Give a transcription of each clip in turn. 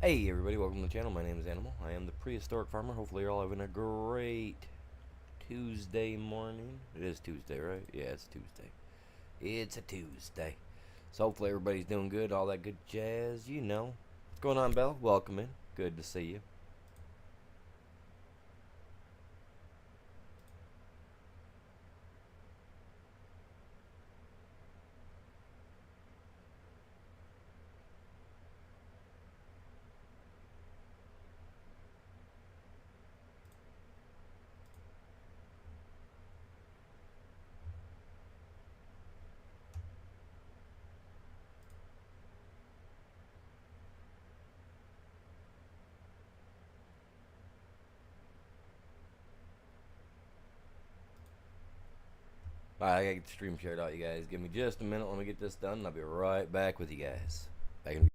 Hey everybody, welcome to the channel. My name is Animal. I am the prehistoric farmer. Hopefully you're all having a great Tuesday morning. It is Tuesday, right? Yeah, it's Tuesday. It's a Tuesday. So hopefully everybody's doing good, all that good jazz, you know. What's going on, Belle? Welcome in. Good to see you. Alright, I gotta get the stream shared out, you guys. Give me just a minute. Let me get this done, and I'll be right back with you guys. Back in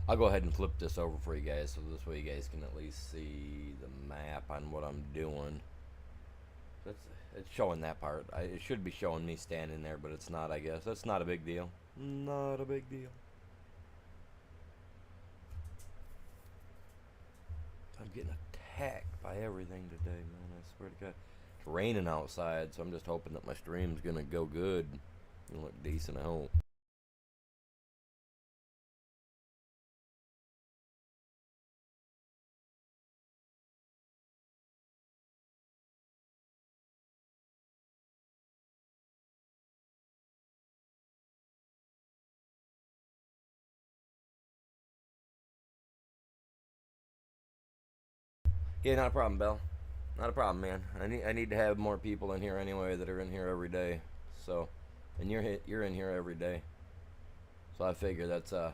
I'll go ahead and flip this over for you guys so this way you guys can at least see the map on what I'm doing. That's it's showing that part. It should be showing me standing there, but it's not, I guess. That's not a big deal. Not a big deal. I'm getting attacked by everything today, man. I swear to God. It's raining outside, so I'm just hoping that my stream's gonna go good and look decent, I hope. Yeah, not a problem, Bell. Not a problem, man. I need to have more people in here anyway that are in here every day. So, and you're in here every day. So I figure that's it's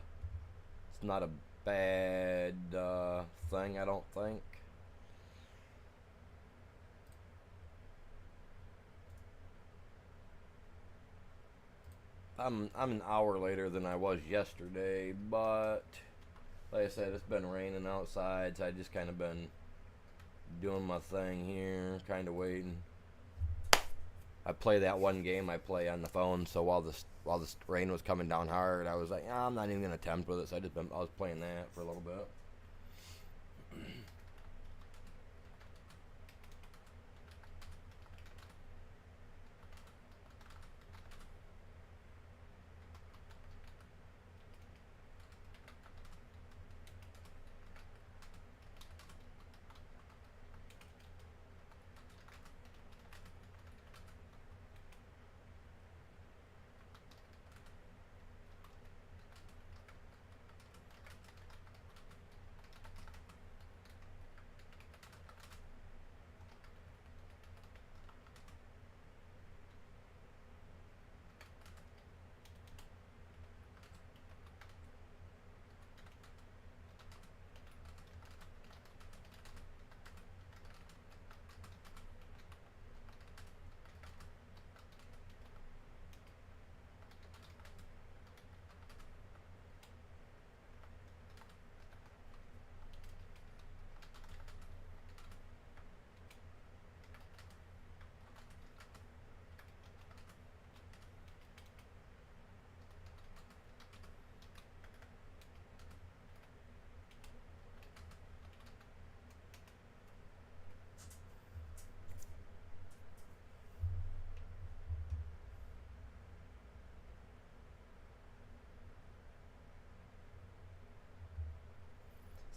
not a bad thing, I don't think. I'm an hour later than I was yesterday, but like I said, it's been raining outside, so I just kind of been doing my thing here, kind of waiting. I play that one game I play on the phone. So while this rain was coming down hard, I was like, "Ah, I'm not even gonna attempt with it." So I was playing that for a little bit.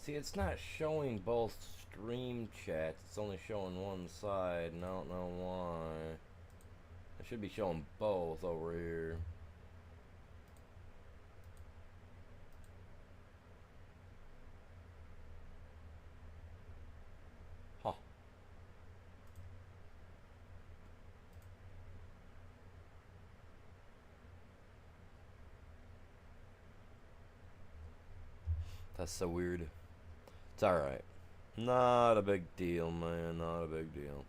See, it's not showing both stream chats. It's only showing one side, and I don't know why. It should be showing both over here. Huh. That's so weird. It's alright. Not a big deal, man. Not a big deal.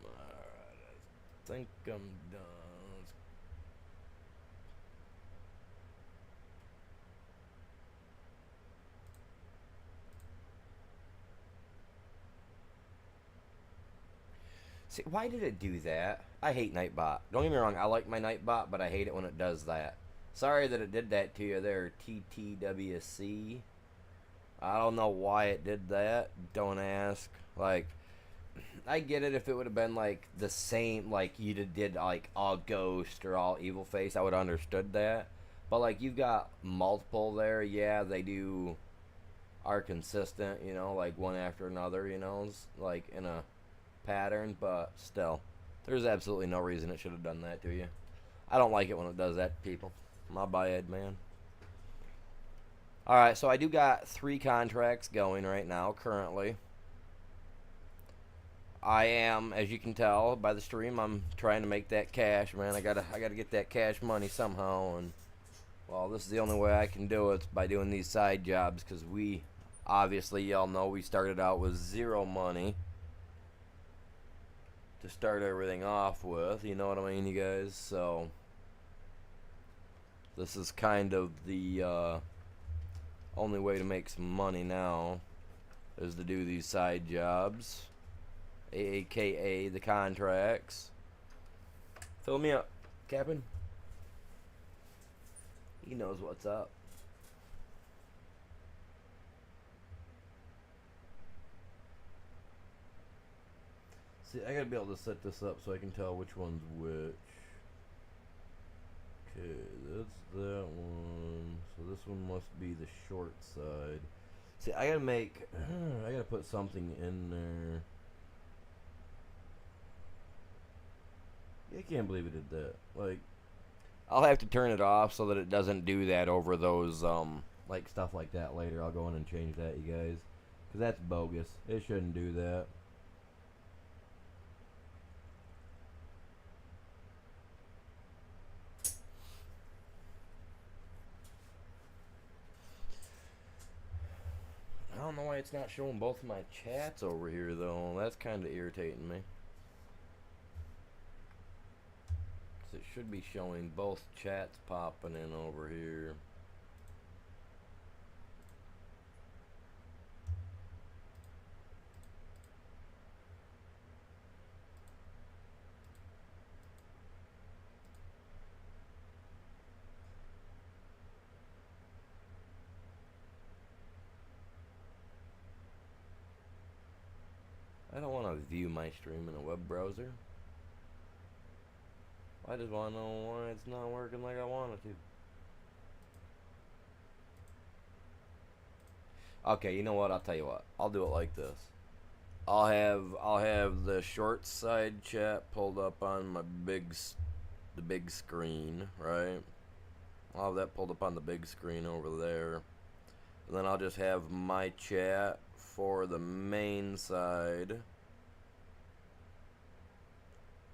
Alright, I think I'm done. See, why did it do that? I hate Nightbot. Don't get me wrong, I like my Nightbot, but I hate it when it does that. Sorry that it did that to you there, TTWC. I don't know why it did that. Don't ask. Like, I get it if it would have been like the same, like you did like all Ghost or all Evil Face, I would have understood that. But like you've got multiple there, yeah, they do are consistent, you know, like one after another, you know, like in a pattern, but still, there's absolutely no reason it should have done that to you. I don't like it when it does that to people. My bad, man. Alright, so I do got 3 contracts going right now, currently. I am, as you can tell by the stream, I'm trying to make that cash, man. I gotta get that cash money somehow, and well, this is the only way I can do it by doing these side jobs, because we, obviously, y'all know we started out with 0 money to start everything off with, you know what I mean, you guys? So this is kind of the only way to make some money now is to do these side jobs, aka the contracts. Fill me up, Captain. He knows what's up. See, I gotta be able to set this up so I can tell which one's which. Okay, that's that one. So this one must be the short side. See, I gotta make... I gotta put something in there. I can't believe it did that. Like, I'll have to turn it off so that it doesn't do that over those, like, stuff like that later. I'll go in and change that, you guys. Because that's bogus. It shouldn't do that. I don't know why it's not showing both of my chats over here, though. That's kind of irritating me. So it should be showing both chats popping in over here. want to view my stream in a web browser. I just want to know why it's not working like I want it to. Okay, you know what? I'll tell you what. I'll do it like this. I'll have the short side chat pulled up on my the big screen, right? I'll have that pulled up on the big screen over there. And then I'll just have my chat for the main side.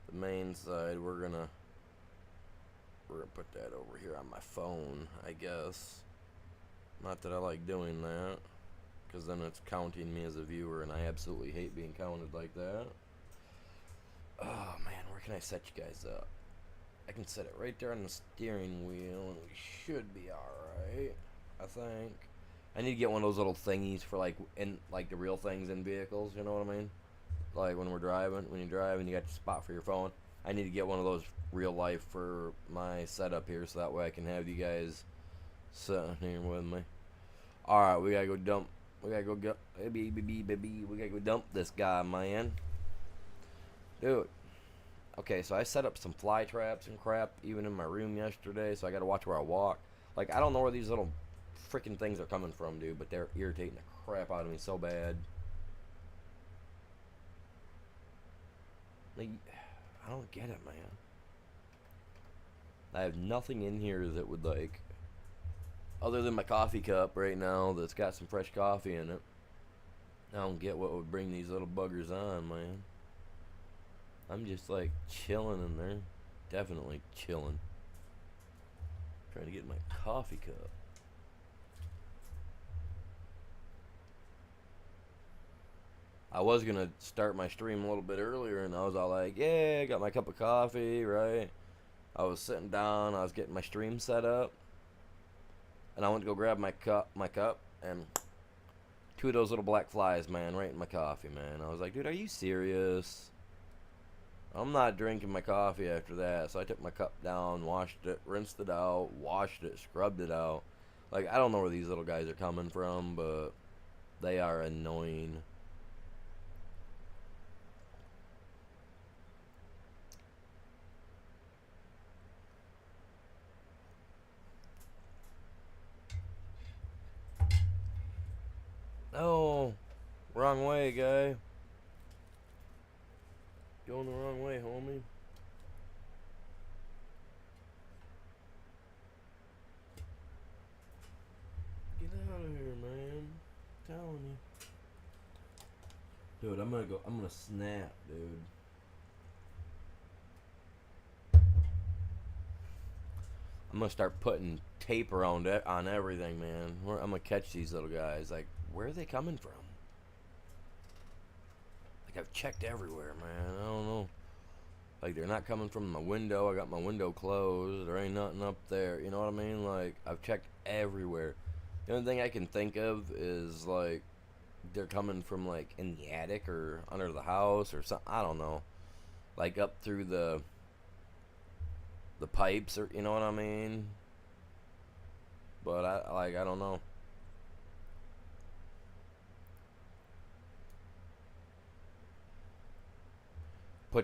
The main side, we're gonna put that over here on my phone, I guess. Not that I like doing that, because then it's counting me as a viewer, and I absolutely hate being counted like that. Oh man, where can I set you guys up? I can set it right there on the steering wheel, and we should be alright, I think. I need to get one of those little thingies for like the real things in vehicles, you know what I mean? Like when we're driving, when you drive and you got your spot for your phone. I need to get one of those real life for my setup here, so that way I can have you guys sitting here with me. Alright, we gotta go dump. We gotta go baby. We gotta go dump this guy, man. Dude. Okay, so I set up some fly traps and crap even in my room yesterday, so I gotta watch where I walk. Like, I don't know where these little freaking things are coming from, dude, but they're irritating the crap out of me so bad. Like, I don't get it, man. I have nothing in here that would, like, other than my coffee cup right now that's got some fresh coffee in it. I don't get what would bring these little buggers on, man. I'm just like chilling in there. Definitely chilling. Trying to get my coffee cup. I was gonna start my stream a little bit earlier, and I was all like, yeah, I got my cup of coffee, right? I was sitting down, I was getting my stream set up, and I went to go grab my cup, and two of those little black flies, man, right in my coffee, man. I was like, dude, are you serious? I'm not drinking my coffee after that. So I took my cup down, washed it, rinsed it out, washed it, scrubbed it out. Like, I don't know where these little guys are coming from, but they are annoying. Oh, wrong way, guy. Going the wrong way, homie. Get out of here, man. I'm telling you. Dude, I'm gonna snap, dude. I'm gonna start putting tape around it on everything, man. I'm gonna catch these little guys. Like, where are they coming from? Like, I've checked everywhere, man. I don't know. Like, they're not coming from my window. I got my window closed. There ain't nothing up there. You know what I mean? Like, I've checked everywhere. The only thing I can think of is, like, they're coming from, like, in the attic or under the house or something. I don't know. Like, up through the pipes, or, you know what I mean? But, I don't know. We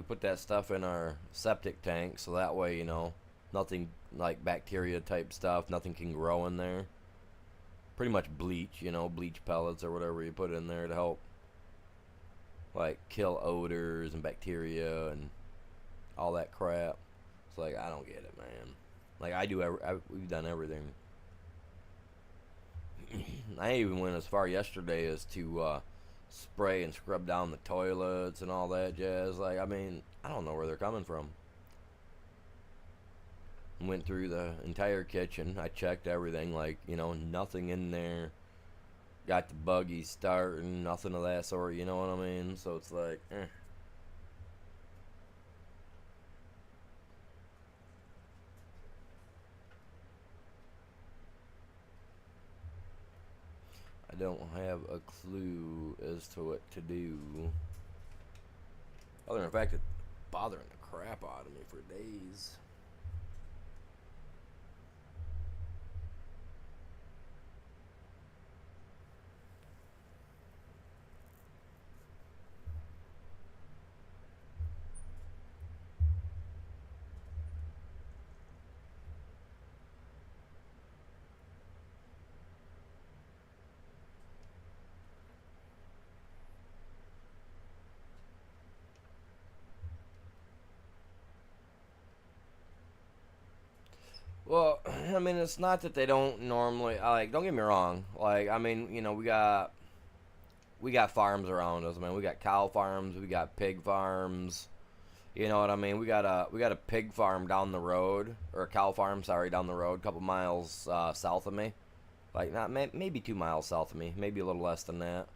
put that stuff in our septic tank, so that way, you know, nothing like bacteria type stuff, nothing can grow in there. Pretty much bleach, you know, bleach pellets or whatever you put in there to help, like, kill odors and bacteria and all that crap. It's like, I don't get it, man. Like, we've done everything. I even went as far yesterday as to spray and scrub down the toilets and all that jazz. Like, I mean, I don't know where they're coming from. Went through the entire kitchen. I checked everything, like, you know, nothing in there. Got the buggy starting, nothing of that sort, you know what I mean? So it's like, I don't have a clue as to what to do. Other than the fact it's bothering the crap out of me for days. Well, I mean, it's not that they don't normally like. Don't get me wrong. Like, I mean, you know, we got farms around us, man. We got cow farms, we got pig farms. You know what I mean? We got a pig farm down the road, or a cow farm, sorry, down the road, a couple miles south of me. Like not maybe 2 miles south of me, maybe a little less than that,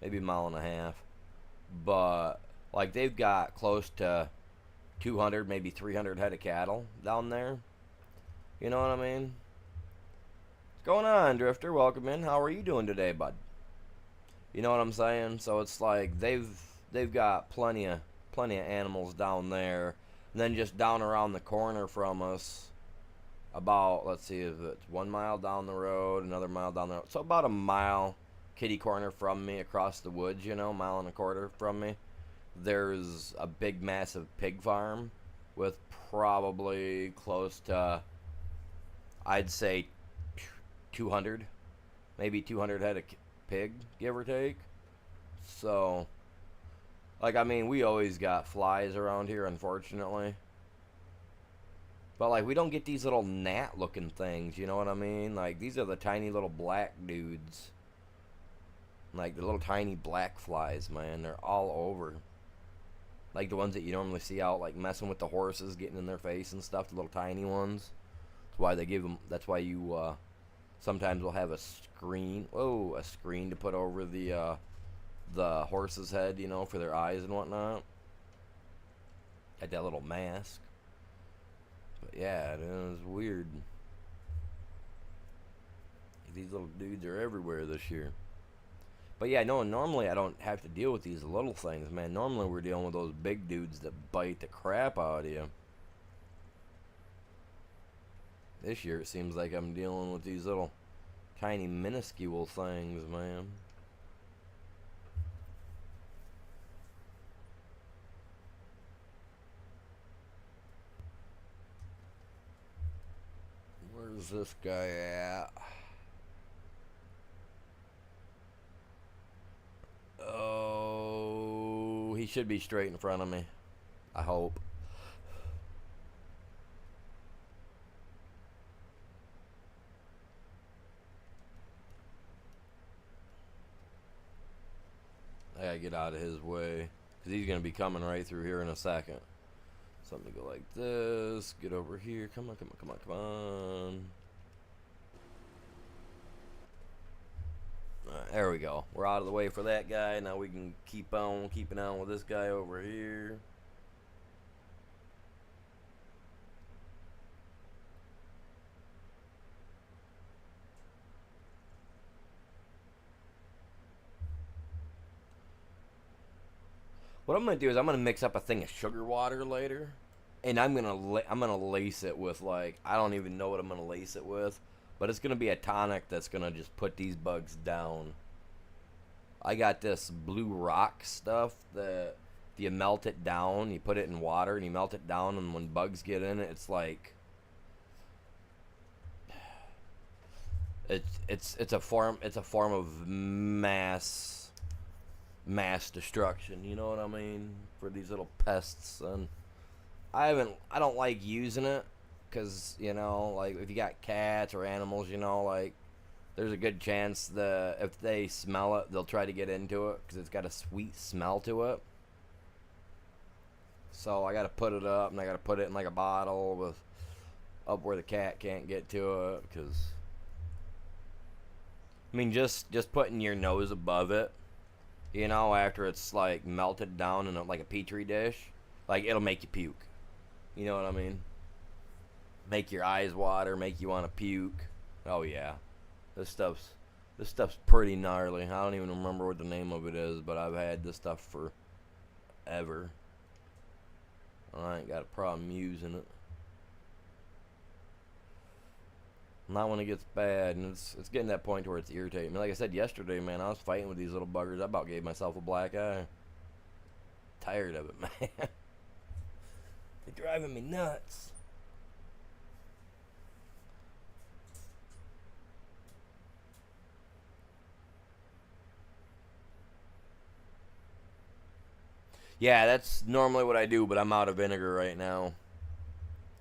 maybe a mile and a half. But like they've got close to 200, maybe 300 head of cattle down there. You know what I mean? What's going on, Drifter? Welcome in. How are you doing today, bud? You know what I'm saying? So it's like they've got plenty of animals down there. And then just down around the corner from us, about, let's see, if it's 1 mile down the road, another mile down the road. So about a mile kitty corner from me across the woods, you know, mile and a quarter from me. There's a big massive pig farm with probably close to, I'd say 200, maybe 200 head of pig, give or take. So, like, I mean, we always got flies around here, unfortunately. But, like, we don't get these little gnat-looking things, you know what I mean? Like, these are the tiny little black dudes. Like, the little tiny black flies, man. They're all over. Like, the ones that you normally see out, like, messing with the horses, getting in their face and stuff, the little tiny ones. That's why they give them, that's why you, sometimes will have a screen, a screen to put over the horse's head, you know, for their eyes and whatnot. Like that little mask. But yeah, it is weird. These little dudes are everywhere this year. But yeah, no, normally I don't have to deal with these little things, man. Normally we're dealing with those big dudes that bite the crap out of you. This year it seems like I'm dealing with these little tiny minuscule things, man. Where's this guy at? Oh, he should be straight in front of me. I hope. I gotta get out of his way, because he's gonna be coming right through here in a second. So let me go like this. Get over here. Come on, come on, come on, come on. Alright, there we go. We're out of the way for that guy. Now we can keep on keeping on with this guy over here. What I'm gonna do is I'm gonna mix up a thing of sugar water later, and I'm gonna lace it with, like, I don't even know what I'm gonna lace it with, but it's gonna be a tonic that's gonna just put these bugs down. I got this blue rock stuff that you melt it down, you put it in water, and you melt it down, and when bugs get in it, it's like it's a form of mass destruction, you know what I mean, for these little pests. And I don't like using it, because, you know, like, if you got cats or animals, you know, like, there's a good chance that if they smell it, they'll try to get into it, because it's got a sweet smell to it. So I gotta put it up, and I gotta put it in like a bottle with up where the cat can't get to it, because I mean, just putting your nose above it, you know, after it's like melted down in like a petri dish, like, it'll make you puke. You know what I mean? Make your eyes water, make you want to puke. Oh yeah, this stuff's pretty gnarly. I don't even remember what the name of it is, but I've had this stuff for ever. I ain't got a problem using it. Not when it gets bad, and it's getting to that point where it's irritating me. Like I said yesterday, man, I was fighting with these little buggers. I about gave myself a black eye. Tired of it, man. They're driving me nuts. Yeah, that's normally what I do, but I'm out of vinegar right now.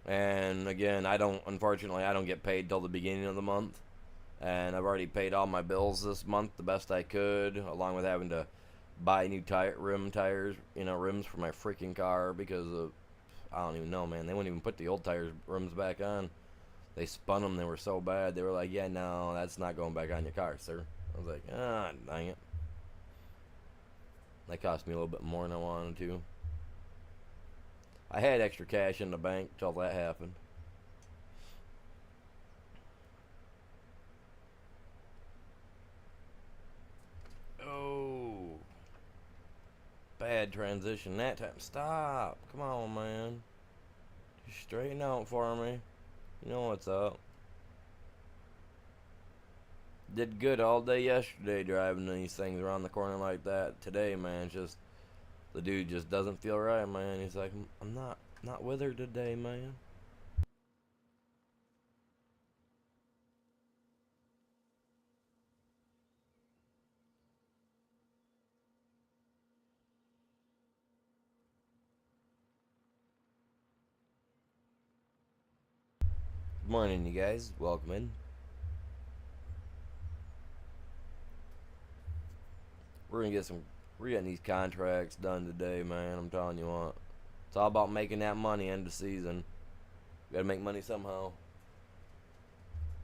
And again, unfortunately, I don't get paid till the beginning of the month. And I've already paid all my bills this month the best I could, along with having to buy new rims for my freaking car because of, I don't even know, man. They wouldn't even put the old rims back on. They spun them. They were so bad. They were like, yeah, no, that's not going back on your car, sir. I was like, ah, dang it. That cost me a little bit more than I wanted to. I had extra cash in the bank till that happened. Oh. Bad transition that time. Stop. Come on, man. Just straighten out for me. You know what's up. Did good all day yesterday driving these things around the corner like that. Today, man, just the dude just doesn't feel right, man. He's like, I'm not with her today, man. Good morning, you guys. Welcome in. We're getting these contracts done today, man. I'm telling you what. It's all about making that money end of season. Gotta make money somehow.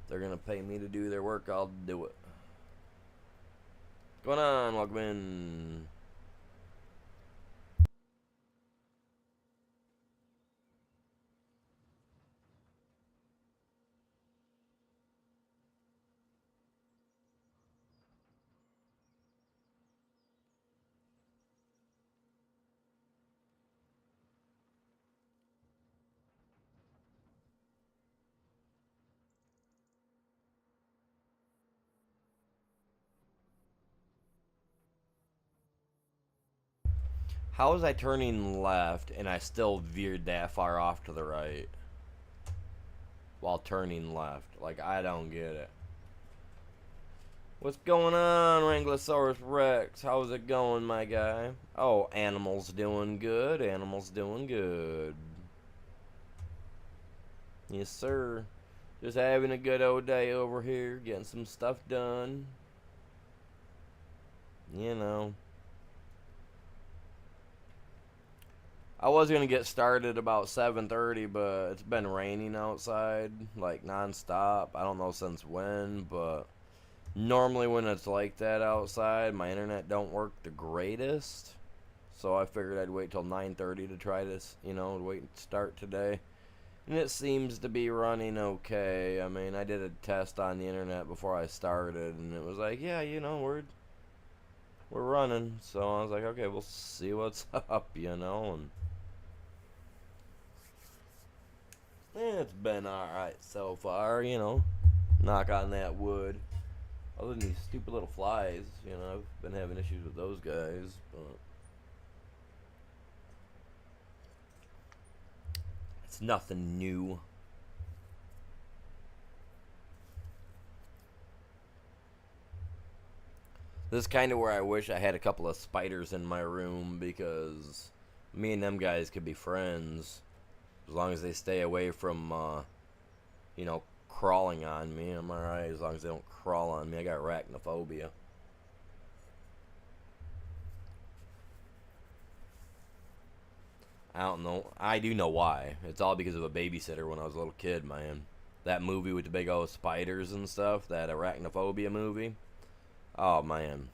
If they're gonna pay me to do their work, I'll do it. What's going on? Welcome in. How was I turning left and I still veered that far off to the right while turning left? Like, I don't get it. What's going on, Wranglosaurus Rex? How's it going, my guy? Oh, Animal's doing good. Animal's doing good. Yes, sir. Just having a good old day over here, getting some stuff done. You know. I was gonna get started about 7:30, but it's been raining outside, like nonstop. I don't know since when, but normally when it's like that outside, my internet don't work the greatest. So I figured I'd wait till 9:30 to try this, wait and start today. And it seems to be running okay. I mean, I did a test on the internet before I started, and it was like, yeah, we're running. So I was like, okay, we'll see what's up, and it's been alright so far, knock on that wood. Other than these stupid little flies, I've been having issues with those guys, but it's nothing new. This is kind of where I wish I had a couple of spiders in my room, because me and them guys could be friends as long as they stay away from, crawling on me. I'm alright as long as they don't crawl on me. I got arachnophobia. I don't know. I do know why. It's all because of a babysitter when I was a little kid, man. That movie with the big old spiders and stuff, that arachnophobia movie. Oh, man.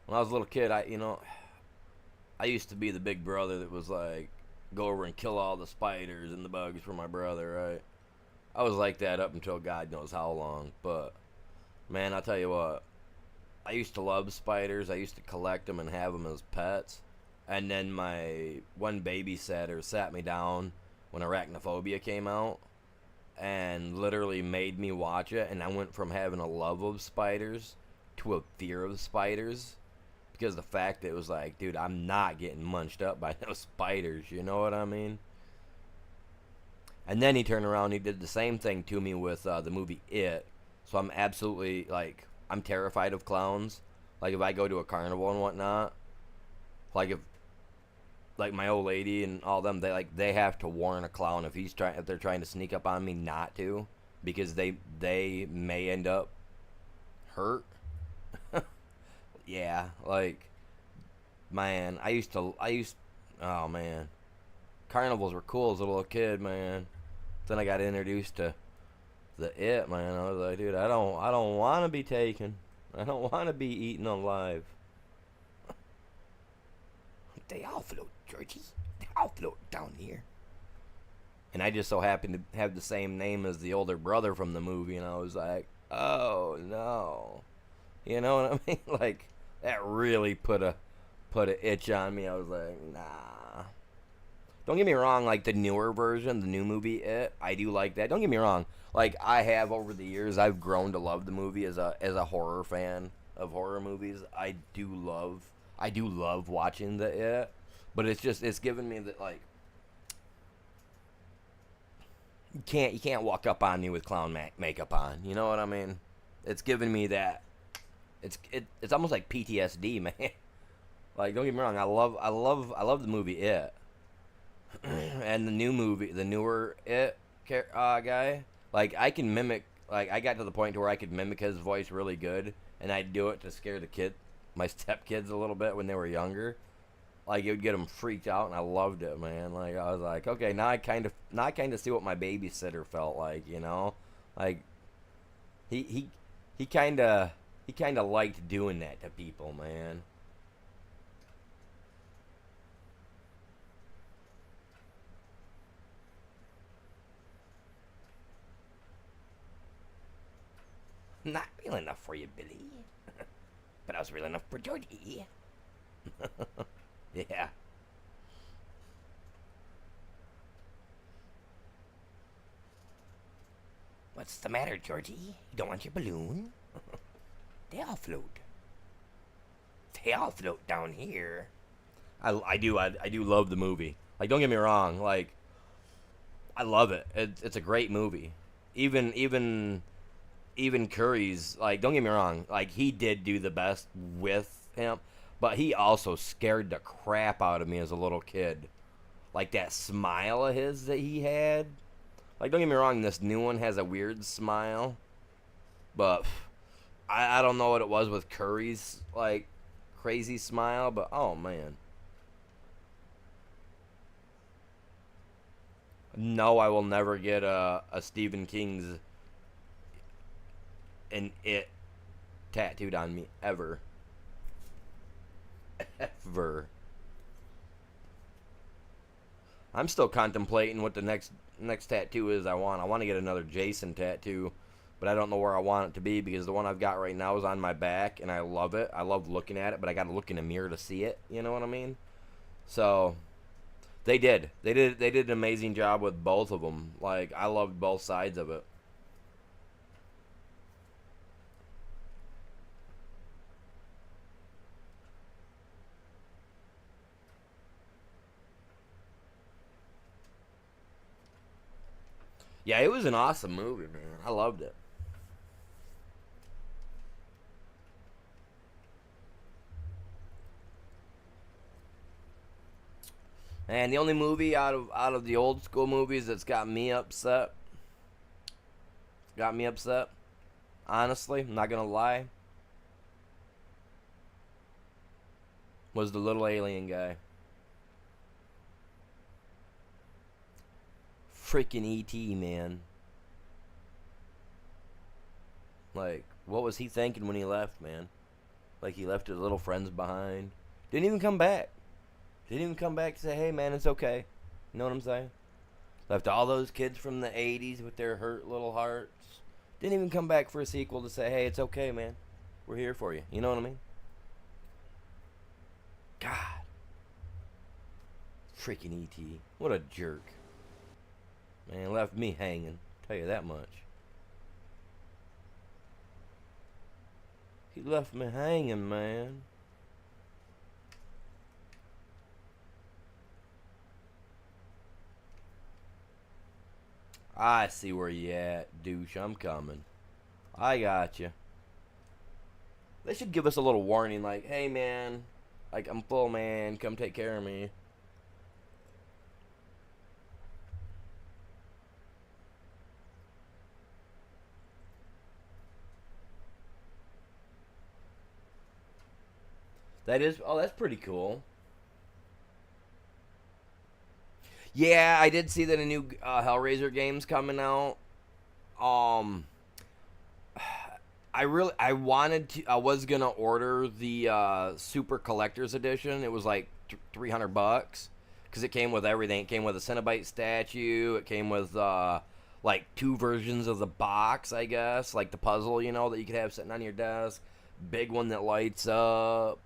When I was a little kid, I used to be the big brother that was like, go over and kill all the spiders and the bugs for my brother, right? I was like that up until God knows how long. But, man, I'll tell you what. I used to love spiders. I used to collect them and have them as pets. And then my one babysitter sat me down when arachnophobia came out and literally made me watch it. And I went from having a love of spiders to a fear of spiders. Because the fact that it was like, dude, I'm not getting munched up by no spiders. You know what I mean? And then he turned around and he did the same thing to me with the movie It. So I'm absolutely, like, I'm terrified of clowns. Like, if I go to a carnival and whatnot, like, like my old lady and all them, they have to warn a clown if they're trying to sneak up on me not to, because they may end up hurt. Yeah, like, man, oh man, carnivals were cool as a little kid, man. Then I got introduced to the it, man. I was like, dude, I don't want to be taken. I don't want to be eaten alive. They all float, Georgie. They all float down here. And I just so happened to have the same name as the older brother from the movie, and I was like, oh no. You know what I mean? Like, that really put a itch on me. I was like, nah. Don't get me wrong, like the newer version, the new movie It, I do like that. Don't get me wrong. Like, I have over the years, I've grown to love the movie as a horror fan of horror movies. I do love watching the It, but it's given me that, like, you can't walk up on me with clown makeup on. You know what I mean? It's given me that. It's almost like PTSD, man. Like, don't get me wrong, I love the movie It. And the newer It guy, like, I can mimic, like, I got to the point to where I could mimic his voice really good, and I'd do it to scare my stepkids a little bit when they were younger. Like, it would get them freaked out, and I loved it, man. Like, I was like, okay, now I kind of see what my babysitter felt like, you know? Like, he kind of liked doing that to people, man. Not real enough for you, Billy. But I was real enough for Georgie. Yeah. What's the matter, Georgie? You don't want your balloon? They all float. They all float down here. I do love the movie. Like, don't get me wrong. Like, I love it. It's a great movie. Even Curry's, like, don't get me wrong. Like, he did do the best with him, but he also scared the crap out of me as a little kid. Like, that smile of his that he had. Like, don't get me wrong, this new one has a weird smile. But I don't know what it was with Curry's, like, crazy smile. But, oh, man. No, I will never get a Stephen King's an It tattooed on me. Ever. Ever. I'm still contemplating what the next tattoo is I want. I want to get another Jason tattoo, but I don't know where I want it to be because the one I've got right now is on my back, and I love it. I love looking at it, but I got to look in a mirror to see it. You know what I mean? So they did an amazing job with both of them. Like, I loved both sides of it. Yeah, it was an awesome movie, man. I loved it. And the only movie out of the old school movies that's got me upset, honestly, I'm not gonna lie, was the little alien guy. Freaking E.T., man. Like, what was he thinking when he left, man? Like, he left his little friends behind. Didn't even come back. Didn't even come back to say, hey, man, it's okay. You know what I'm saying? Left all those kids from the 80s with their hurt little hearts. Didn't even come back for a sequel to say, hey, it's okay, man. We're here for you. You know what I mean? God. Freaking E.T. What a jerk. Man, left me hanging. Tell you that much. He left me hanging, man. I see where you at, douche. I'm coming. I got you. They should give us a little warning, like, hey, man, like, I'm full, man. Come take care of me. That is, oh, that's pretty cool. Yeah, I did see that a new Hellraiser game's coming out. Um, I wanted to, I was gonna order the Super Collector's Edition. It was like $300 because it came with everything. It came with a Cenobite statue. It came with like two versions of the box, I guess, like the puzzle, that you could have sitting on your desk. Big one that lights up.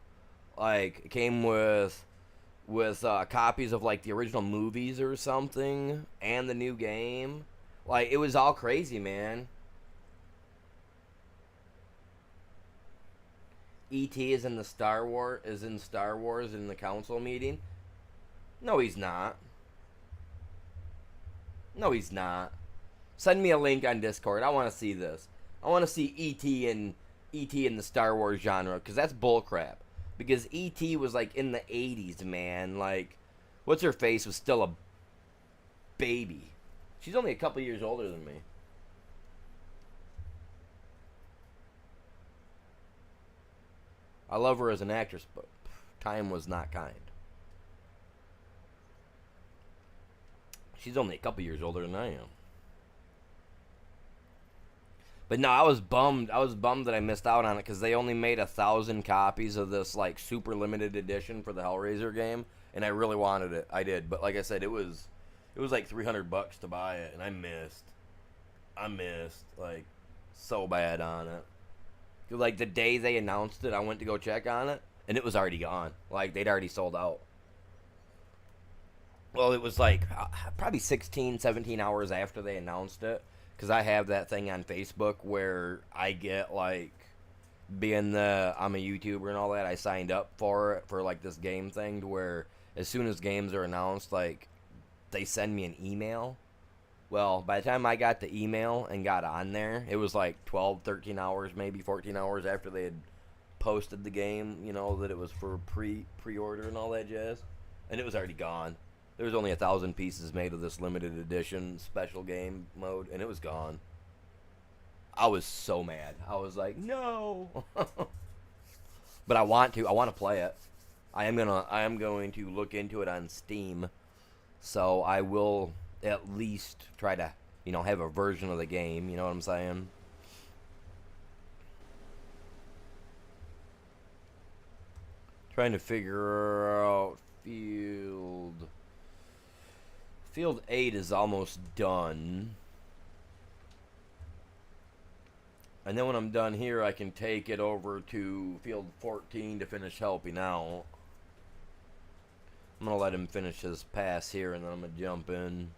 Like it came with copies of like the original movies or something and the new game. Like it was all crazy, man. E.T. is in the Star Wars in the council meeting. No, he's not. No, he's not. Send me a link on Discord. I want to see this. I want to see E.T. in the Star Wars genre because that's bullcrap. Because E.T. was like in the 80s, man. Like, what's her face was still a baby. She's only a couple years older than me. I love her as an actress, but time was not kind. She's only a couple years older than I am. But no, I was bummed. I was bummed that I missed out on it because they only made 1,000 copies of this like super limited edition for the Hellraiser game, and I really wanted it. I did, but like I said, it was like $300 to buy it, and I missed. I missed like so bad on it. Like the day they announced it, I went to go check on it, and it was already gone. Like they'd already sold out. Well, it was like probably 16, 17 hours after they announced it. Because I have that thing on Facebook where I get like, I'm a YouTuber and all that, I signed up for it for like this game thing to where as soon as games are announced, like they send me an email. Well, by the time I got the email and got on there, it was like 12, 13 hours, maybe 14 hours after they had posted the game, that it was for pre-order and all that jazz. And it was already gone. There was only 1,000 pieces made of this limited edition special game mode, and it was gone. I was so mad. I was like, no. But I want to play it. I am going to look into it on Steam. So I will at least try to, have a version of the game, you know what I'm saying? Trying to figure out Field 8 is almost done. And then when I'm done here, I can take it over to Field 14 to finish helping out. I'm going to let him finish his pass here, and then I'm going to jump in.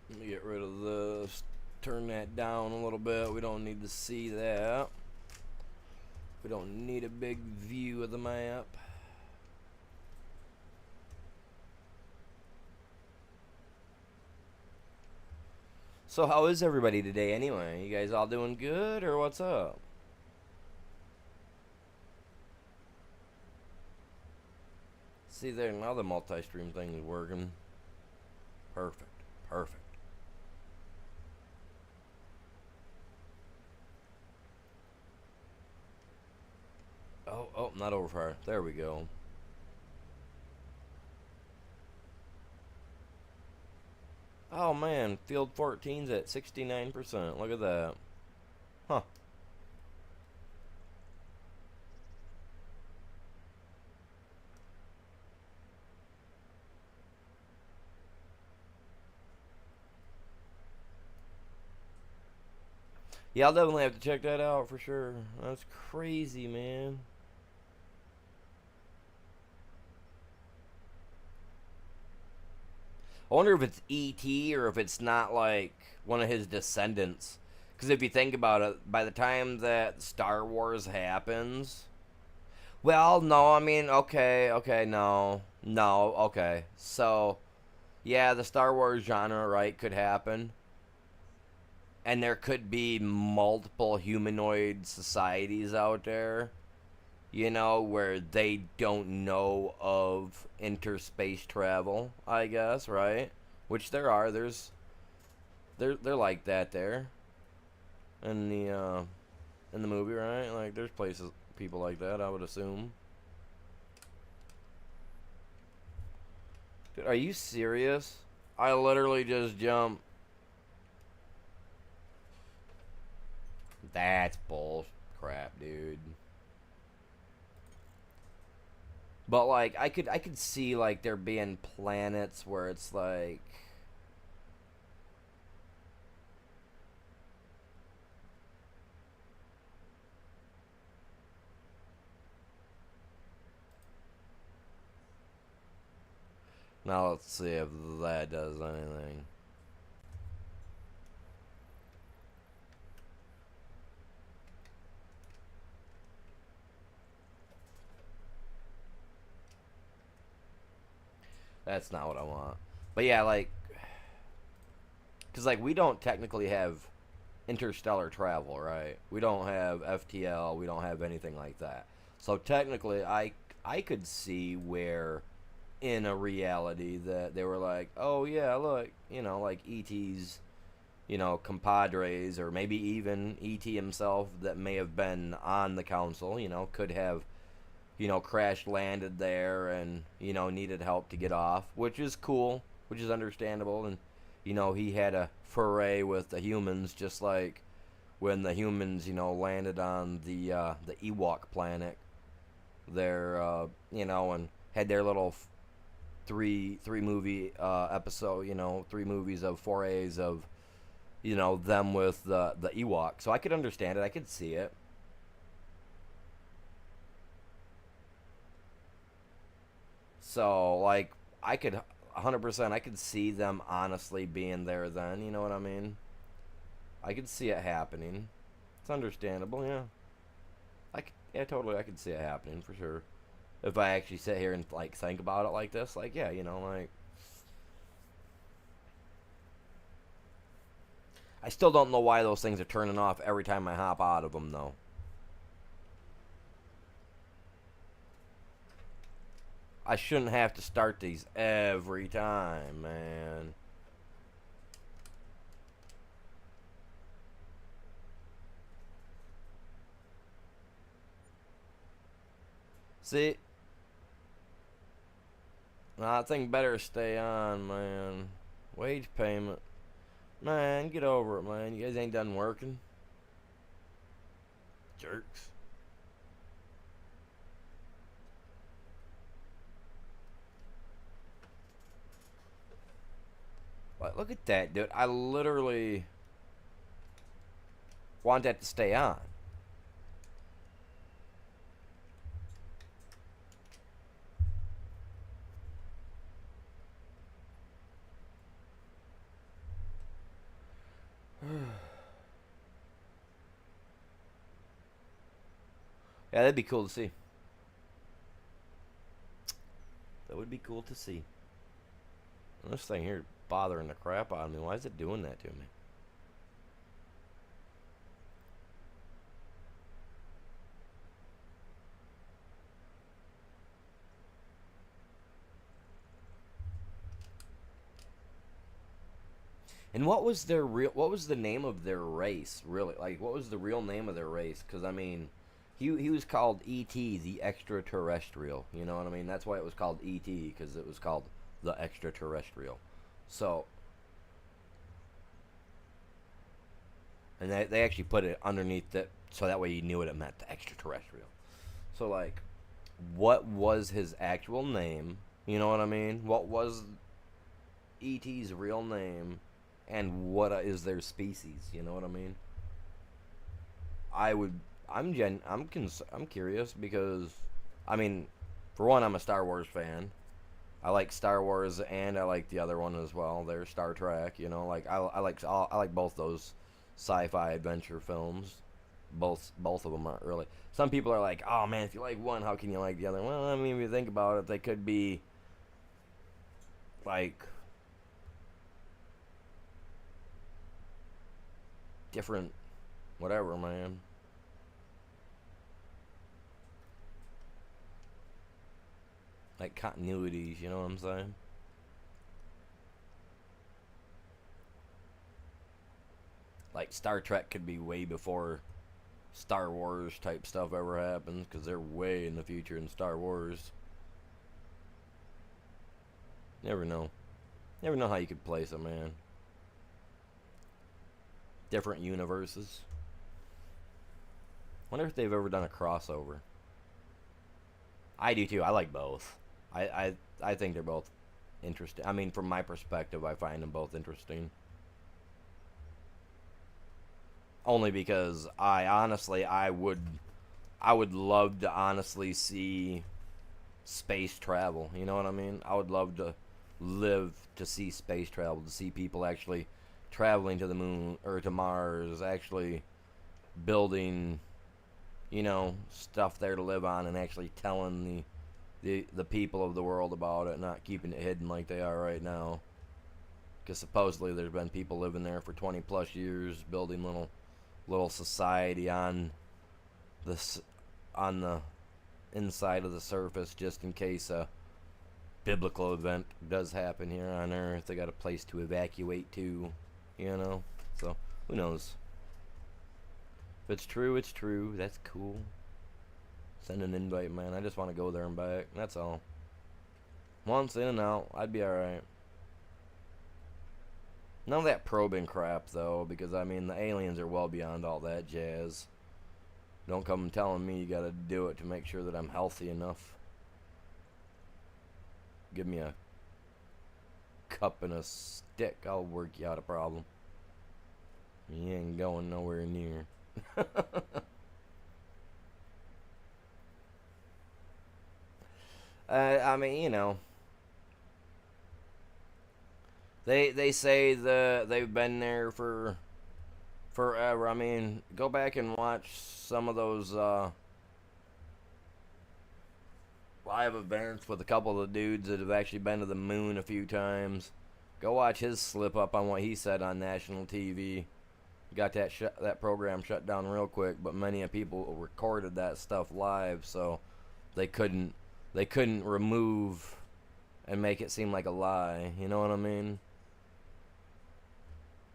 Let me get rid of this. Turn that down a little bit. We don't need to see that. We don't need a big view of the map. So how is everybody today anyway? You guys all doing good or what's up? See there, now the multi-stream thing is working. Perfect. Perfect. Oh, not overfire. There we go. Oh man, field 14's at 69%. Look at that. Huh. Yeah, I'll definitely have to check that out for sure. That's crazy, man. I wonder if it's E.T. or if it's not like one of his descendants. Because if you think about it, by the time that Star Wars happens, well, no, I mean, okay, no, okay. So, yeah, the Star Wars genre, right, could happen. And there could be multiple humanoid societies out there, where they don't know of interspace travel, I guess, right? Which there are. There's They're like that there in the movie, right? Like there's places people like that, I would assume. Dude, are you serious? I literally just jumped. That's bull crap, dude. But like I could see like there being planets where it's like now let's see if that does anything. That's not what I want. But yeah, like cuz like we don't technically have interstellar travel, right? We don't have FTL, we don't have anything like that. So technically I could see where in a reality that they were like, "Oh yeah, look, like ET's, compadres or maybe even ET himself that may have been on the council, could have, crash landed there and, needed help to get off, which is cool, which is understandable and he had a foray with the humans just like when the humans, landed on the Ewok planet there, and had their little three movie episode, three movies of forays of them with the Ewok. So I could understand it. I could see it. So like I could 100% I could see them honestly being there then, you know what I mean? I could see it happening. It's understandable, yeah. Yeah, totally I could see it happening for sure. If I actually sit here and like think about it like this, like yeah, like I still don't know why those things are turning off every time I hop out of them, though. I shouldn't have to start these every time, man. See? I think better stay on, man. Wage payment. Man, get over it, man. You guys ain't done working. Jerks. Like, look at that, dude. I literally want that to stay on. Yeah, that'd be cool to see. That would be cool to see. This thing here bothering the crap out of me. Why is it doing that to me? And what was their real? What was the name of their race? Really, like what was the real name of their race? Because I mean, he was called E.T. the extraterrestrial. You know what I mean? That's why it was called E.T. because it was called the extraterrestrial. So, and they actually put it underneath it so that way you knew what it meant, the extraterrestrial. So like, what was his actual name? You know what I mean? What was E.T.'s real name? And what is their species? You know what I mean? I would. I'm curious because, I mean, for one, I'm a Star Wars fan. I like Star Wars and I like the other one as well. They're Star Trek. Like I like both those sci-fi adventure films. Both of them aren't really. Some people are like, oh man, if you like one, how can you like the other? Well, I mean, if you think about it, they could be like different, whatever, man. Like continuities, you know what I'm saying? Like Star Trek could be way before Star Wars type stuff ever happens, because they're way in the future in Star Wars. Never know. Never know how you could place them, man. Different universes. Wonder if they've ever done a crossover. I do too. I like both. I think they're both interesting. I mean, from my perspective, I find them both interesting. Only because I would love to honestly see space travel. You know what I mean? I would love to live to see space travel, to see people actually traveling to the moon or to Mars, actually building, stuff there to live on, and actually telling the people of the world about it, not keeping it hidden like they are right now. Because supposedly there's been people living there for 20 plus years, building little society on the inside of the surface, just in case a biblical event does happen here on Earth. They got a place to evacuate to, So who knows? If it's true, it's true. That's cool. Send an invite, man. I just want to go there and back. That's all. Once in and out, I'd be alright. None of that probing crap, though, because, I mean, the aliens are well beyond all that jazz. Don't come telling me you gotta do it to make sure that I'm healthy enough. Give me a cup and a stick, I'll work you out a problem. You ain't going nowhere near. I mean, they say they've been there for forever. I mean, go back and watch some of those live events with a couple of the dudes that have actually been to the moon a few times. Go watch his slip up on what he said on national TV. Got that program shut down real quick, but many people recorded that stuff live, so they couldn't remove and make it seem like a lie. You know what I mean?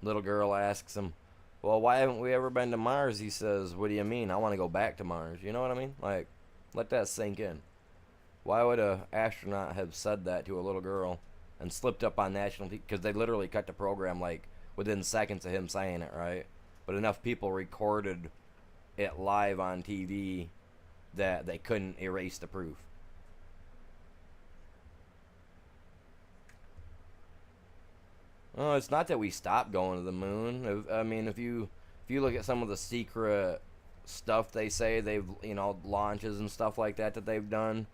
Little girl asks him, well, why haven't we ever been to Mars? He says, what do you mean? I want to go back to Mars. You know what I mean? Like, let that sink in. Why would a astronaut have said that to a little girl and slipped up on national TV? Because they literally cut the program, like, within seconds of him saying it, right? But enough people recorded it live on TV that they couldn't erase the proof. Oh, it's not that we stopped going to the moon. I mean, if you look at some of the secret stuff they say they've, launches and stuff like that they've done,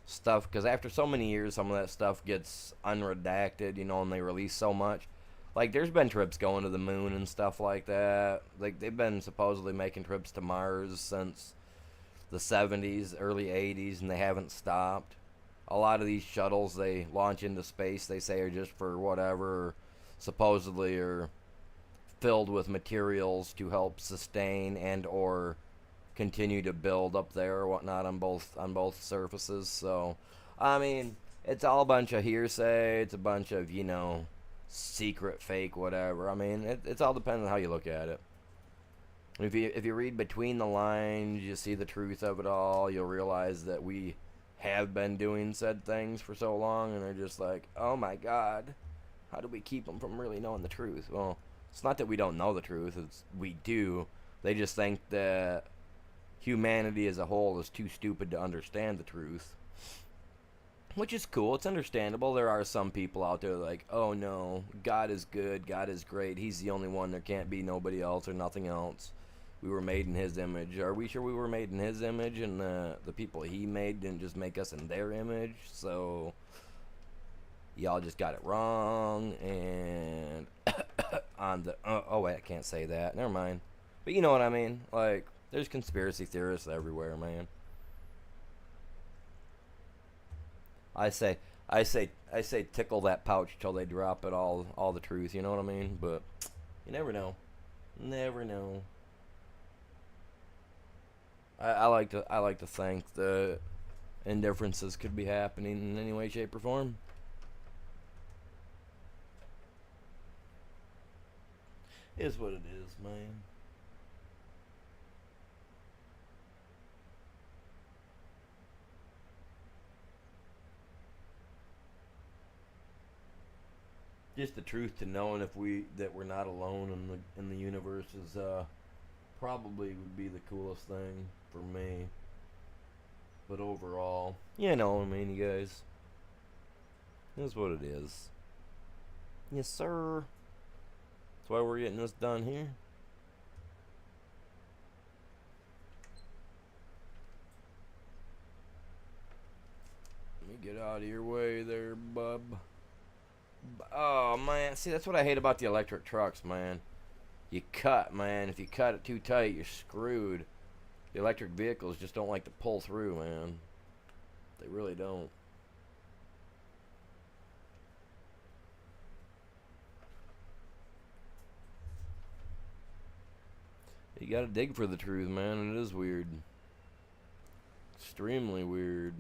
stuff, because after so many years, some of that stuff gets unredacted, and they release so much. Like, there's been trips going to the moon and stuff like that. Like, they've been supposedly making trips to Mars since the 70s, early 80s, and they haven't stopped. A lot of these shuttles they launch into space, they say, are just for whatever, supposedly are filled with materials to help sustain and or continue to build up there or whatnot on both surfaces. So, I mean, it's all a bunch of hearsay. It's a bunch of, secret, fake, whatever. I mean, it's all depends on how you look at it. If you read between the lines, you see the truth of it all. You'll realize that we have been doing said things for so long, and they're just like, oh my God, how do we keep them from really knowing the truth? Well, it's not that we don't know the truth. It's we do. They just think that humanity as a whole is too stupid to understand the truth. Which is cool. It's understandable. There are some people out there like, oh no, God is good. God is great. He's the only one. There can't be nobody else or nothing else. We were made in His image. Are we sure we were made in His image and the people He made didn't just make us in their image? So, y'all just got it wrong. And on the... oh, wait, I can't say that. Never mind. But you know what I mean? Like, there's conspiracy theorists everywhere, man. I say, tickle that pouch till they drop it all the truth. You know what I mean? But you never know. Never know. I like to think that indifferences could be happening in any way, shape, or form. Is what it is, man. Just the truth to knowing if we're not alone in the universe is probably would be the coolest thing for me. But overall, you know, I mean, you guys, is what it is. Yes, sir. That's why we're getting this done here. Let me get out of your way there, bub. Oh, man. See, that's what I hate about the electric trucks, man. You cut, man. If you cut it too tight, you're screwed. The electric vehicles just don't like to pull through, man. They really don't. You gotta dig for the truth, man. It is weird. Extremely weird.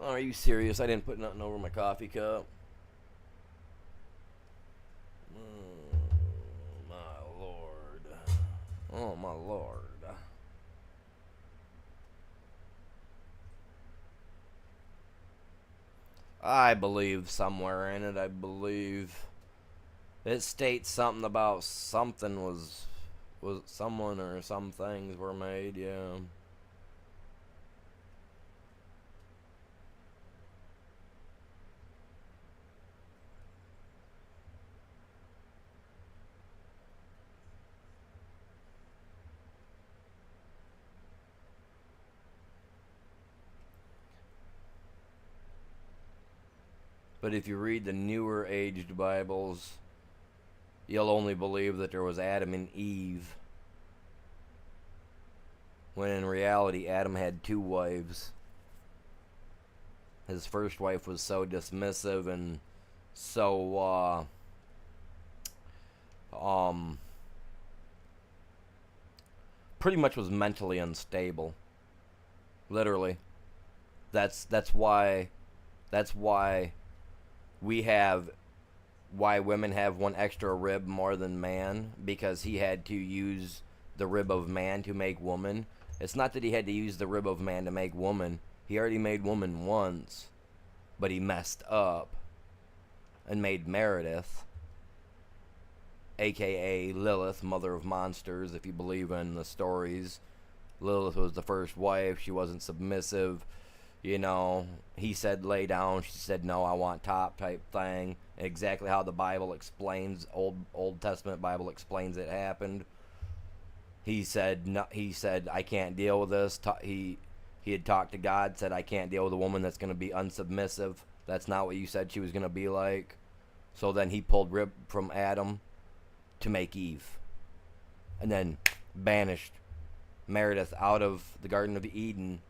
Oh, are you serious? I didn't put nothing over my coffee cup. Oh, my lord. Oh, my lord. I believe somewhere in it, I believe it states something about something was someone or some things were made, yeah. But if you read the newer aged Bibles, you'll only believe that there was Adam and Eve, when in reality Adam had two wives. His first wife was so dismissive and so pretty much was mentally unstable. Literally. That's why we have why women have one extra rib more than man, because he had to use the rib of man to make woman. It's not that he had to use the rib of man to make woman. He already made woman once, but he messed up and made Meredith, aka Lilith, mother of monsters, if you believe in the stories. Lilith was the first wife. She wasn't submissive. You know, he said lay down. She said no, I want top type thing. Exactly how the Bible explains, Old Testament Bible explains it happened. He said no, he said I can't deal with this. He had talked to God, said I can't deal with a woman that's going to be unsubmissive. That's not what you said she was going to be like. So then he pulled rib from Adam to make Eve, and then banished Meredith out of the Garden of Eden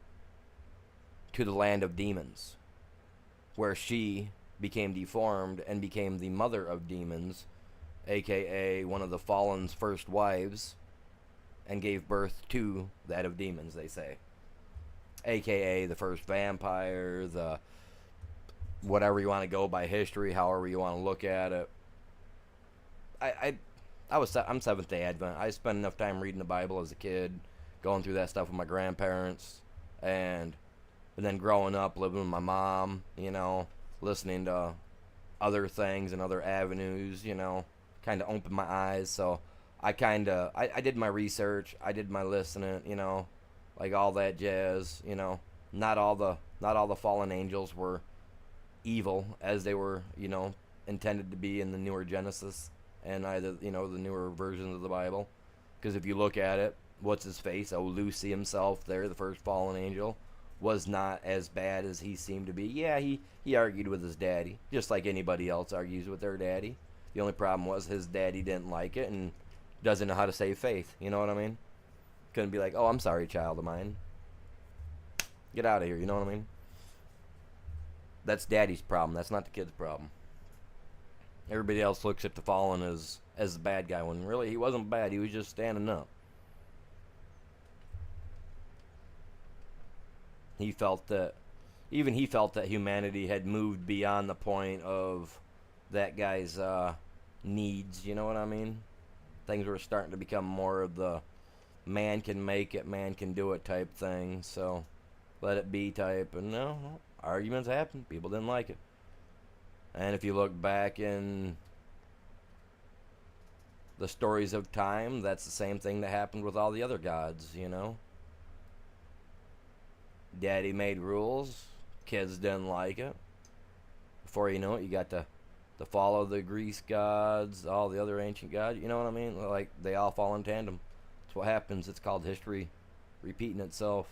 to the land of demons, where she became deformed and became the mother of demons, aka one of the fallen's first wives, and gave birth to that of demons, they say, aka the first vampire, the whatever you want to go by history, however you want to look at it. I'm Seventh Day Advent. I spent enough time reading the Bible as a kid, going through that stuff with my grandparents, and then growing up, living with my mom, you know, listening to other things and other avenues, you know, kind of opened my eyes. So I did my research, I did my listening, you know, like all that jazz, you know. Not all the fallen angels were evil as they were, you know, intended to be in the newer Genesis and either, you know, the newer versions of the Bible. Because if you look at it, what's his face? Oh, Lucy himself there, the first fallen angel, was not as bad as he seemed to be. Yeah, he argued with his daddy, just like anybody else argues with their daddy. The only problem was his daddy didn't like it and doesn't know how to save faith. You know what I mean? Couldn't be like, oh, I'm sorry, child of mine. Get out of here, you know what I mean? That's daddy's problem. That's not the kid's problem. Everybody else looks at the fallen as the bad guy, when really he wasn't bad. He was just standing up. He felt that, even he felt that humanity had moved beyond the point of that guy's needs. You know what I mean? Things were starting to become more of the man can make it, man can do it type thing. So let it be type. And no, arguments happened. People didn't like it. And if you look back in the stories of time, that's the same thing that happened with all the other gods, you know? Daddy made rules, kids didn't like it. Before you know it, you got to follow the Greece gods, all the other ancient gods, you know what I mean? Like, they all fall in tandem. That's what happens. It's called history repeating itself.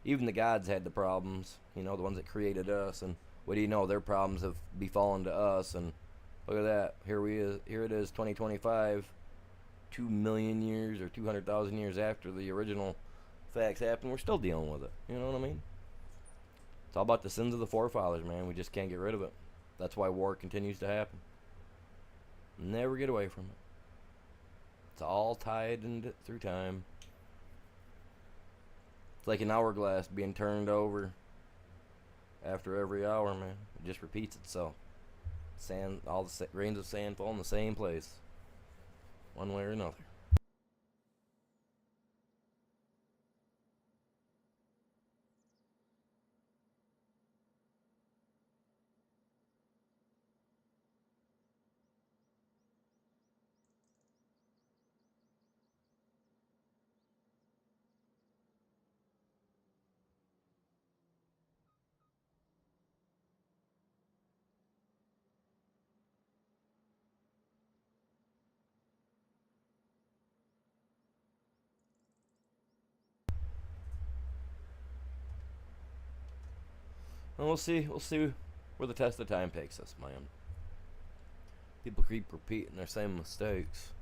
Even the gods had the problems, you know, the ones that created us, and what do you know, their problems have befallen to us, and look at that. Here it is, 2025, 2 million years or 200,000 years after the original facts happened. We're still dealing with it. You know what I mean? It's all about the sins of the forefathers, man. We just can't get rid of it. That's why war continues to happen. Never get away from it. It's all tied through time. It's like an hourglass being turned over after every hour, man. It just repeats itself. Sand, all the grains of sand fall in the same place, one way or another. And we'll see. We'll see where the test of time takes us, man. People keep repeating their same mistakes.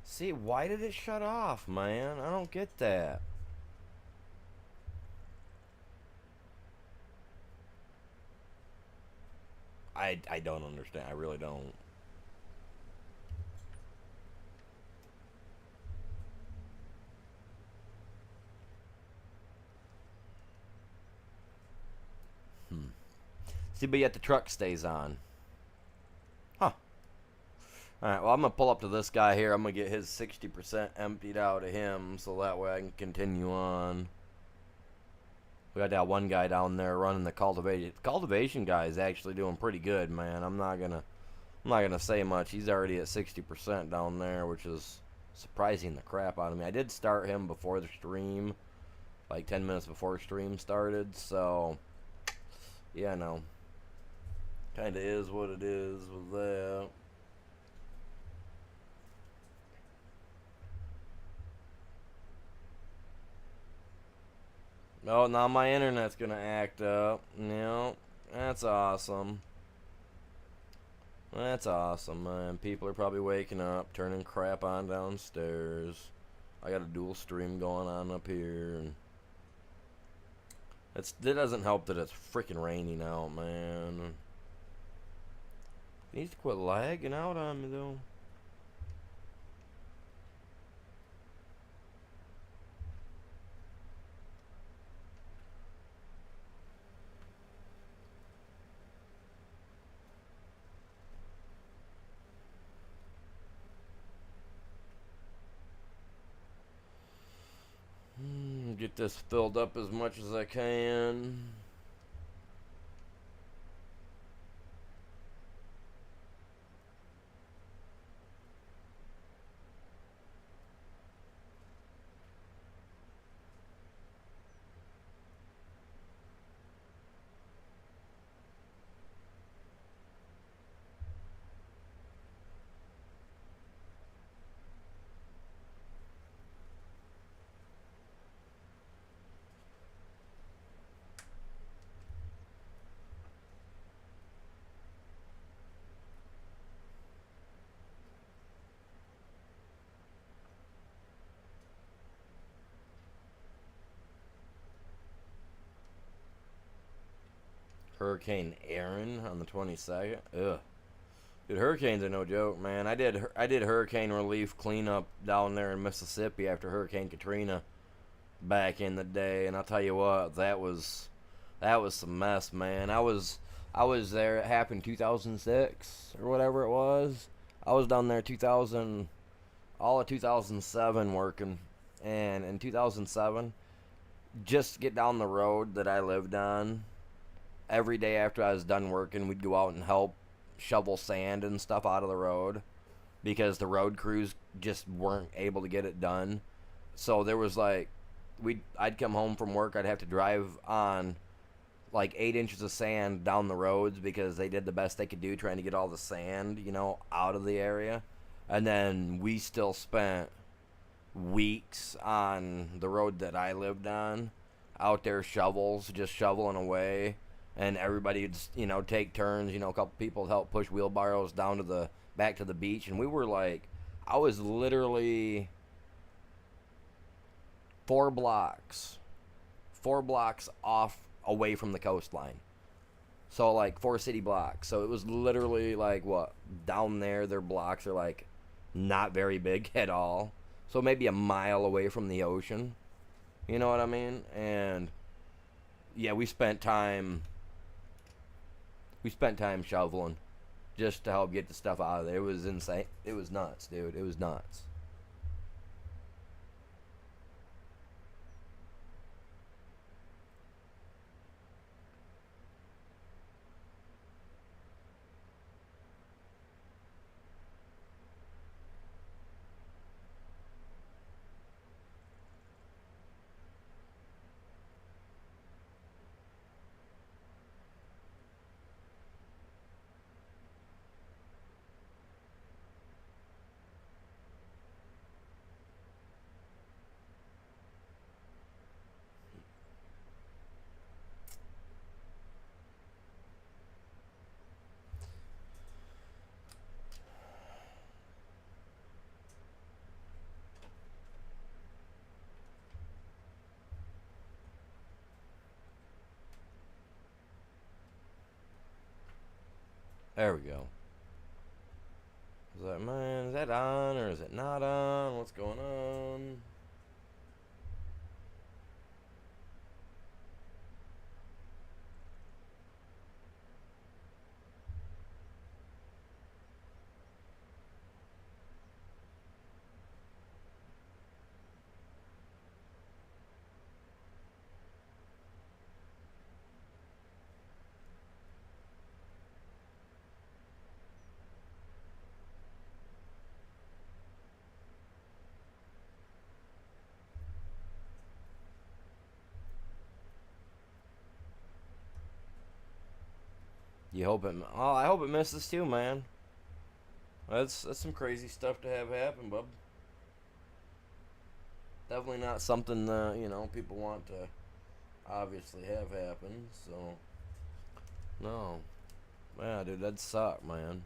See, why did it shut off, man? I don't get that. I don't understand. I really don't. See, but yet the truck stays on. Huh. Alright, well, I'm going to pull up to this guy here. I'm going to get his 60% emptied out of him so that way I can continue on. We got that one guy down there running the cultivation. The cultivation guy is actually doing pretty good, man. I'm not gonna say much. He's already at 60% down there, which is surprising the crap out of me. I did start him before the stream, like 10 minutes before stream started, so yeah, no. Kinda is what it is with that. Oh, now my internet's gonna act up. No, that's awesome. That's awesome, man. People are probably waking up, turning crap on downstairs. I got a dual stream going on up here, and it doesn't help that it's freaking raining out, man. It needs to quit lagging out on me, though. Get this filled up as much as I can. Hurricane Aaron on the 22nd. Ugh. Dude, hurricanes are no joke, man. I did hurricane relief cleanup down there in Mississippi after Hurricane Katrina back in the day, and I'll tell you what, that was some mess, man. I was there. It happened 2006 or whatever it was. I was down there 2000, all of 2007 working, and in 2007, just to get down the road that I lived on, every day after I was done working, we'd go out and help shovel sand and stuff out of the road because the road crews just weren't able to get it done. So there was like, I'd come home from work, I'd have to drive on like 8 inches of sand down the roads because they did the best they could do trying to get all the sand, out of the area. And then we still spent weeks on the road that I lived on, out there shovels, just shoveling away. And everybody would, take turns, a couple people would help push wheelbarrows down to back to the beach. And we were like, I was literally 4 blocks off away from the coastline. So like 4 city blocks. So it was literally like what? Down there, their blocks are like not very big at all. So maybe a mile away from the ocean. You know what I mean? And yeah, we spent time shoveling just to help get the stuff out of there. It was insane. It was nuts, dude. It was nuts. There we go. Is that on or is it not on? What's going on? You hope it. Oh, I hope it misses too, man. That's some crazy stuff to have happen, bub. Definitely not something that people want to obviously have happen. So no, yeah, dude, that'd suck, man.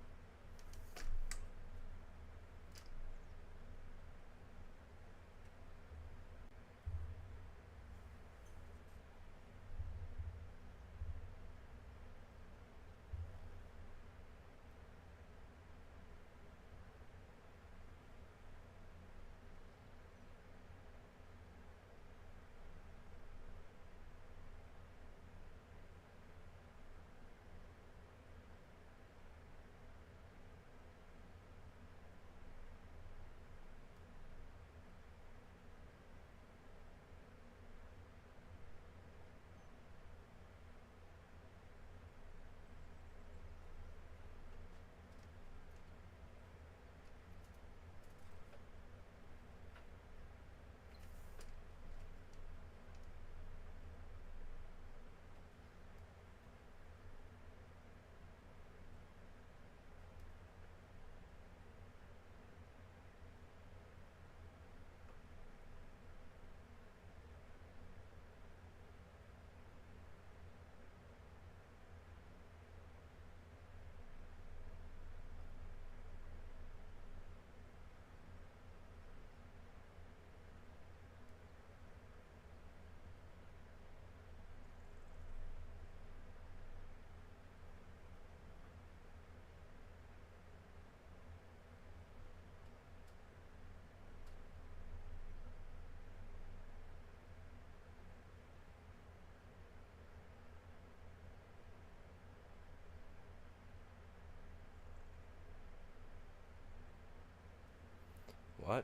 What?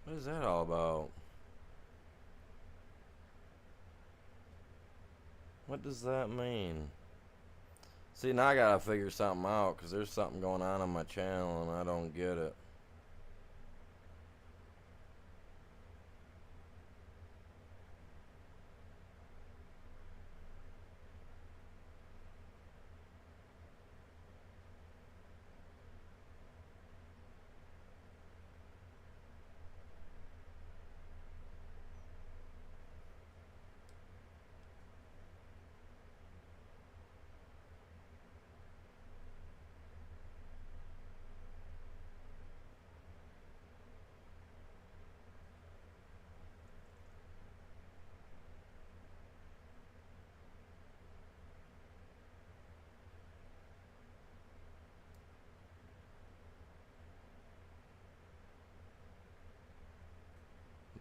What is that all about? What does that mean? See, now I gotta figure something out because there's something going on my channel and I don't get it.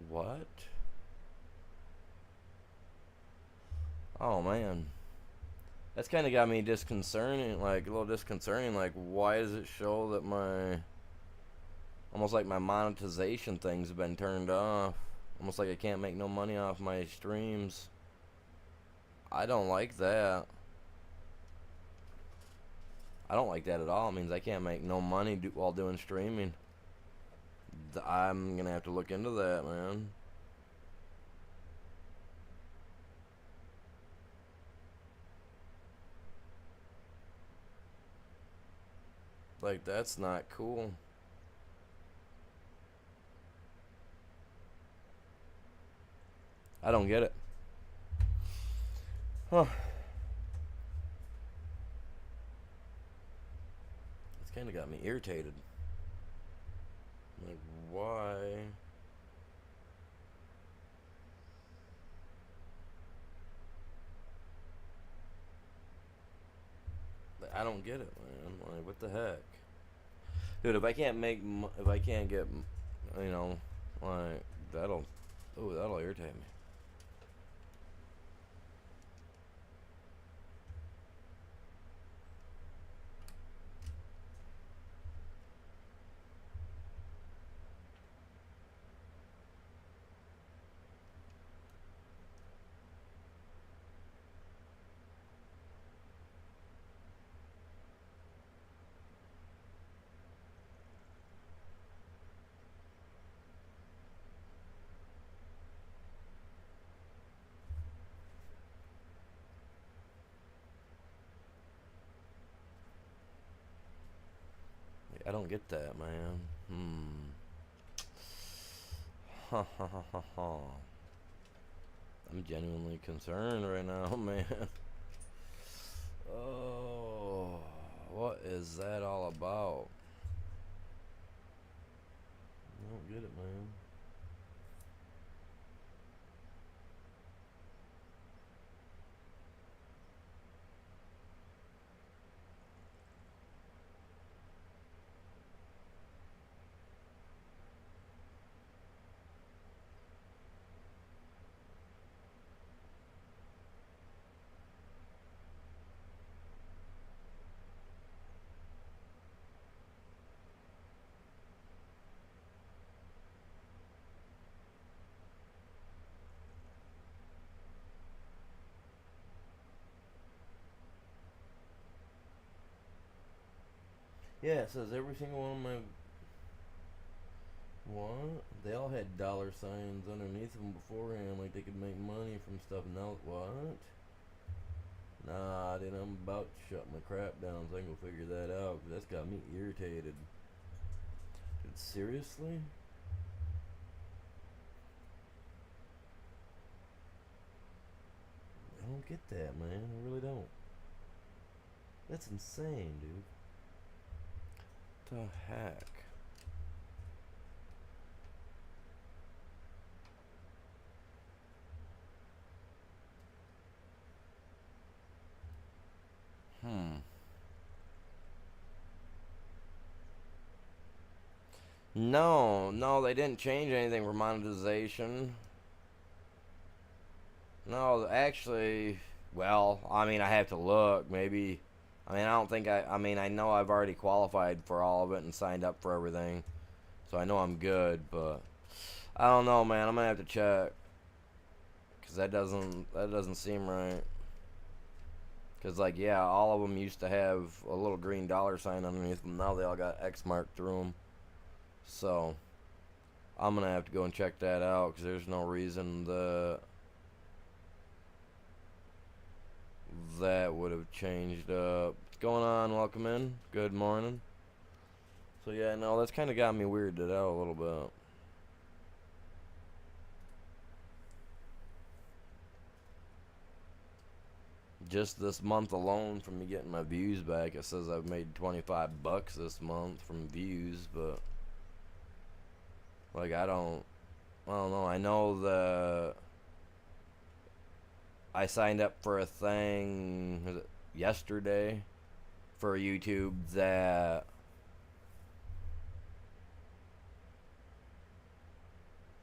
What? Oh man. That's kind of got me disconcerting, like a little disconcerting. Like, why does it show that almost like my monetization things have been turned off? Almost like I can't make no money off my streams. I don't like that. I don't like that at all. It means I can't make no money while doing streaming. I'm gonna have to look into that, man. Like, that's not cool. I don't get it. Huh. It's kind of got me irritated. Like, why? I don't get it, man. Like, what the heck? Dude, if I can't get, you know, like, that'll irritate me. I don't get that, man. Ha ha ha ha ha. I'm genuinely concerned right now, man. Oh, what is that all about? I don't get it, man. Yeah, it says every single one of my... What? They all had dollar signs underneath them beforehand, like they could make money from stuff. Now, what? Nah, dude, I'm about to shut my crap down so I can go figure that out, because that's got me irritated. Dude, seriously? I don't get that, man. I really don't. That's insane, dude. What the heck? No, they didn't change anything for monetization. No, actually, Well, I mean, I have to look. Maybe. I mean, I don't think I mean, I know I've already qualified for all of it and signed up for everything. So I know I'm good, but I don't know, man. I'm gonna have to check. Cause that doesn't seem right. Cause like yeah, all of them used to have a little green dollar sign underneath them. Now they all got X marked through them. So I'm gonna have to go and check that out. Cause there's no reason that would have changed up. What's going on? Welcome in. Good morning. So yeah, no, that's kind of got me weirded out a little bit. Just this month alone, from me getting my views back, it says I've made $25 this month from views, but like I don't know. I know I signed up for a thing was it yesterday for YouTube that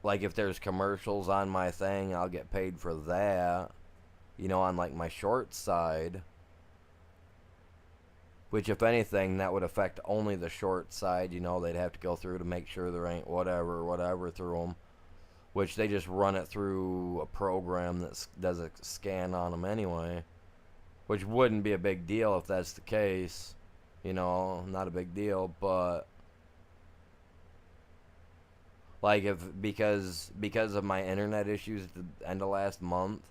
like if there's commercials on my thing, I'll get paid for that. You know, on like my short side. Which, if anything, that would affect only the short side. You know, they'd have to go through to make sure there ain't whatever through them. Which they just run it through a program that does a scan on them anyway. Which wouldn't be a big deal if that's the case. You know, not a big deal, but like if because of my internet issues at the end of last month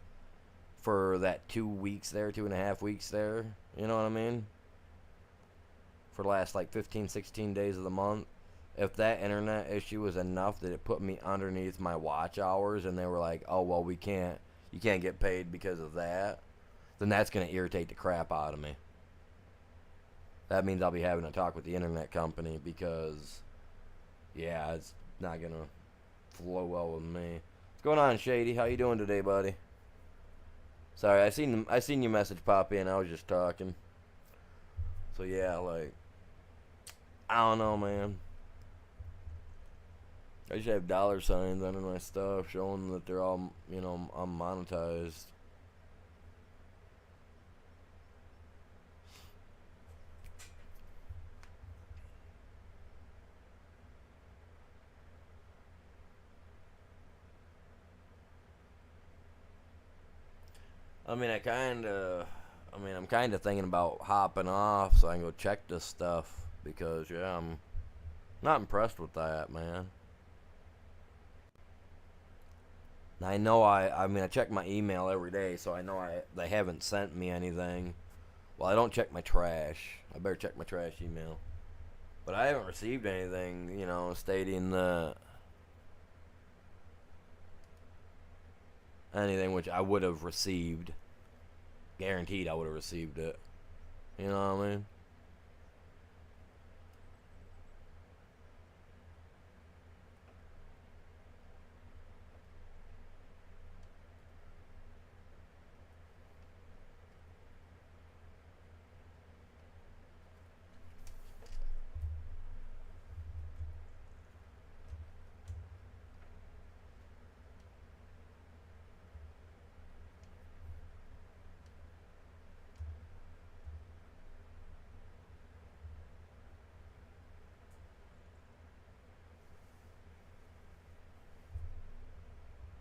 for that 2 weeks there, 2.5 weeks there, you know what I mean? For the last like 15, 16 days of the month, if that internet issue was enough that it put me underneath my watch hours and they were like, oh, well, you can't get paid because of that, then that's going to irritate the crap out of me. That means I'll be having to talk with the internet company because, yeah, it's not going to flow well with me. What's going on, Shady? How you doing today, buddy? Sorry, I seen your message pop in. I was just talking. So yeah, like I don't know, man. I just have dollar signs under my stuff showing that they're all, I'm monetized. I'm kind of thinking about hopping off so I can go check this stuff because, yeah, I'm not impressed with that, man. I know I check my email every day, so I know they haven't sent me anything. Well, I don't check my trash. I better check my trash email. But I haven't received anything, stating anything which I would have received. Guaranteed I would have received it. You know what I mean?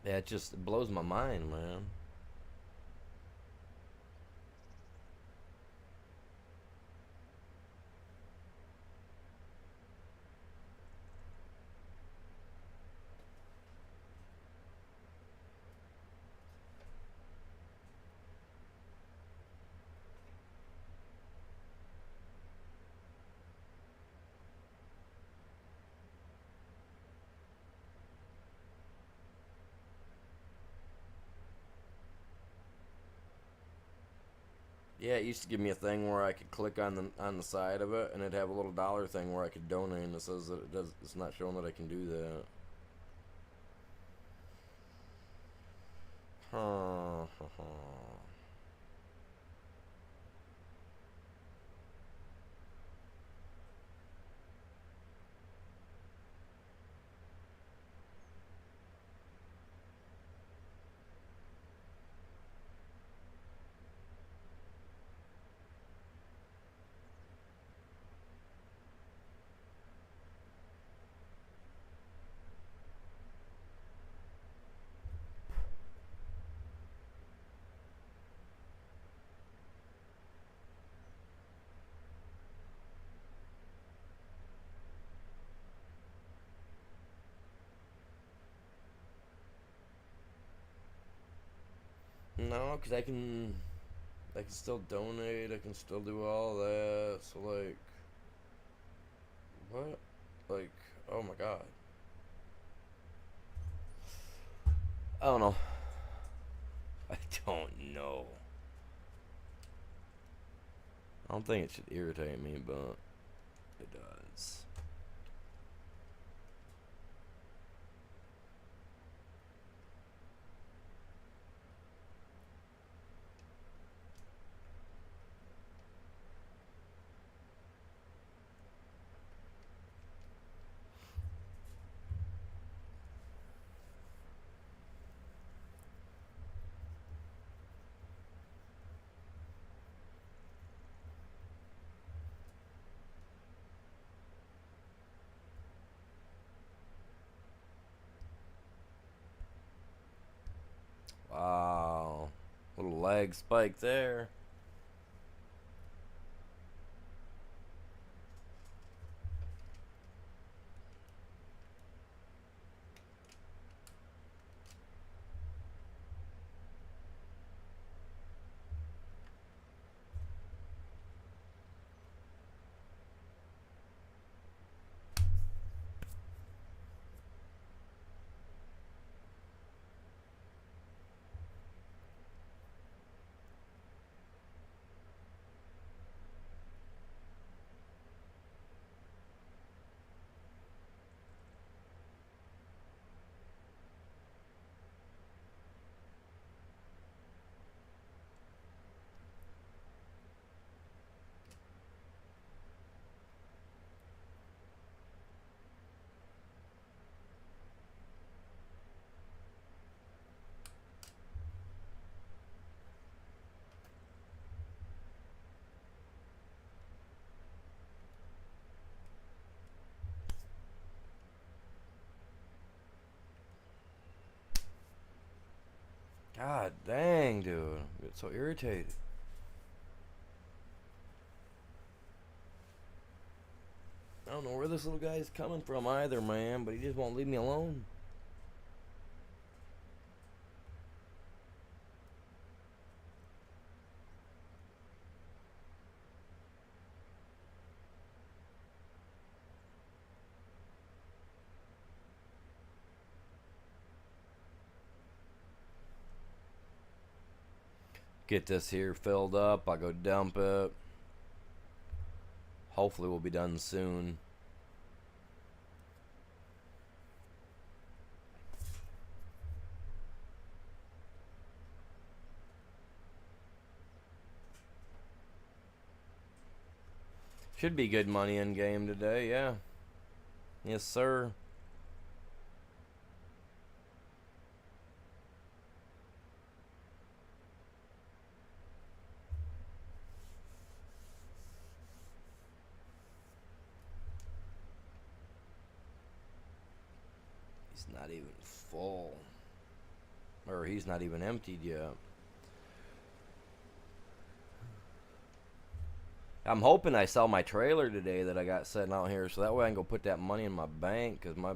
Yeah, it blows my mind, man. Yeah, it used to give me a thing where I could click on the side of it, and it'd have a little dollar thing where I could donate, and it says that it's not showing that I can do that. Huh. No, because I can still donate. I can still do all that. So like, what? Like, oh my god. I don't know. I don't know. I don't think it should irritate me, but it does. Wow. Little leg spike there. God dang, dude. I get so irritated. I don't know where this little guy's coming from either, man, but he just won't leave me alone. Get this here filled up. I'll go dump it. Hopefully we'll be done soon. Should be good money in game today, yeah. Yes, sir. He's not even full. Or he's not even emptied yet. I'm hoping I sell my trailer today that I got sitting out here so that way I can go put that money in my bank because my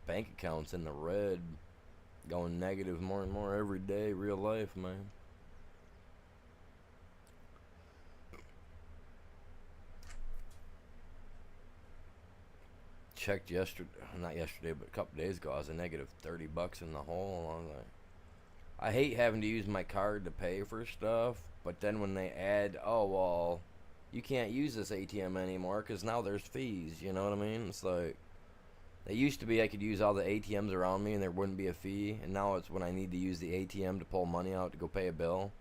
bank account's in the red. Going negative more and more every day. Real life, man. Checked yesterday, not yesterday, but a couple days ago. I was a negative $30 in the hole. I was like, I hate having to use my card to pay for stuff, but then when they add, oh well, you can't use this ATM anymore because now there's fees. You know what I mean? It's like it used to be I could use all the ATMs around me and there wouldn't be a fee, and now it's when I need to use the ATM to pull money out to go pay a bill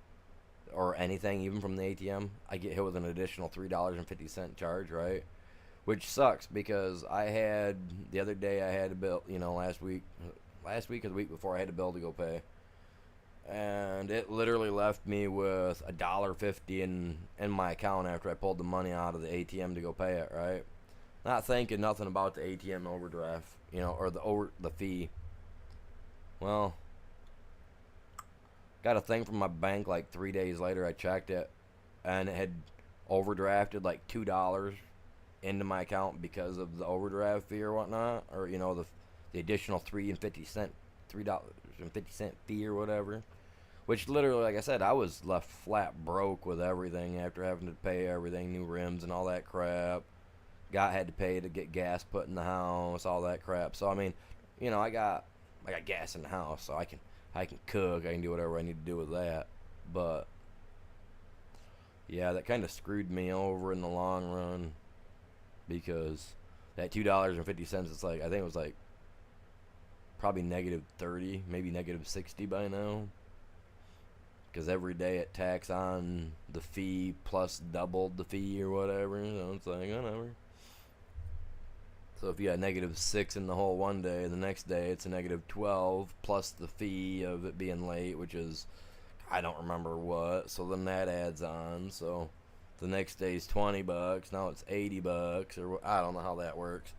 or anything, even from the ATM, I get hit with an additional $3.50 charge, right? Which sucks because I had the other day I had a bill, last week or the week before I had a bill to go pay, and it literally left me with $1.50 in my account after I pulled the money out of the ATM to go pay it, right? Not thinking nothing about the ATM overdraft, or the fee. Well, got a thing from my bank like 3 days later. I checked it, and it had overdrafted like $2 into my account because of the overdraft fee or whatnot, or the additional $3.50 fee or whatever, Which literally, like I said, I was left flat broke with everything after having to pay everything, new rims and all that crap. Had to pay to get gas put in the house, all that crap. So I mean, I got gas in the house, so I can cook, I can do whatever I need to do with that. But yeah, that kind of screwed me over in the long run because that $2.50, it's like I think it was like probably -30, maybe -60 by now. Because every day it tacks on the fee plus doubled the fee or whatever. So it's like, whatever. So if you got -6 in the hole one day, the next day it's a -12 plus the fee of it being late, which is, I don't remember what. So then that adds on. So the next day's $20. Now it's $80, or I don't know how that works.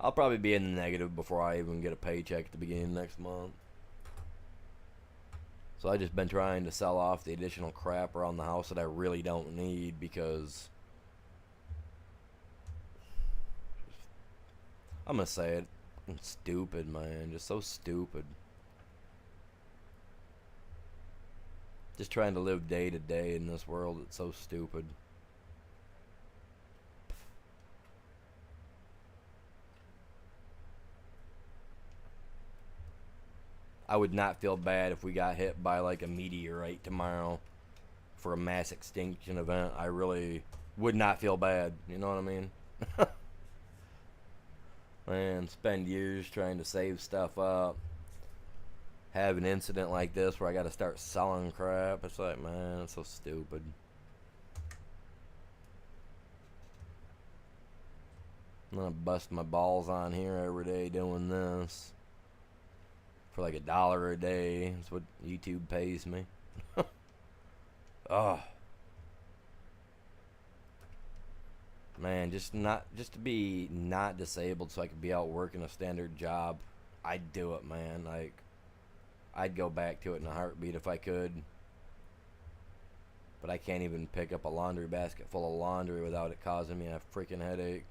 I'll probably be in the negative before I even get a paycheck at the beginning of next month. So I just been trying to sell off the additional crap around the house that I really don't need because I'm gonna say it. It's stupid, man. Just so stupid. Just trying to live day to day in this world. It's so stupid. I would not feel bad if we got hit by like a meteorite tomorrow for a mass extinction event. I really would not feel bad. You know what I mean? Man, spend years trying to save stuff up. Have an incident like this where I got to start selling crap. It's like, man, it's so stupid. I'm gonna bust my balls on here every day doing this for like $1 a day. That's what YouTube pays me. Oh man, just to be not disabled so I could be out working a standard job. I'd do it, man. Like, I'd go back to it in a heartbeat if I could. But I can't even pick up a laundry basket full of laundry without it causing me a freaking headache.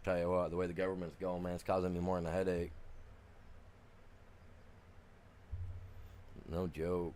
Tell you what, the way the government's going, man, it's causing me more than a headache. No joke.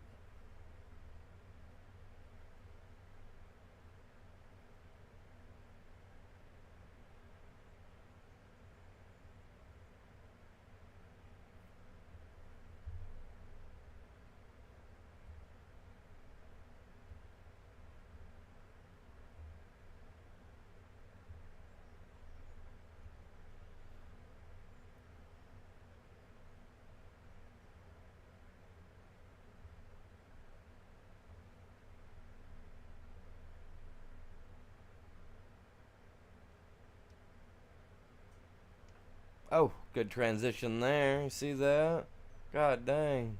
Oh, good transition there. You see that? God dang.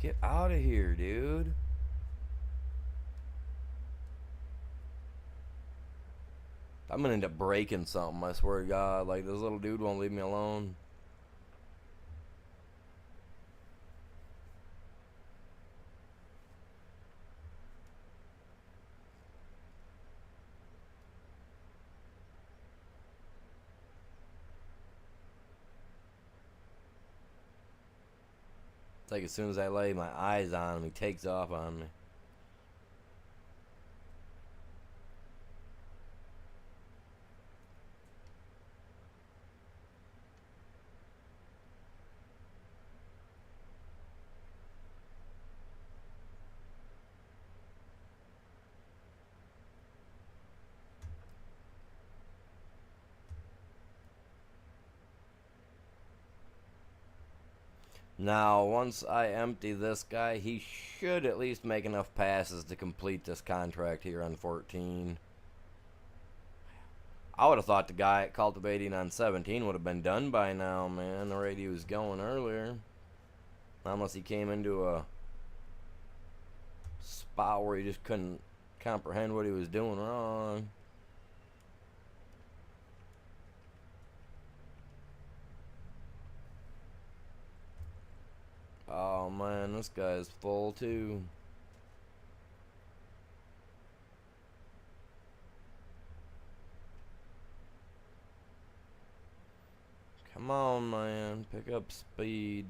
Get out of here, dude. I'm gonna end up breaking something, I swear to God. Like, this little dude won't leave me alone. It's like as soon as I lay my eyes on him, he takes off on me. Now, once I empty this guy, he should at least make enough passes to complete this contract here on 14. I would have thought the guy at cultivating on 17 would have been done by now, man. The rate he was going earlier. Unless he came into a spot where he just couldn't comprehend what he was doing wrong. man, this guy's full too. Come on, man, pick up speed.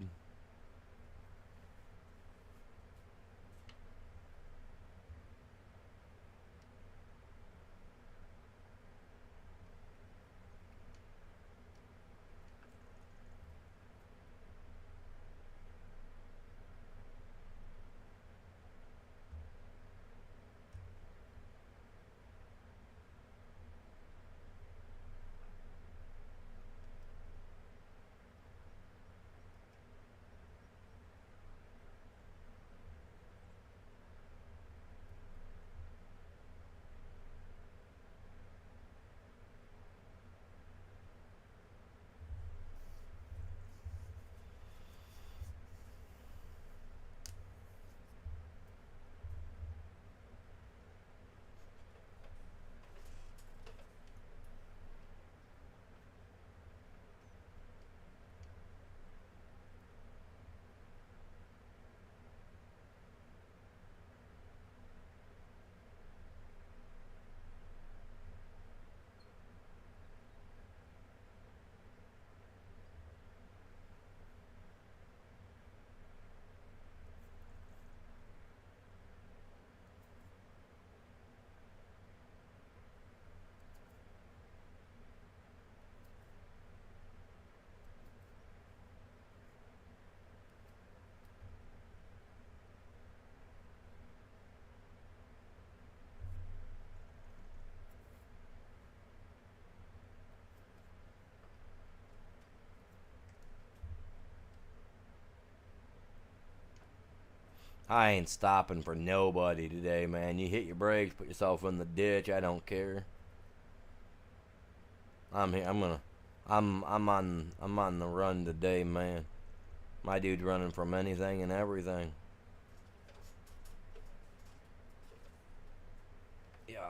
I ain't stopping for nobody today, man. You hit your brakes, put yourself in the ditch. I don't care. I'm here. I'm on the run today, man. My dude's running from anything and everything. Yeah.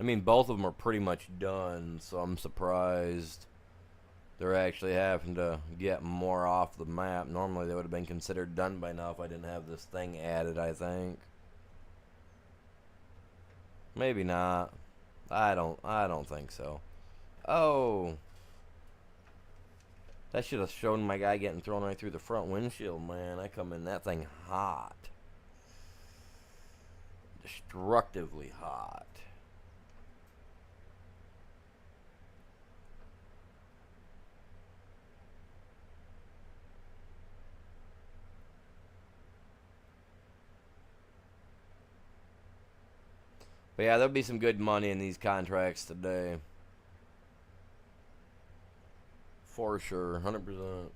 I mean, both of them are pretty much done, so I'm surprised they're actually having to get more off the map. Normally they would have been considered done by now if I didn't have this thing added, I think. Maybe not. I don't think so. Oh. That should have shown my guy getting thrown right through the front windshield, man. I come in that thing hot. Destructively hot. But yeah, there'll be some good money in these contracts today. For sure, 100%.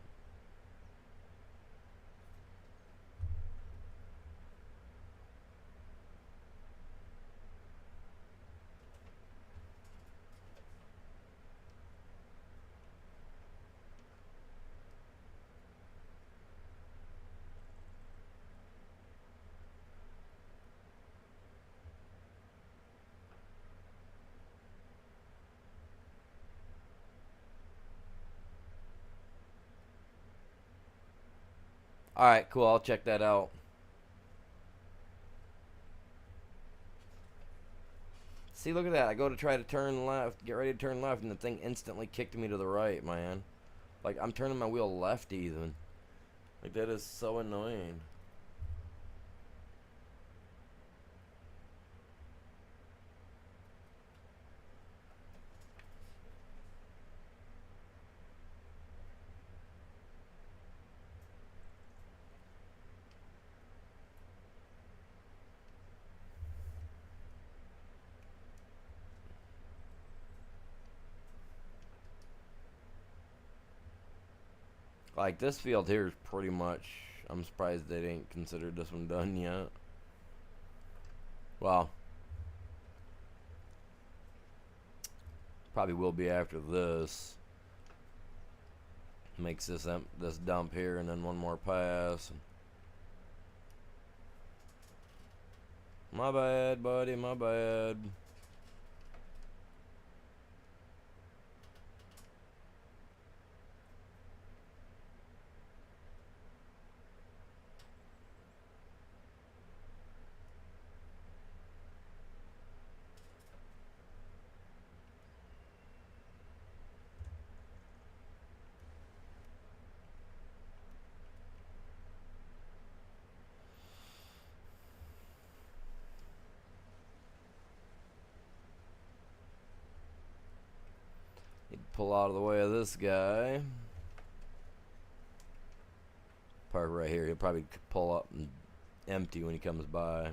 Alright, cool. I'll check that out. See, look at that. I go to try to turn left, get ready to turn left, and the thing instantly kicked me to the right, man. Like, I'm turning my wheel left even. Like, that is so annoying. Like, this field here is pretty much... I'm surprised they didn't consider this one done yet. Well, probably will be after this. Makes this dump here and then one more pass. My bad, buddy, my bad. He'd pull out of the way of this guy. Park right here. He'll probably pull up and empty when he comes by.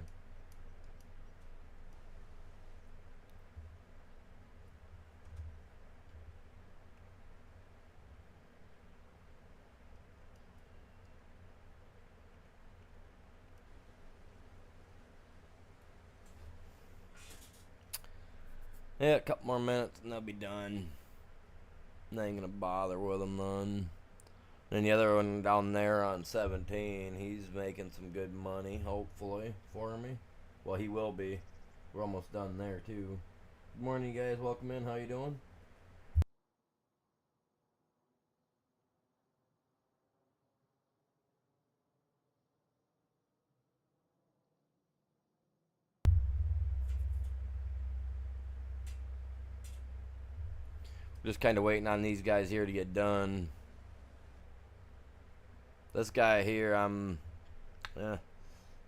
Yeah, a couple more minutes and they'll be done. I ain't gonna bother with them none. And the other one down there on 17, he's making some good money, hopefully, for me. Well, he will be. We're almost done there, too. Good morning, you guys. Welcome in. How you doing? Just kind of waiting on these guys here to get done. This guy here,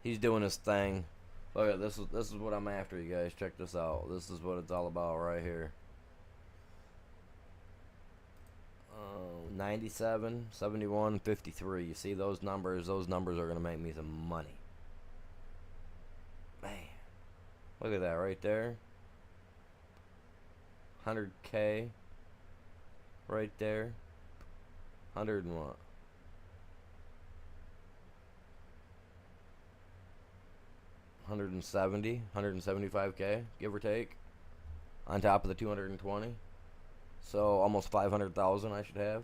he's doing his thing. Look at this. This is what I'm after, you guys. Check this out. This is what it's all about right here. 97, 71, 53. You see those numbers? Those numbers are gonna make me some money. Man, look at that right there. 100K. Right there. 100 and what? 170, 175K, give or take, on top of the 220. So almost 500,000 I should have.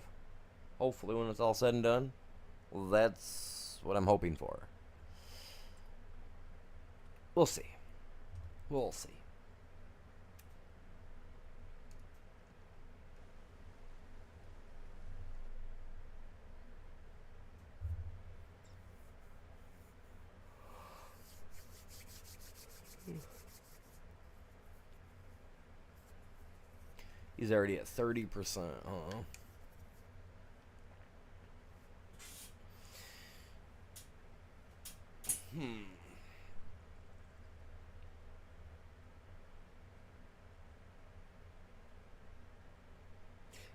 Hopefully, when it's all said and done. Well, that's what I'm hoping for. We'll see. We'll see. He's already at 30%, huh?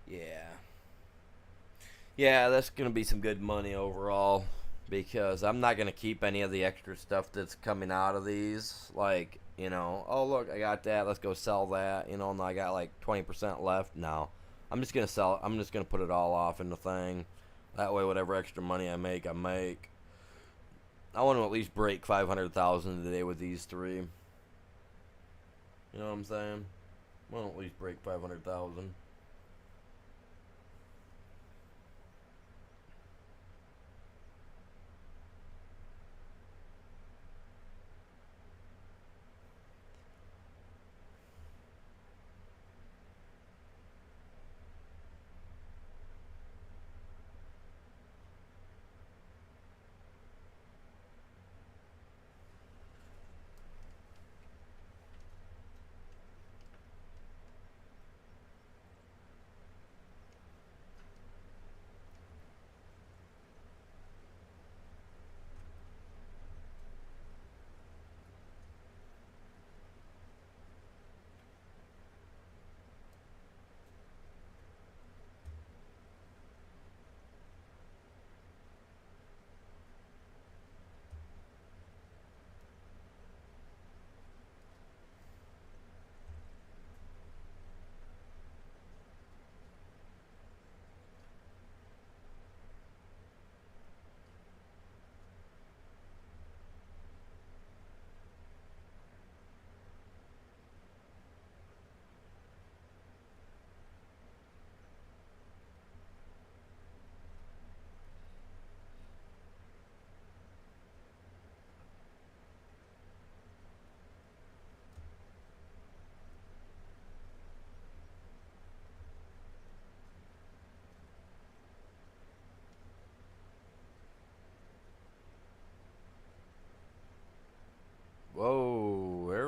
Yeah. Yeah, that's going to be some good money overall. Because I'm not going to keep any of the extra stuff that's coming out of these. Like, you know, oh, look, I got that. Let's go sell that. You know, and I got like 20% left. No. I'm just going to sell it. I'm just going to put it all off in the thing. That way, whatever extra money I make, I make. I want to at least break 500,000 today with these three. You know what I'm saying? I want to at least break 500,000.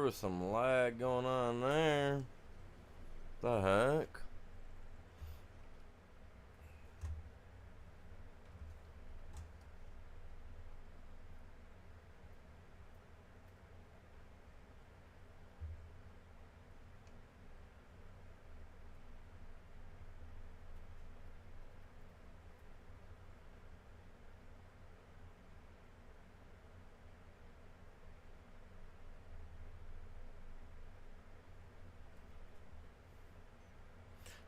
was some lag going on there. The heck?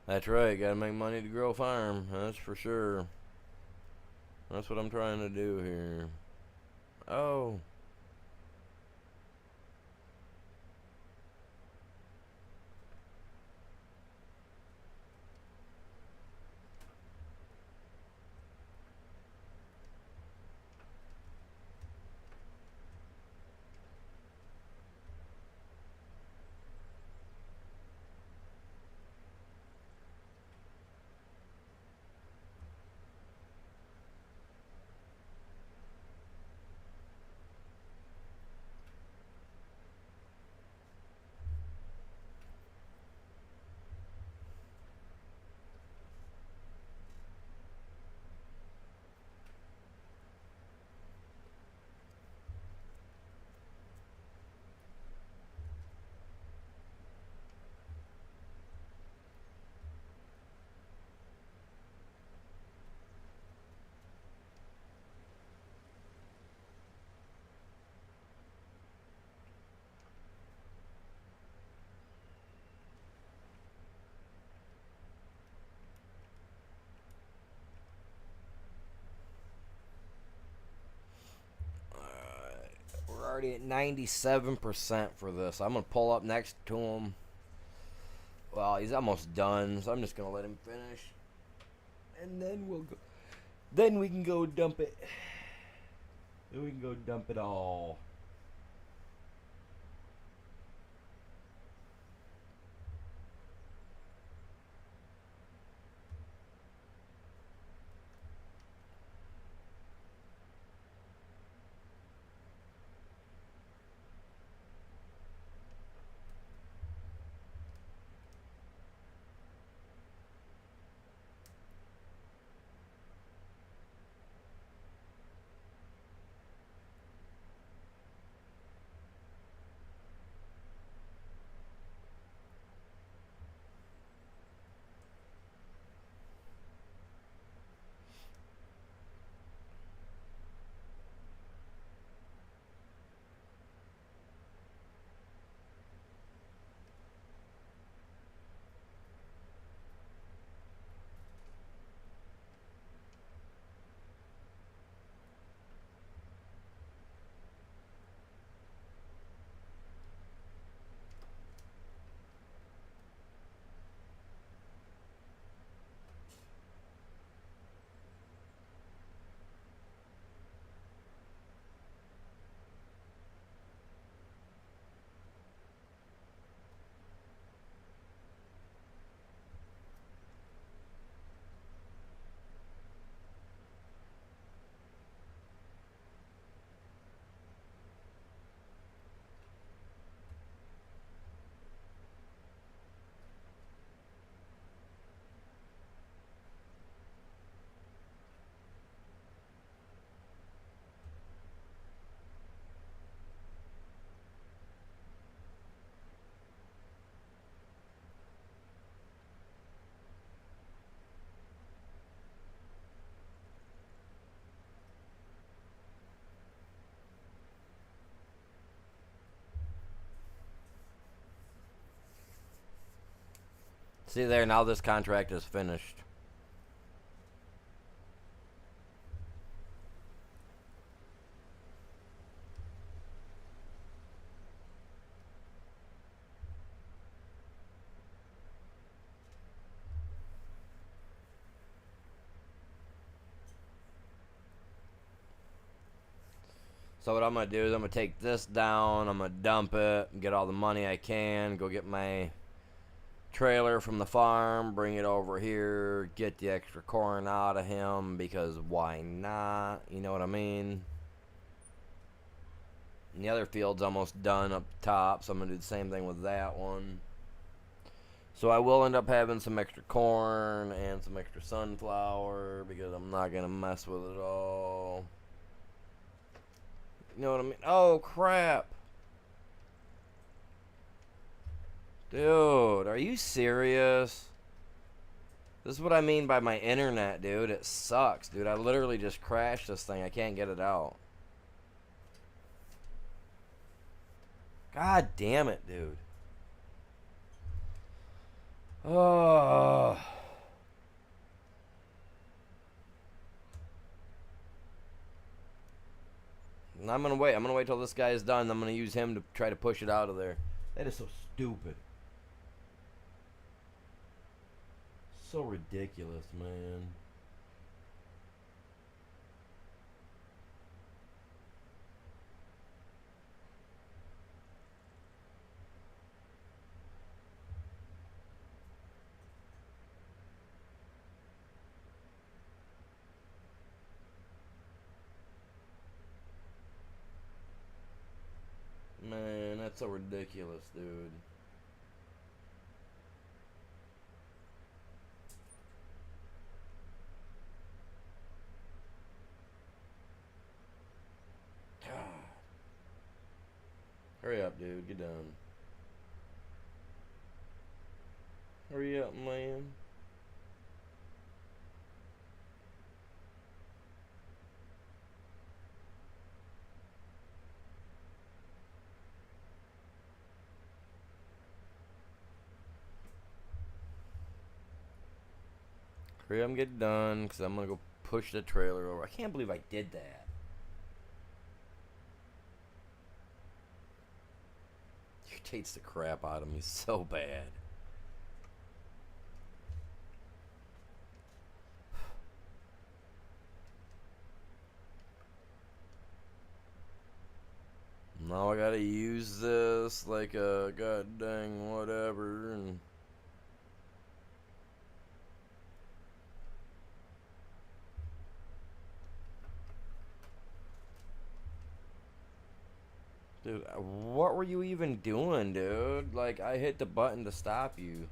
That's right, gotta make money to grow a farm, that's for sure. That's what I'm trying to do here. Oh. We're already at 97% for this. I'm gonna pull up next to him. Well, he's almost done, so I'm just gonna let him finish, and then we'll go. Then we can go dump it. Then we can go dump it all. See there, now this contract is finished. So what I'm going to do is I'm going to take this down, I'm going to dump it, get all the money I can, go get my trailer from the farm, bring it over here, get the extra corn out of him, because why not? You know what I mean? And the other field's almost done up top, so I'm going to do the same thing with that one. So I will end up having some extra corn and some extra sunflower because I'm not going to mess with it all. You know what I mean? Oh, crap. Dude, are you serious? This is what I mean by my internet, dude. It sucks, dude. I literally just crashed this thing. I can't get it out. God damn it, dude. Oh. I'm gonna wait. I'm gonna wait till this guy is done. I'm gonna use him to try to push it out of there. That is so stupid. So ridiculous, man. Man, that's so ridiculous, dude. Hurry up, dude. Get done. Hurry up, man. Hurry up and get done, because I'm going to go push the trailer over. I can't believe I did that. Irritates the crap out of me so bad. Now I gotta use this like a god dang whatever and dude, what were you even doing, dude? Like, I hit the button to stop you.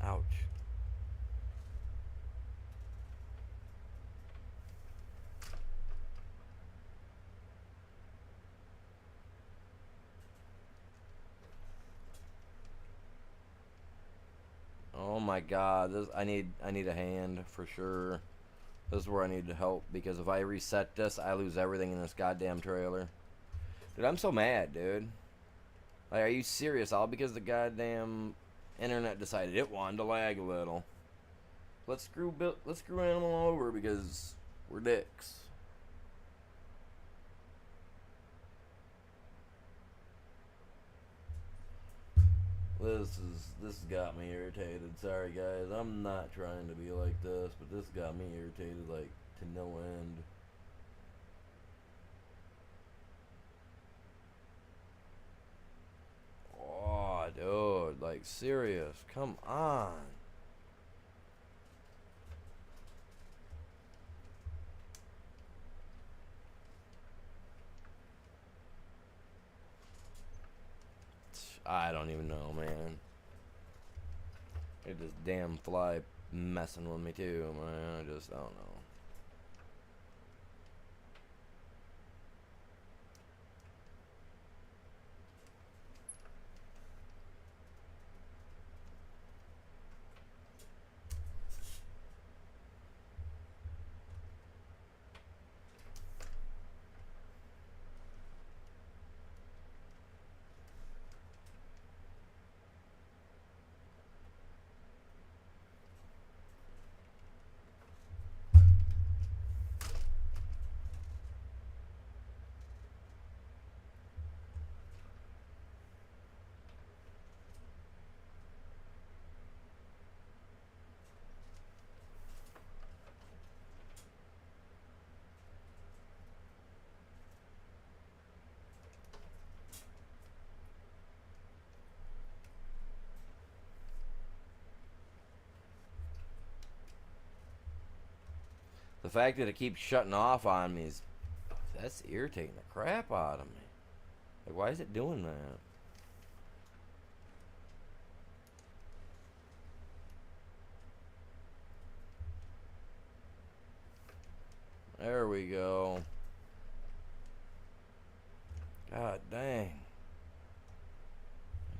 Ouch. Oh my god, this I need a hand for sure. This is where I need help because if I reset this, I lose everything in this goddamn trailer. Dude, I'm so mad, dude. Like, are you serious? All because the goddamn internet decided it wanted to lag a little. Let's screw Animal over because we're dicks. This got me irritated. Sorry guys, I'm not trying to be like this, but this got me irritated like to no end. Oh, dude, like serious. Come on. I don't even know, man. It this damn fly messing with me too, man. I just don't know. fact that it keeps shutting off on me that's irritating the crap out of me. Like, why is it doing that? There we go. God dang.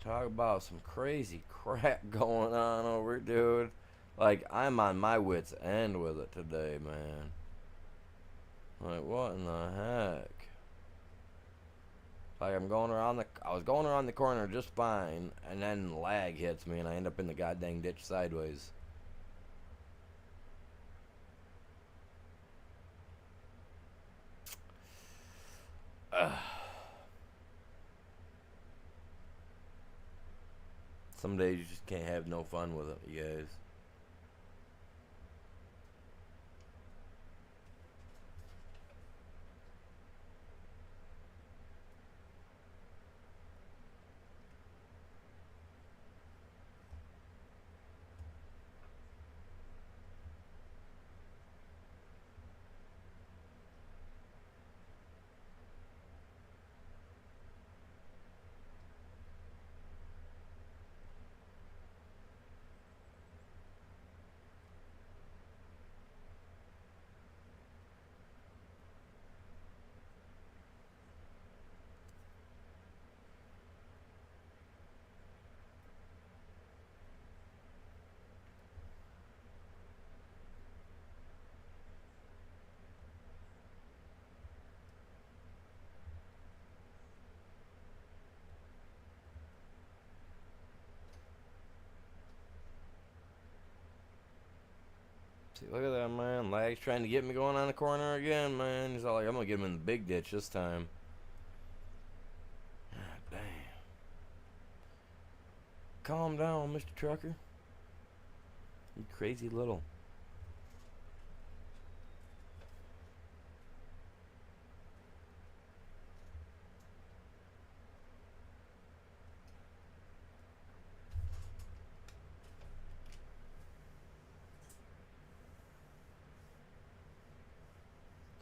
Talk about some crazy crap going on over, dude. Like, I'm on my wits' end with it today, man. Like, what in the heck? Like, I was going around the corner just fine, and then lag hits me, and I end up in the goddamn ditch sideways. Ugh. Some days you just can't have no fun with it, you guys. See, look at that, man. Lag's trying to get me going on the corner again, man. He's all like, I'm going to get him in the big ditch this time. God damn. Calm down, Mr. Trucker. You crazy little.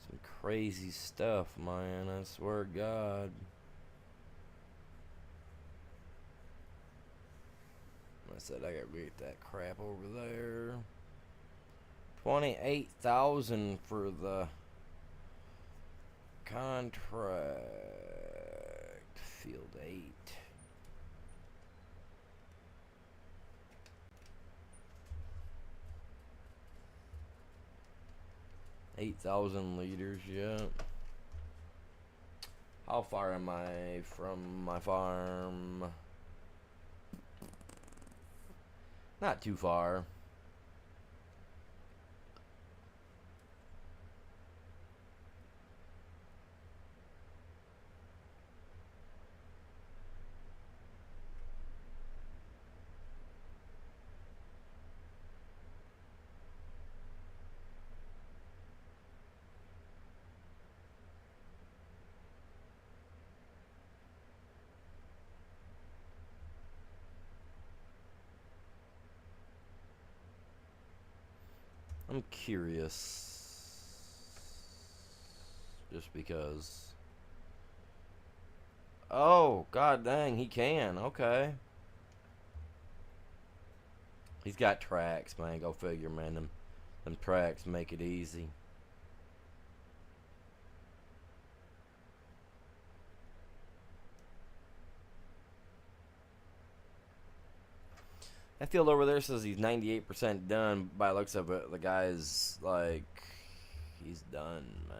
Some crazy stuff, man. I swear to God. I said I gotta get that crap over there. 28,000 for the contract. Field 8. $8,000 yeah. How far am I from my farm? Not too far. I'm curious. Just because. Oh, god dang, he can. Okay. He's got tracks, man. Go figure, man. Them tracks make it easy. That field over there says he's 98% done. By the looks of it, the guy's like, he's done, man.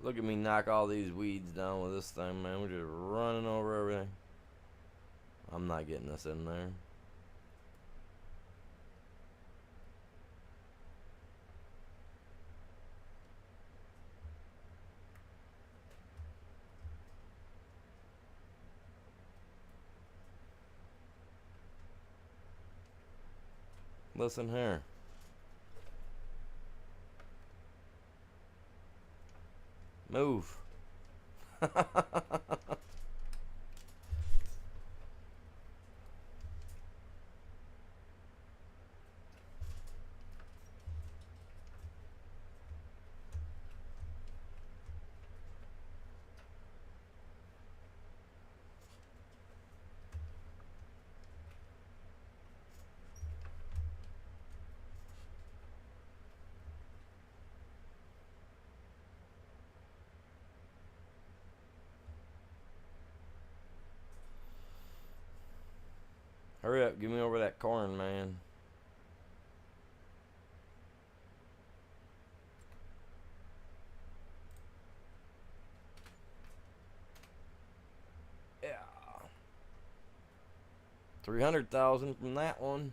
Look at me knock all these weeds down with this thing, man. We're just running over everything. I'm not getting this in there. Listen here. Move. Hurry up, give me over that corn, man. Yeah. 300,000 from that one.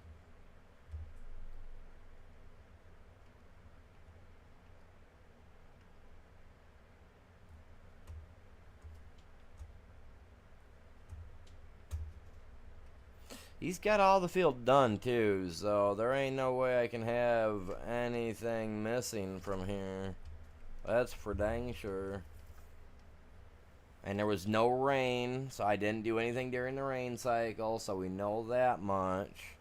He's got all the field done too, so there ain't no way I can have anything missing from here. That's for dang sure. And there was no rain, so I didn't do anything during the rain cycle, so we know that much.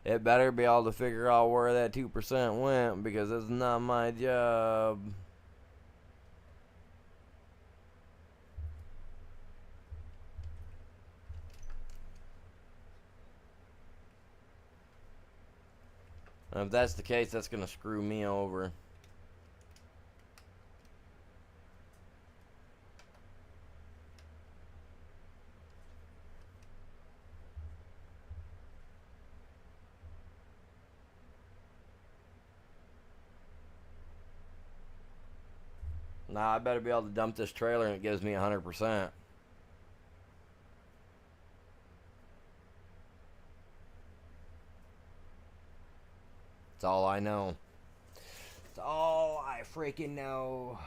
It better be able to figure out where that 2% went, because it's not my job. And if that's the case, that's going to screw me over. Nah, I better be able to dump this trailer and it gives me 100%. That's all I know. That's all I freaking know.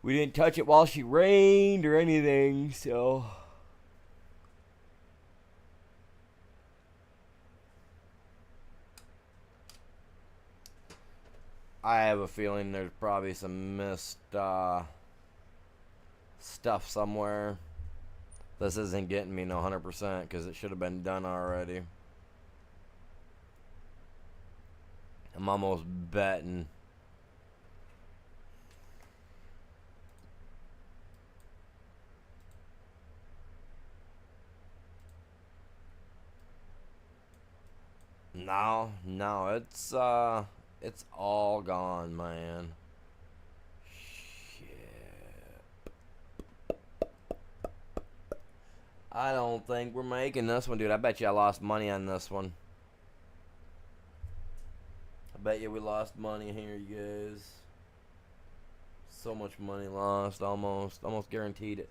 We didn't touch it while she rained or anything, so... I have a feeling there's probably some missed stuff somewhere. This isn't getting me no 100% because it should have been done already. I'm almost betting. No, it's all gone, man. Shit. I don't think we're making this one, dude. I bet you I lost money on this one. I bet you we lost money here, you guys. So much money lost, almost guaranteed it.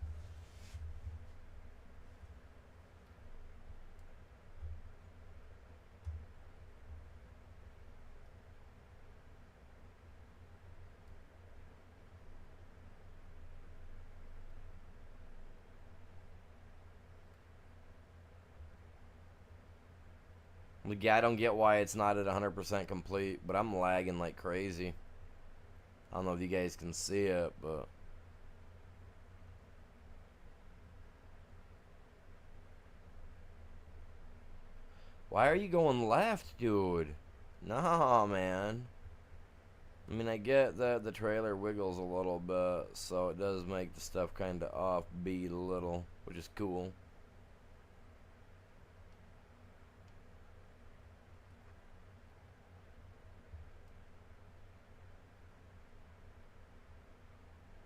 Yeah, I don't get why it's not at 100% complete, but I'm lagging like crazy. I don't know if you guys can see it, but... Why are you going left, dude? No, man. I mean, I get that the trailer wiggles a little bit, so it does make the stuff kind of offbeat a little, which is cool.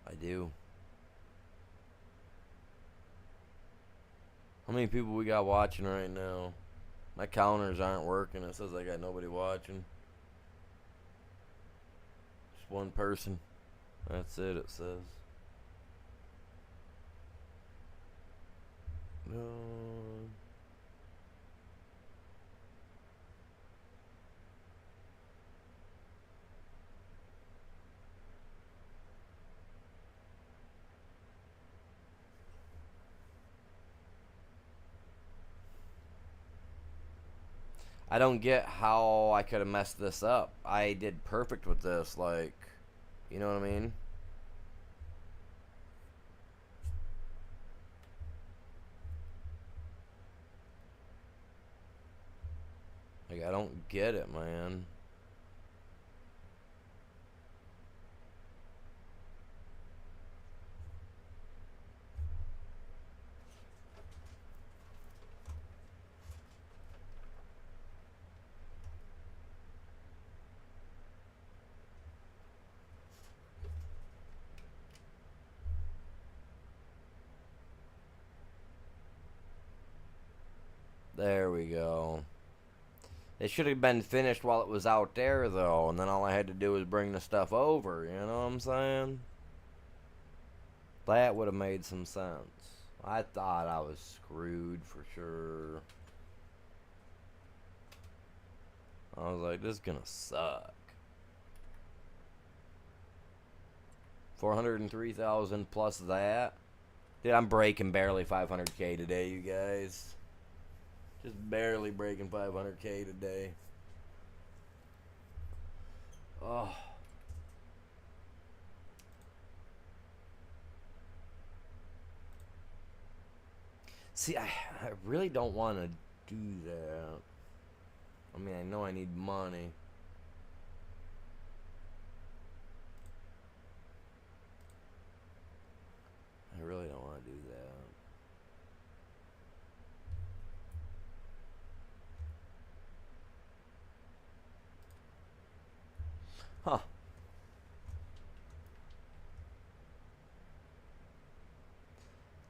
I do. How many people we got watching right now? My counters aren't working. It says I got nobody watching. Just one person. That's it, it says. No. I don't get how I could have messed this up. I did perfect with this, like, you know what I mean? Like, I don't get it, man. There we go. It should have been finished while it was out there, though, and then all I had to do was bring the stuff over, you know what I'm saying? That would have made some sense. I thought I was screwed for sure. I was like, this is gonna suck. 403,000 plus that. Dude, I'm breaking barely 500K today, you guys. Just barely breaking 500K today. Oh. See, I really don't want to do that. I mean, I know I need money. I really don't want to do that. Huh.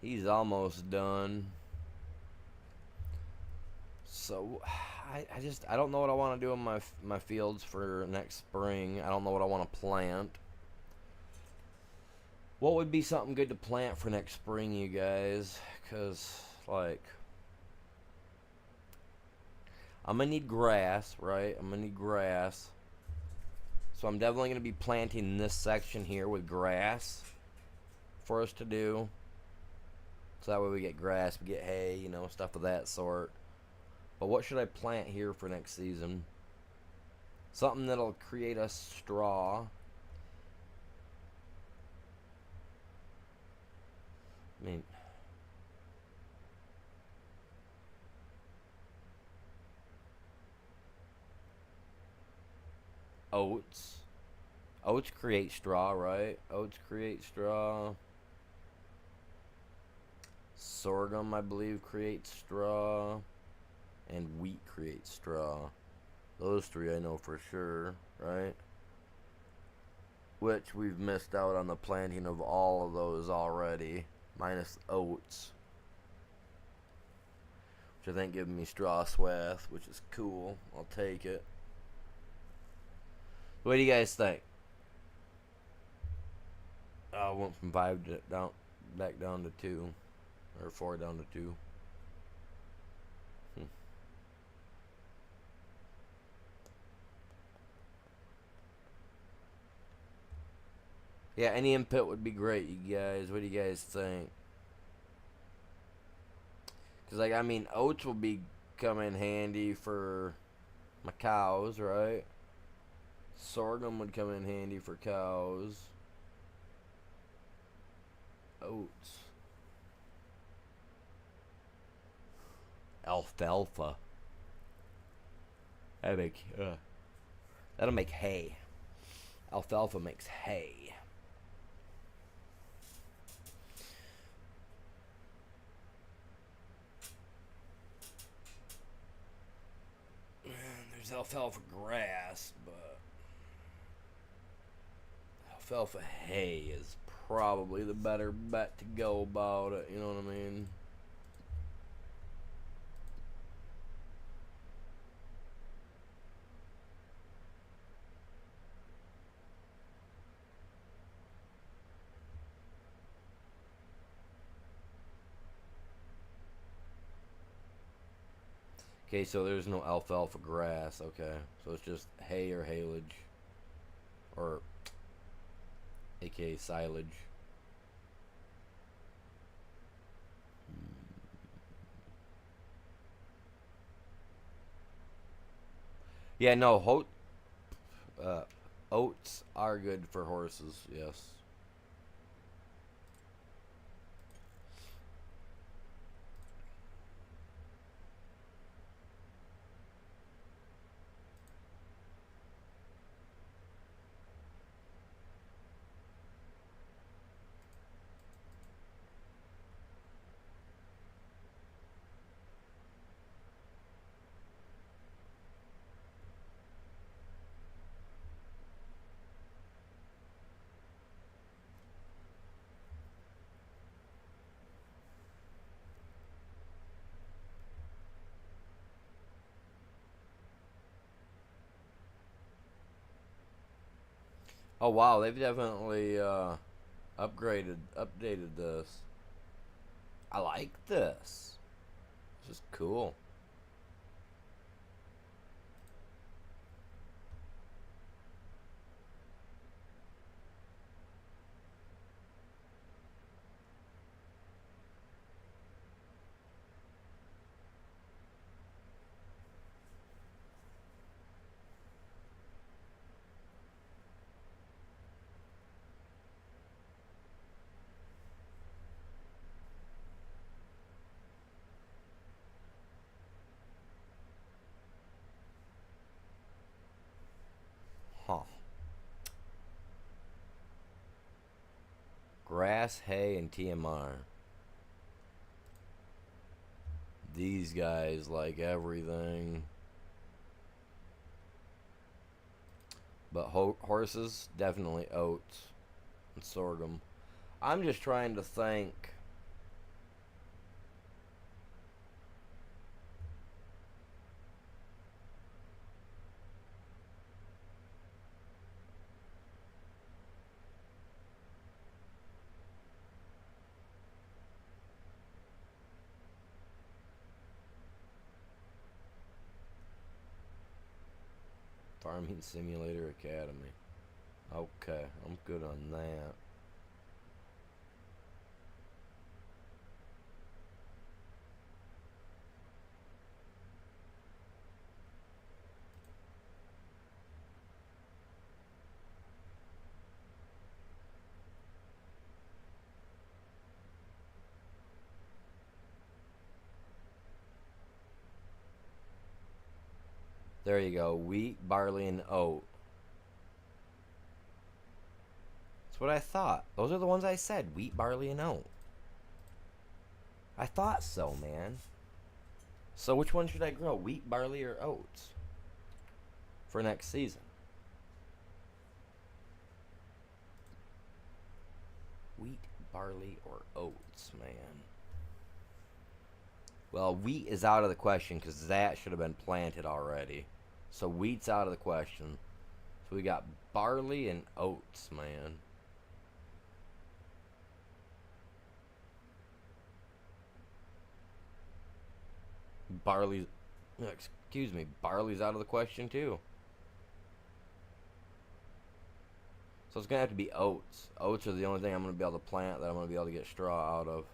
He's almost done. So, I don't know what I want to do in my fields for next spring. I don't know what I want to plant. What would be something good to plant for next spring, you guys? Because, like, I'm going to need grass, right? I'm going to need grass. So I'm definitely going to be planting this section here with grass for us to do. So that way we get grass, we get hay, you know, stuff of that sort. But what should I plant here for next season? Something that'll create a straw. I mean, oats. Oats create straw, right? Oats create straw. Sorghum, I believe, creates straw. And wheat creates straw. Those three I know for sure, right? Which we've missed out on the planting of all of those already, minus oats. Which I think give me straw swath, which is cool. I'll take it. What do you guys think? I went from 5 to down, back down to 2, or 4 down to 2. Yeah, any input would be great, you guys. What do you guys think? Because, like, I mean, oats will be come in handy for my cows, right? Sorghum would come in handy for cows. Oats. Alfalfa. That'll make hay. Alfalfa makes hay. There's alfalfa grass, but alfalfa hay is probably the better bet to go about it, you know what I mean? Okay, so there's no alfalfa grass. Okay, so it's just hay or haylage, or aka silage. Yeah, no, uh, oats are good for horses. Yes. Oh wow, they've definitely updated this. I like this. This is cool. Huh. Grass, hay, and TMR. These guys like everything. But horses, definitely oats and sorghum. I'm just trying to think. Farming Simulator Academy. Okay, I'm good on that. There you go. Wheat, barley, and oat. That's what I thought. Those are the ones I said. Wheat, barley, and oat. I thought so, man. So which one should I grow? Wheat, barley, or oats? For next season. Wheat, barley, or oats, man. Well, wheat is out of the question because that should have been planted already. So wheat's out of the question. So we got barley and oats, man. Barley, excuse me, barley's out of the question too. So it's gonna have to be oats. Oats are the only thing I'm gonna be able to plant that I'm gonna be able to get straw out of.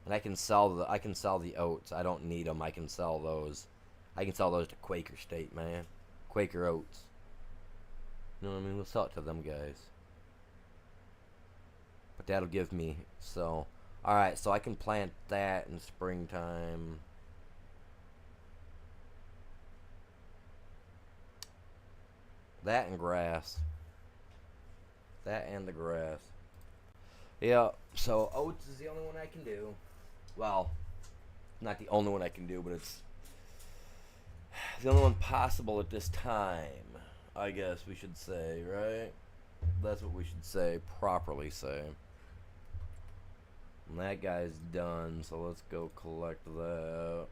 And I can sell the oats. I don't need them. I can sell those. I can sell those to Quaker State, man. Quaker oats. You know what I mean? We'll sell it to them guys. But that'll give me so. All right, so I can plant that in springtime. That and grass. That and the grass. Yeah. So oats is the only one I can do. Well, not the only one I can do, but it's the only one possible at this time, I guess we should say, right? That's what we should say, properly say. And that guy's done, so let's go collect that.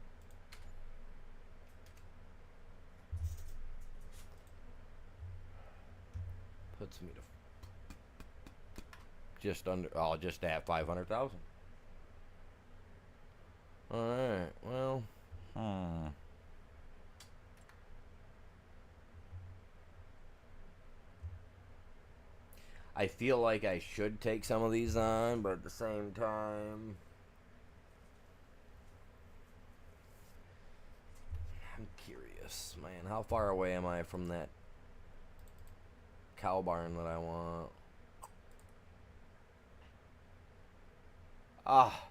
Puts me to just under, oh, just at 500,000. Alright, well, I feel like I should take some of these on, but at the same time, I'm curious. this, man. How far away am I from that cow barn that I want? Ah.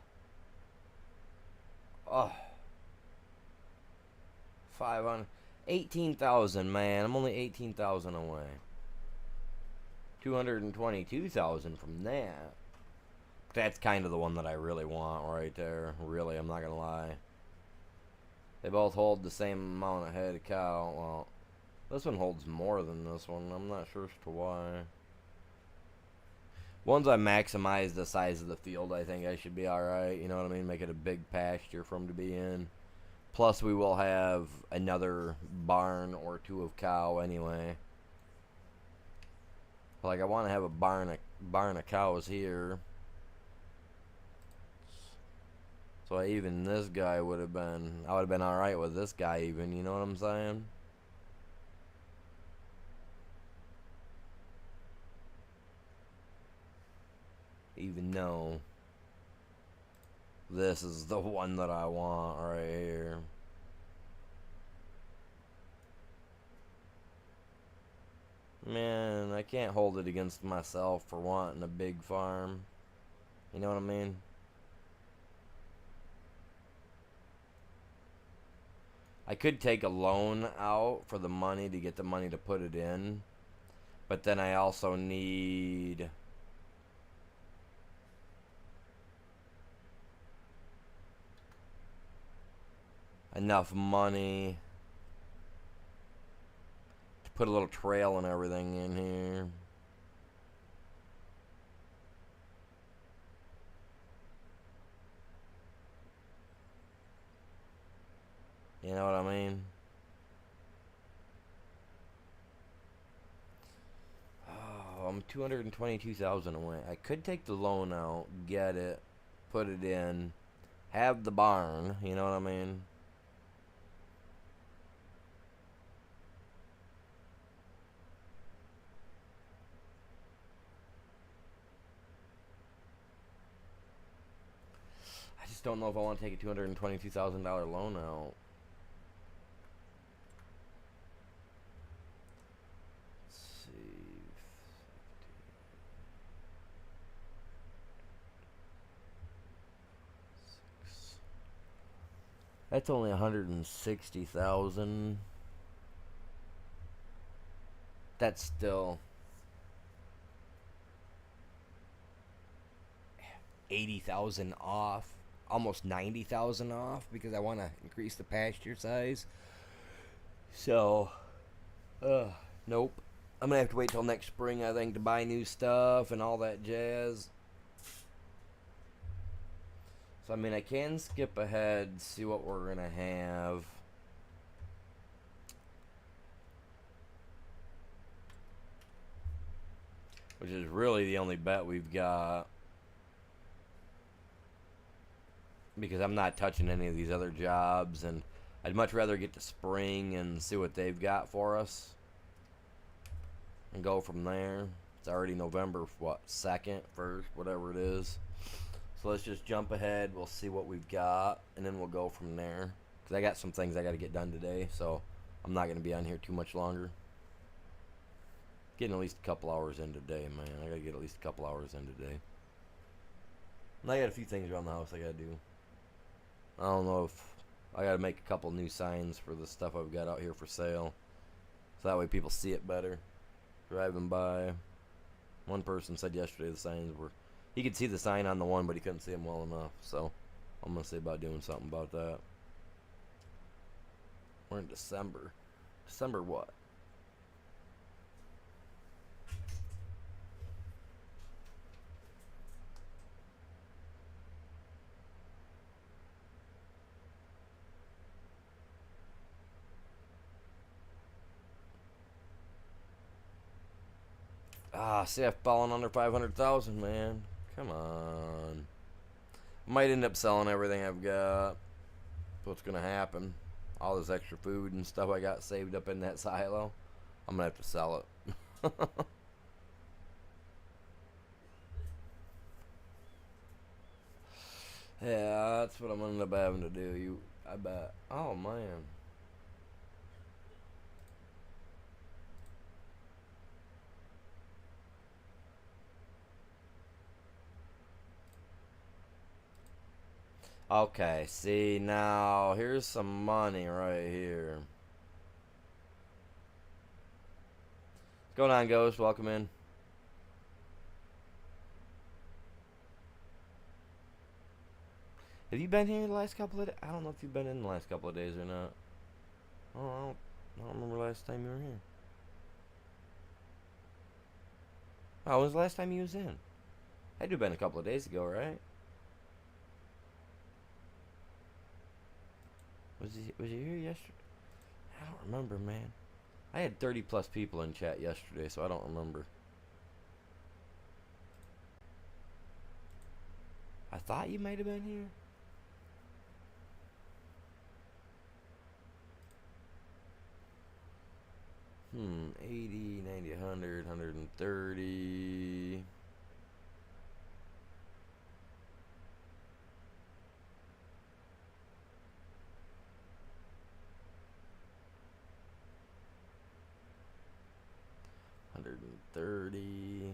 Oh. 500. 18,000, man. I'm only 18,000 away. 222,000 from that. That's kind of the one that I really want right there. Really, I'm not going to lie. They both hold the same amount of head of cow. Well, this one holds more than this one. I'm not sure as to why. Once I maximize the size of the field, I think I should be alright. You know what I mean? Make it a big pasture for them to be in. Plus, we will have another barn or two of cow anyway. Like, I want to have a barn of cows here. So even this guy would have been... I would have been alright with this guy even, you know what I'm saying? Even though... this is the one that I want right here. Man, I can't hold it against myself for wanting a big farm. You know what I mean? I could take a loan out for the money to get the money to put it in. But then I also need... enough money to put a little trail and everything in here. You know what I mean? Oh, I'm 222,000 away. I could take the loan out, get it, put it in, have the barn, you know what I mean? I just don't know if I want to take a $222,000 loan out. That's only 160,000. That's still 80,000 off, almost 90,000 off because I want to increase the pasture size. So, nope. I'm gonna have to wait till next spring, I think, to buy new stuff and all that jazz. So, I mean, I can skip ahead, see what we're going to have. Which is really the only bet we've got. Because I'm not touching any of these other jobs. And I'd much rather get to spring and see what they've got for us. And go from there. It's already November, what, 2nd, 1st, whatever it is. So let's just jump ahead. We'll see what we've got, and then we'll go from there. Because I got some things I got to get done today, so I'm not going to be on here too much longer. Getting at least a couple hours in today, man. I got to get at least a couple hours in today. And I got a few things around the house I got to do. I don't know if... I got to make a couple new signs for the stuff I've got out here for sale. So that way people see it better. Driving by. One person said yesterday the signs were... He could see the sign on the one, but he couldn't see them well enough. So, I'm going to see about doing something about that. We're in December. December what? Ah, see, I've fallen under 500,000, man. Come on. Might end up selling everything I've got. That's what's going to happen. All this extra food and stuff I got saved up in that silo. I'm going to have to sell it. Yeah, that's what I'm going to end up having to do. I bet. Oh, man. Okay, see now, here's some money right here. What's going on, Ghost? Welcome in. Have you been here the last couple of days? I don't know if you've been in the last couple of days or not. Oh, I don't remember last time you were here. Oh, when was the last time you was in? Had to have been a couple of days ago, right? Was he here yesterday? I don't remember, man. I had 30 plus people in chat yesterday, so I don't remember. I thought you might have been here. 80, 90, 100, 130. $130.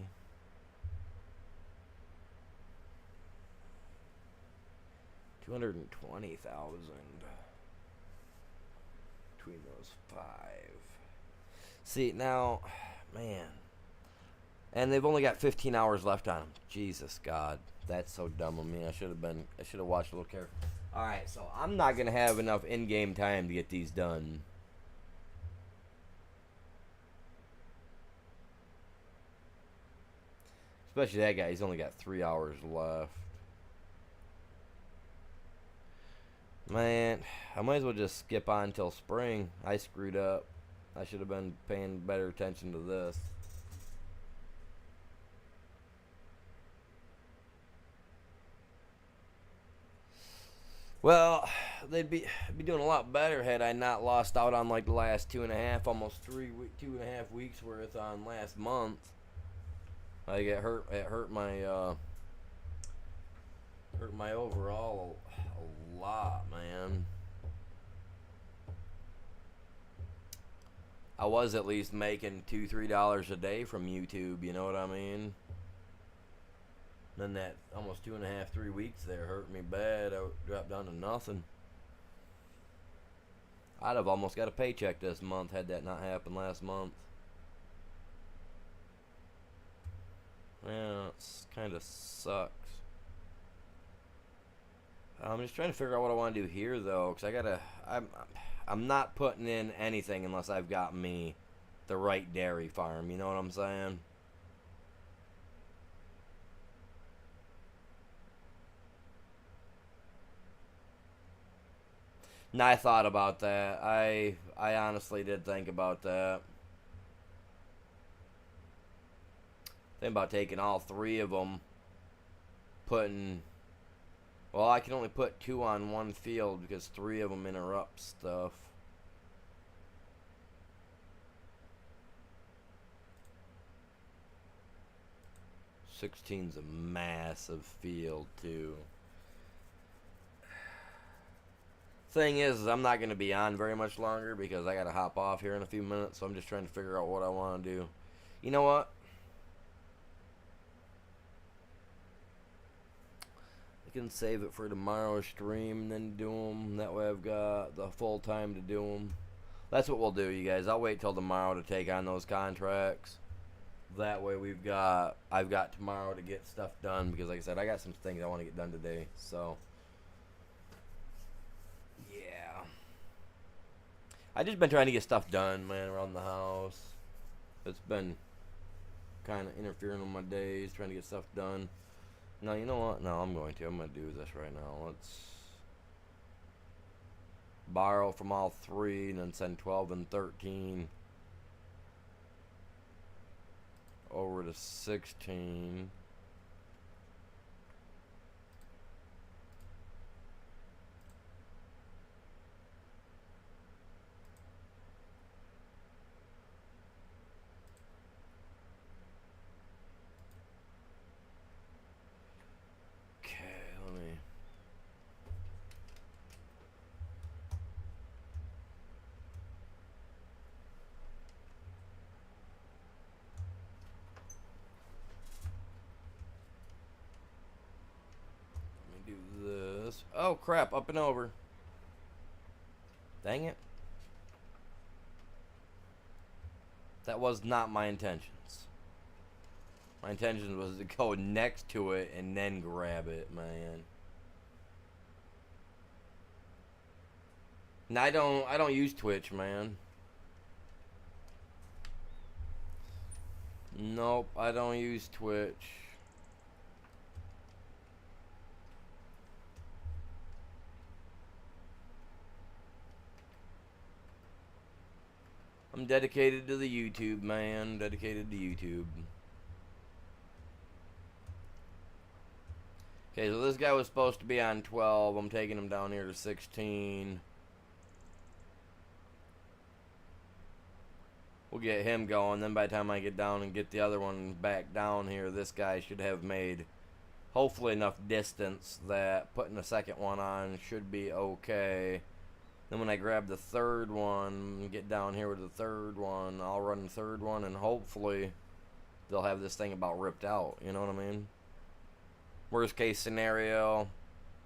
$220,000 between those five. See now, man, and they've only got 15 hours left on them. Jesus God, that's so dumb of me. I should have watched a little careful. All right, so I'm not gonna have enough in-game time to get these done. Especially that guy. He's only got 3 hours left. Man, I might as well just skip on till spring. I screwed up. I should have been paying better attention to this. Well, they'd be doing a lot better had I not lost out on like the last 2.5, almost 2.5 weeks worth on last month. Like it hurt my overall a lot, man. I was at least making $2-3 a day from YouTube, you know what I mean? Then that almost 2.5, 3 weeks there hurt me bad. I dropped down to nothing. I'd have almost got a paycheck this month had that not happened last month. Yeah, it's kind of sucks. I'm just trying to figure out what I want to do here though, because I'm not putting in anything unless I've got me the right dairy farm. You know what I'm saying? No, I thought about that. I honestly did think about that. Think about taking all three of them, putting. Well, I can only put 2 on one field because 3 of them interrupt stuff. Sixteen's a massive field too. Thing is I'm not going to be on very much longer because I got to hop off here in a few minutes, so I'm just trying to figure out what I want to do. You know what? I can save it for tomorrow's stream and then do them. That way I've got the full time to do them. That's what we'll do, you guys. I'll wait till tomorrow to take on those contracts. That way I've got tomorrow to get stuff done because like I said, I got some things I want to get done today. So I just been trying to get stuff done, man, around the house. It's been kind of interfering with my days, trying to get stuff done. No, you know what? No, I'm going to do this right now. Let's borrow from all 3 and then send 12 and 13 over to 16. Oh, crap. Up and over. Dang it. That was not my intentions. My intention was to go next to it and then grab it, man. And I don't use Twitch, man. Nope, I don't use Twitch. I'm dedicated to the YouTube, man. Dedicated to YouTube. Okay, so this guy was supposed to be on 12. I'm taking him down here to 16. We'll get him going. Then by the time I get down and get the other one back down here, this guy should have made hopefully enough distance that putting the second one on should be okay. Then when I grab the third one, get down here with the third one, I'll run the third one, and hopefully they'll have this thing about ripped out. You know what I mean? Worst case scenario,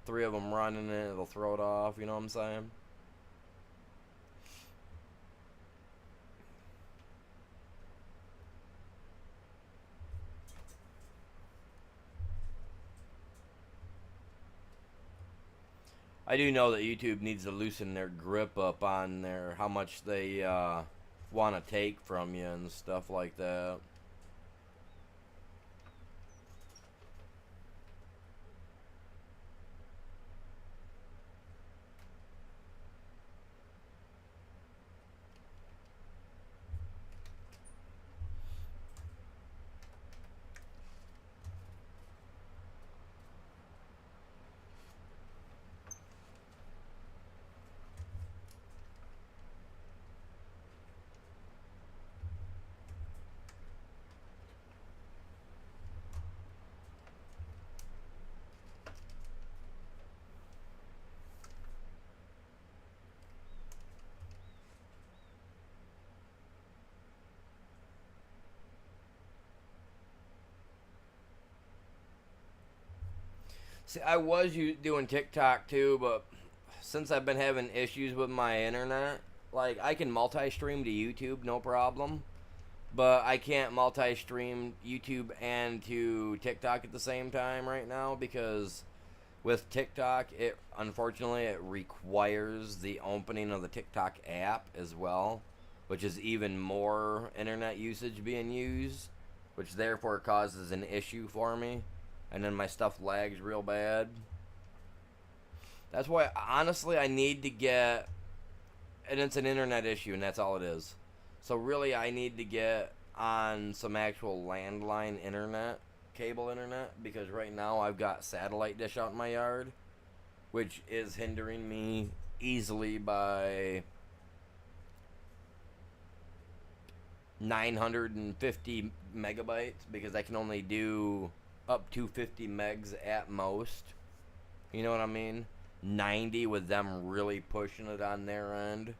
3 of them running it, they'll throw it off. You know what I'm saying? I do know that YouTube needs to loosen their grip up on their how much they want to take from you and stuff like that. See, I was doing TikTok too, but since I've been having issues with my internet, like I can multi-stream to YouTube, no problem, but I can't multi-stream YouTube and to TikTok at the same time right now because with TikTok, it unfortunately it requires the opening of the TikTok app as well, which is even more internet usage being used, which therefore causes an issue for me. And then my stuff lags real bad. That's why, honestly, I need to get... And it's an internet issue, and that's all it is. So really, I need to get on some actual landline internet, cable internet, because right now I've got satellite dish out in my yard, which is hindering me easily by 950 megabytes, because I can only do up to 50 megs at most. You know what I mean? 90 with them really pushing it on their end.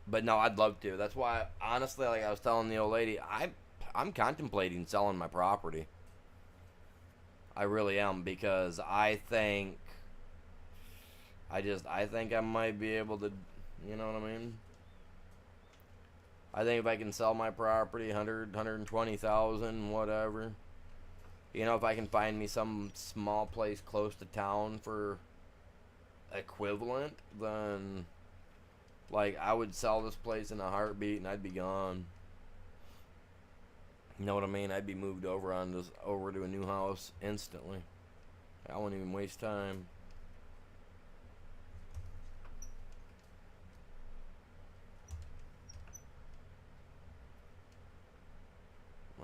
But no, I'd love to. That's why, honestly, like I was telling the old lady, I'm contemplating selling my property. I really am, because I think I might be able to, you know what I mean? I think if I can sell my property, 120,000, whatever. You know, if I can find me some small place close to town for equivalent, then, like, I would sell this place in a heartbeat and I'd be gone. You know what I mean? I'd be moved over to a new house instantly. I wouldn't even waste time.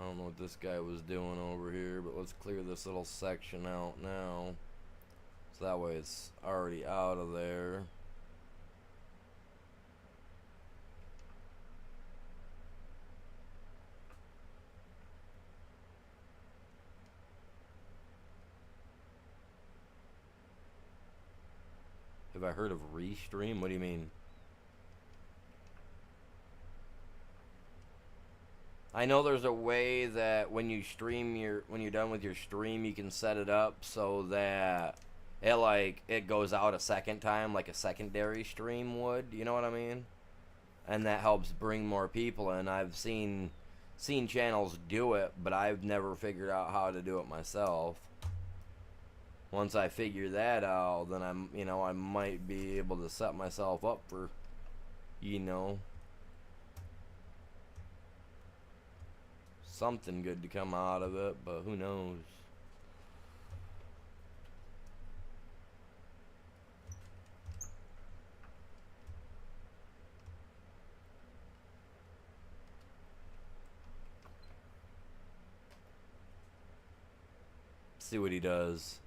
I don't know what this guy was doing over here, but let's clear this little section out now. So that way it's already out of there. Have I heard of Restream? What do you mean? I know there's a way that when you're done with your stream, you can set it up so that it goes out a second time like a secondary stream would. You know what I mean? And that helps bring more people in. I've seen channels do it, but I've never figured out how to do it myself. Once I figure that out, then I might be able to set myself up for, something good to come out of it, but who knows? See what he does.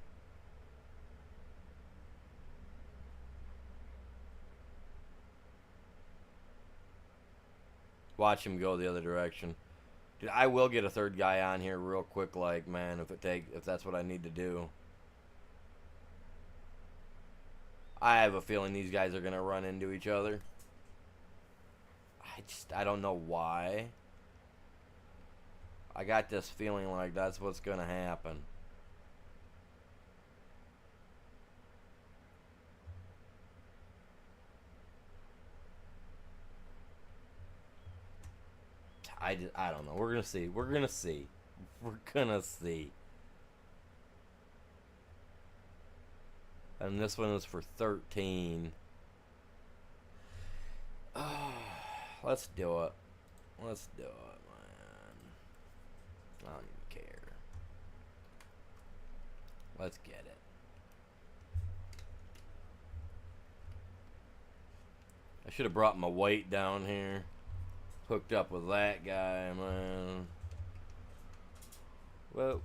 Watch him go the other direction. Dude, I will get a third guy on here real quick, like, man, if that's what I need to do. I have a feeling these guys are gonna run into each other. I don't know why. I got this feeling like that's what's gonna happen. I don't know. We're gonna see. We're gonna see. We're gonna see. And this one is for 13. Let's do it. Let's do it, man. I don't even care. Let's get it. I should have brought my weight down here. Hooked up with that guy, man. Whoa.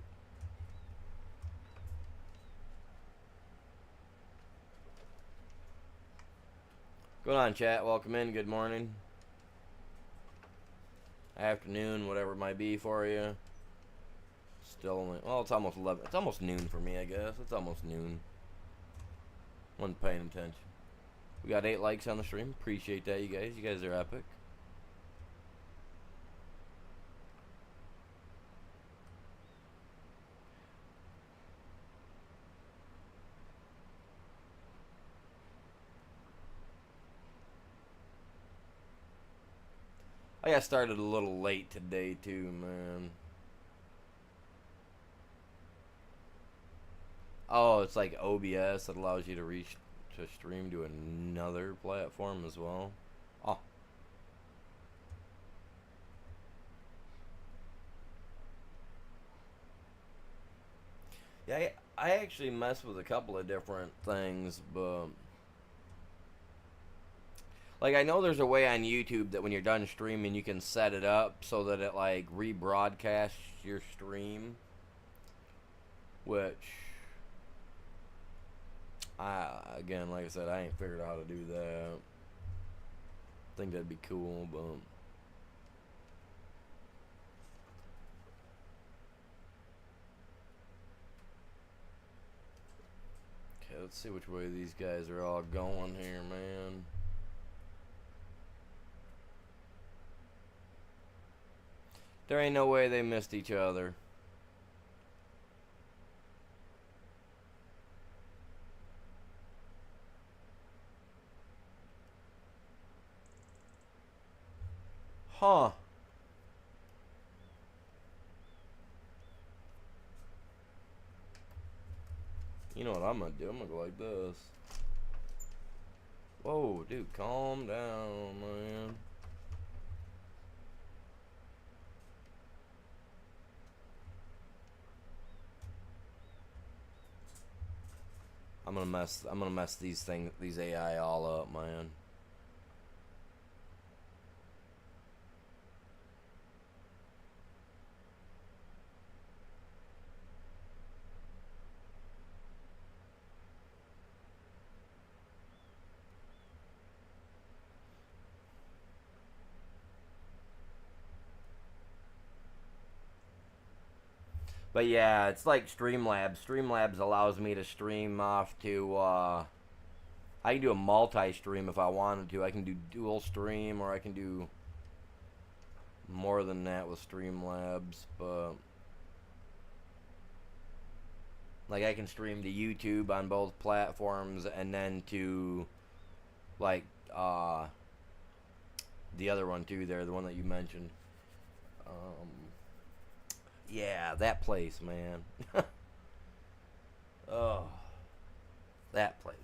Going on, chat. Welcome in. Good morning. Afternoon, whatever it might be for you. Still only, well, it's almost 11. It's almost noon for me, I guess. It's almost noon. Wasn't paying attention. We got 8 likes on the stream. Appreciate that, you guys. You guys are epic. I got started a little late today too, man. Oh, it's like OBS that allows you to stream to another platform as well. Oh. Yeah, I actually mess with a couple of different things, but like, I know there's a way on YouTube that when you're done streaming, you can set it up so that it, like, rebroadcasts your stream. Which, again, like I said, I ain't figured out how to do that. I think that'd be cool, but okay, let's see which way these guys are all going here, man. There ain't no way they missed each other. Huh. You know what I'm gonna do? I'm gonna go like this. Whoa, dude, calm down, man. I'm gonna mess these AI all up, man. But yeah, it's like Streamlabs. Streamlabs allows me to stream off to, I can do a multi-stream if I wanted to. I can do dual stream, or I can do more than that with Streamlabs, but like I can stream to YouTube on both platforms and then to like the other one too there, the one that you mentioned. Um, yeah, that place, man. Oh, that place.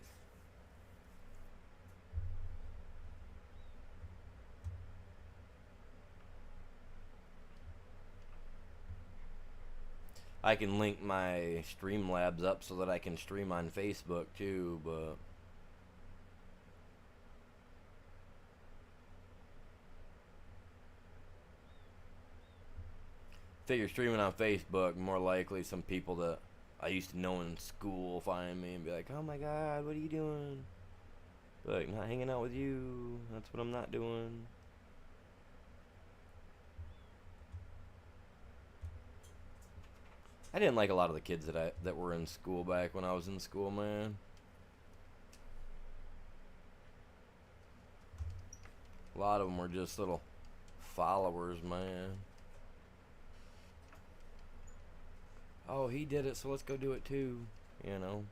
I can link my Streamlabs up so that I can stream on Facebook too, but figure streaming on Facebook, more likely some people that I used to know in school find me and be like, "Oh my God, what are you doing?" Like, not hanging out with you. That's what I'm not doing. I didn't like a lot of the kids that were in school back when I was in school, man. A lot of them were just little followers, man. Oh, he did it, so let's go do it too. You know.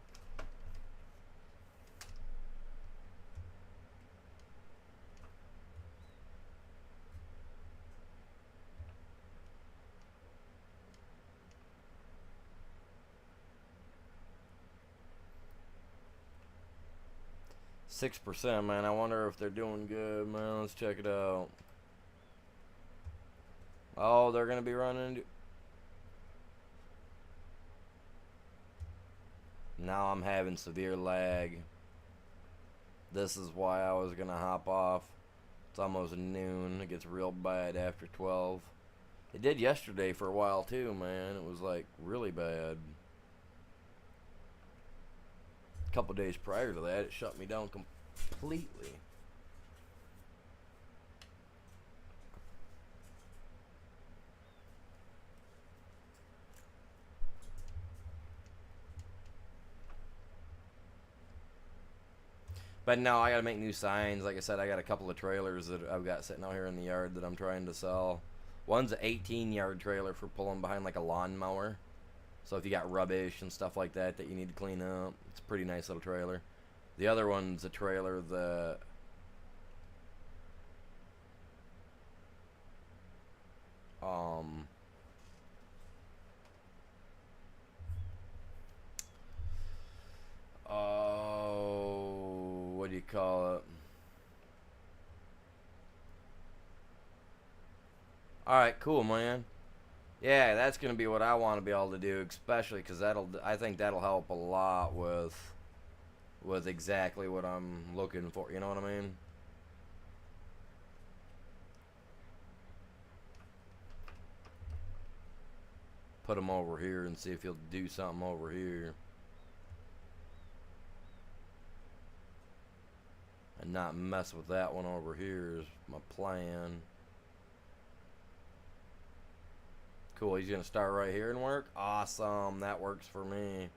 6%, man. I wonder if they're doing good, man. Let's check it out. Oh, they're gonna be running. Now I'm having severe lag. This is why I was gonna hop off. It's almost noon. It gets real bad after 12. It did yesterday for a while too, man. It was like really bad. A couple days prior to that, it shut me down completely. But no, I gotta make new signs. Like I said, I got a couple of trailers that I've got sitting out here in the yard that I'm trying to sell. One's an 18-yard trailer for pulling behind like a lawnmower. So if you got rubbish and stuff like that that you need to clean up, it's a pretty nice little trailer. The other one's a trailer that um oh, what do you call it? All right, cool, man. Yeah, that's gonna be what I want to be able to do, especially because I think that'll help a lot with exactly what I'm looking for. You know what I mean? Put him over here and see if he'll do something over here, and not mess with that one over here is my plan. Cool, he's gonna start right here and work. Awesome, that works for me.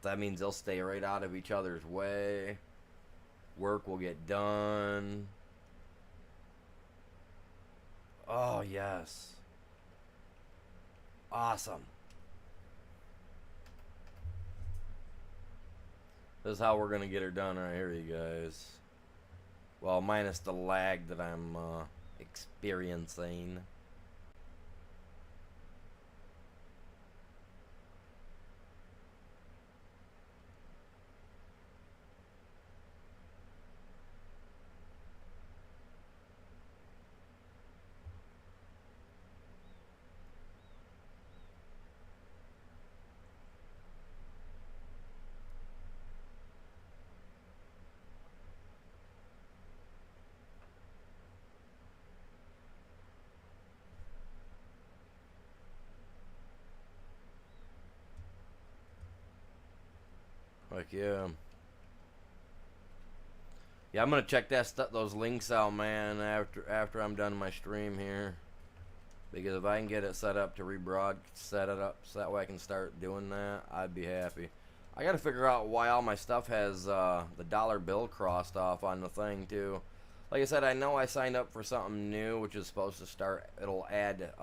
That means they'll stay right out of each other's way. Work will get done. Oh, yes. Awesome. This is how we're going to get her done right here, you guys. Well, minus the lag that I'm experiencing. Like, yeah. Yeah, I'm gonna check those links out, man, after I'm done my stream here. Because if I can get it set up to set it up so that way I can start doing that, I'd be happy. I gotta figure out why all my stuff has the dollar bill crossed off on the thing too. Like I said, I know I signed up for something new, which is supposed to start. It'll add,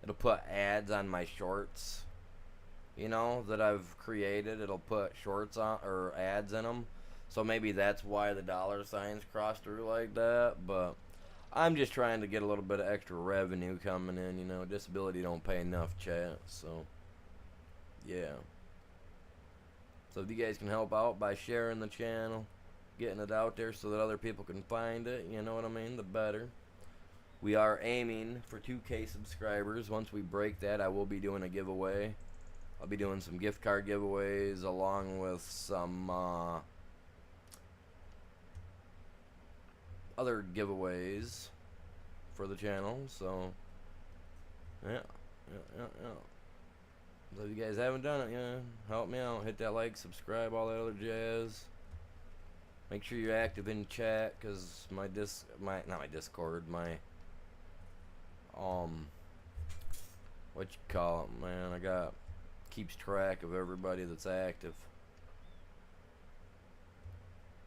it'll put ads on my shorts, you know, that I've created. It'll put shorts on or ads in them. So maybe that's why the dollar signs cross through like that. But I'm just trying to get a little bit of extra revenue coming in. You know, disability don't pay enough, chat. So yeah. So if you guys can help out by sharing the channel, getting it out there so that other people can find it, you know what I mean, the better. We are aiming for 2K subscribers. Once we break that, I will be doing a giveaway. I'll be doing some gift card giveaways along with some other giveaways for the channel. So yeah. So if you guys haven't done it, yeah, help me out. Hit that like, subscribe, all that other jazz. Make sure you're active in chat, cause not my Discord, my what you call it, man? I got keeps track of everybody that's active.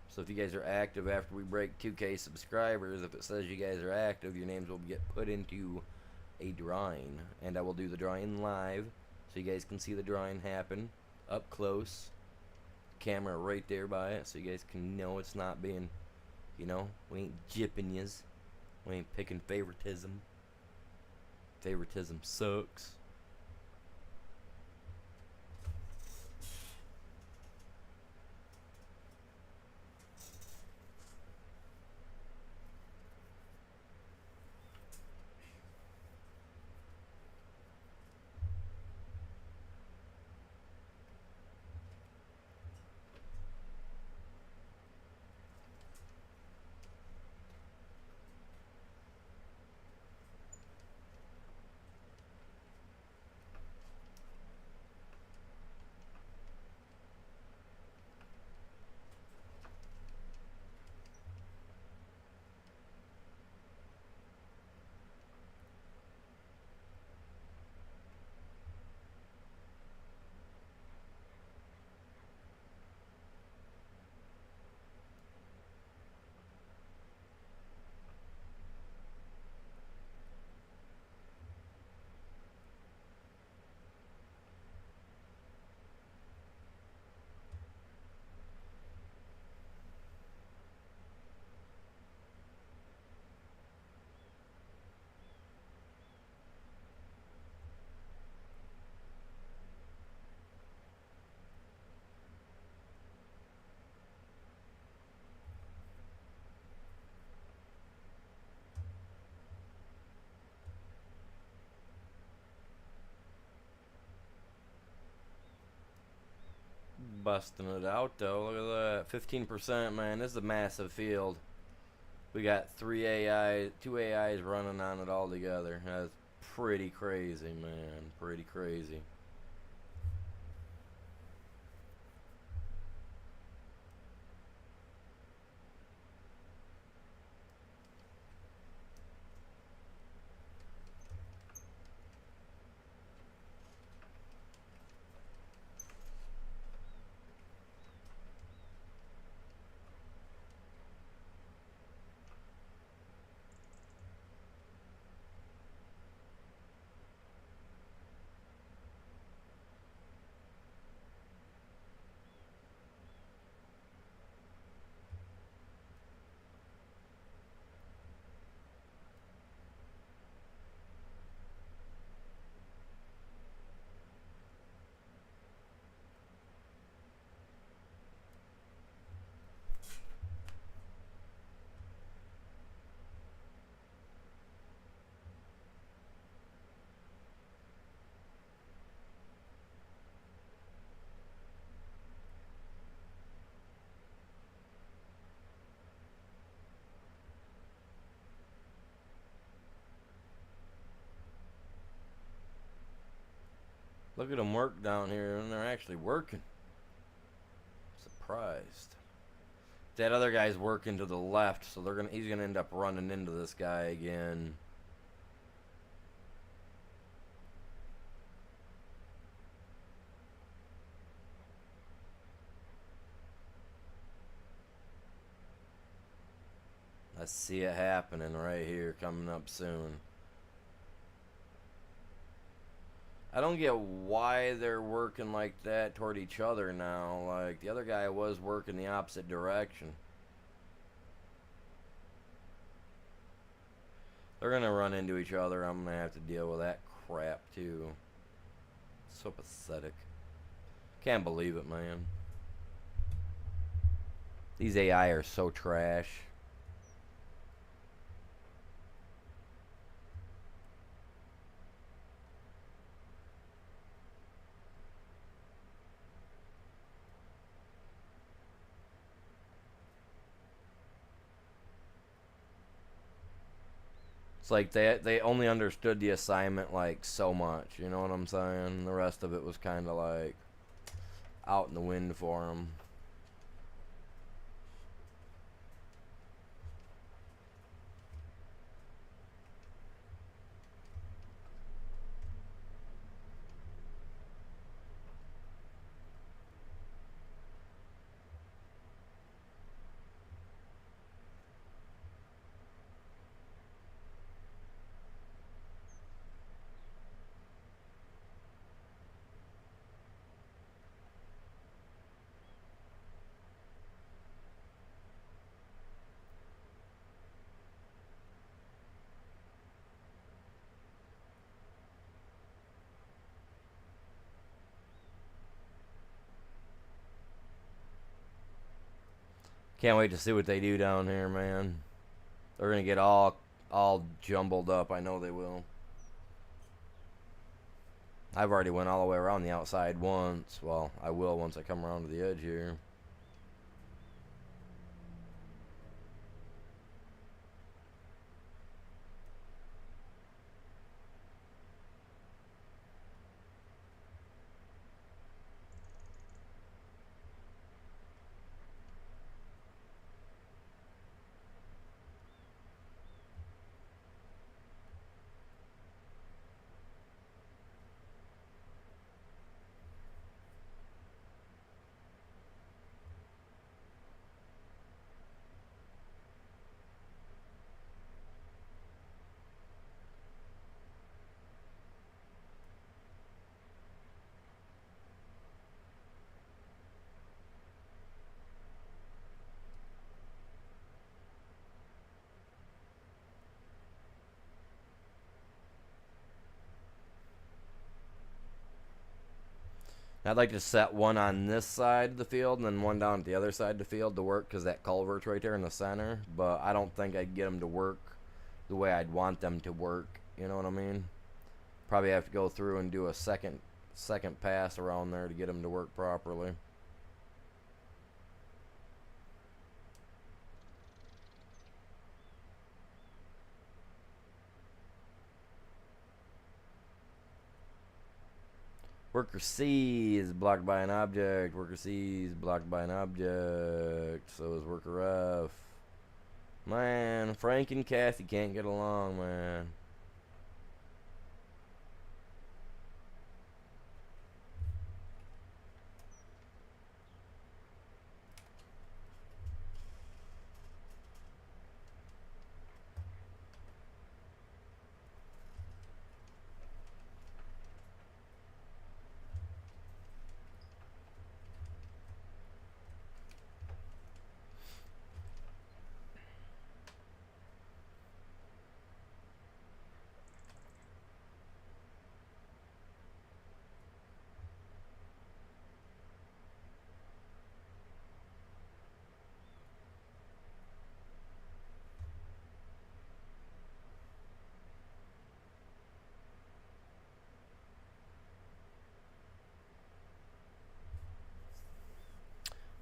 So if you guys are active after we break 2K subscribers, if it says you guys are active, your names will get put into a drawing, and I will do the drawing live. So you guys can see the drawing happen up close. Camera right there by it, so you guys can know it's not being, you know, we ain't jipping yous. We ain't picking favoritism. Favoritism sucks. Busting it out though. Look at that, 15%, man. This is a massive field. We got 2 AIs running on it all together. That's pretty crazy, man. Pretty crazy. Look at them work down here, and they're actually working. Surprised. That other guy's working to the left, so he's gonna end up running into this guy again. I see it happening right here, coming up soon. I don't get why they're working like that toward each other now. Like, the other guy was working the opposite direction. They're going to run into each other. I'm going to have to deal with that crap, too. So pathetic. Can't believe it, man. These AI are so trash. It's like they only understood the assignment like so much, you know what I'm saying? The rest of it was kind of like out in the wind for them. Can't wait to see what they do down here, man. They're gonna get all jumbled up. I know they will. I've already went all the way around the outside once. Well, I will once I come around to the edge here. I'd like to set one on this side of the field and then one down at the other side of the field to work because that culvert's right there in the center. But I don't think I'd get them to work the way I'd want them to work. You know what I mean? Probably have to go through and do a second pass around there to get them to work properly. Worker C is blocked by an object. Worker C is blocked by an object. So is worker F. Man, Frank and Kathy can't get along, man.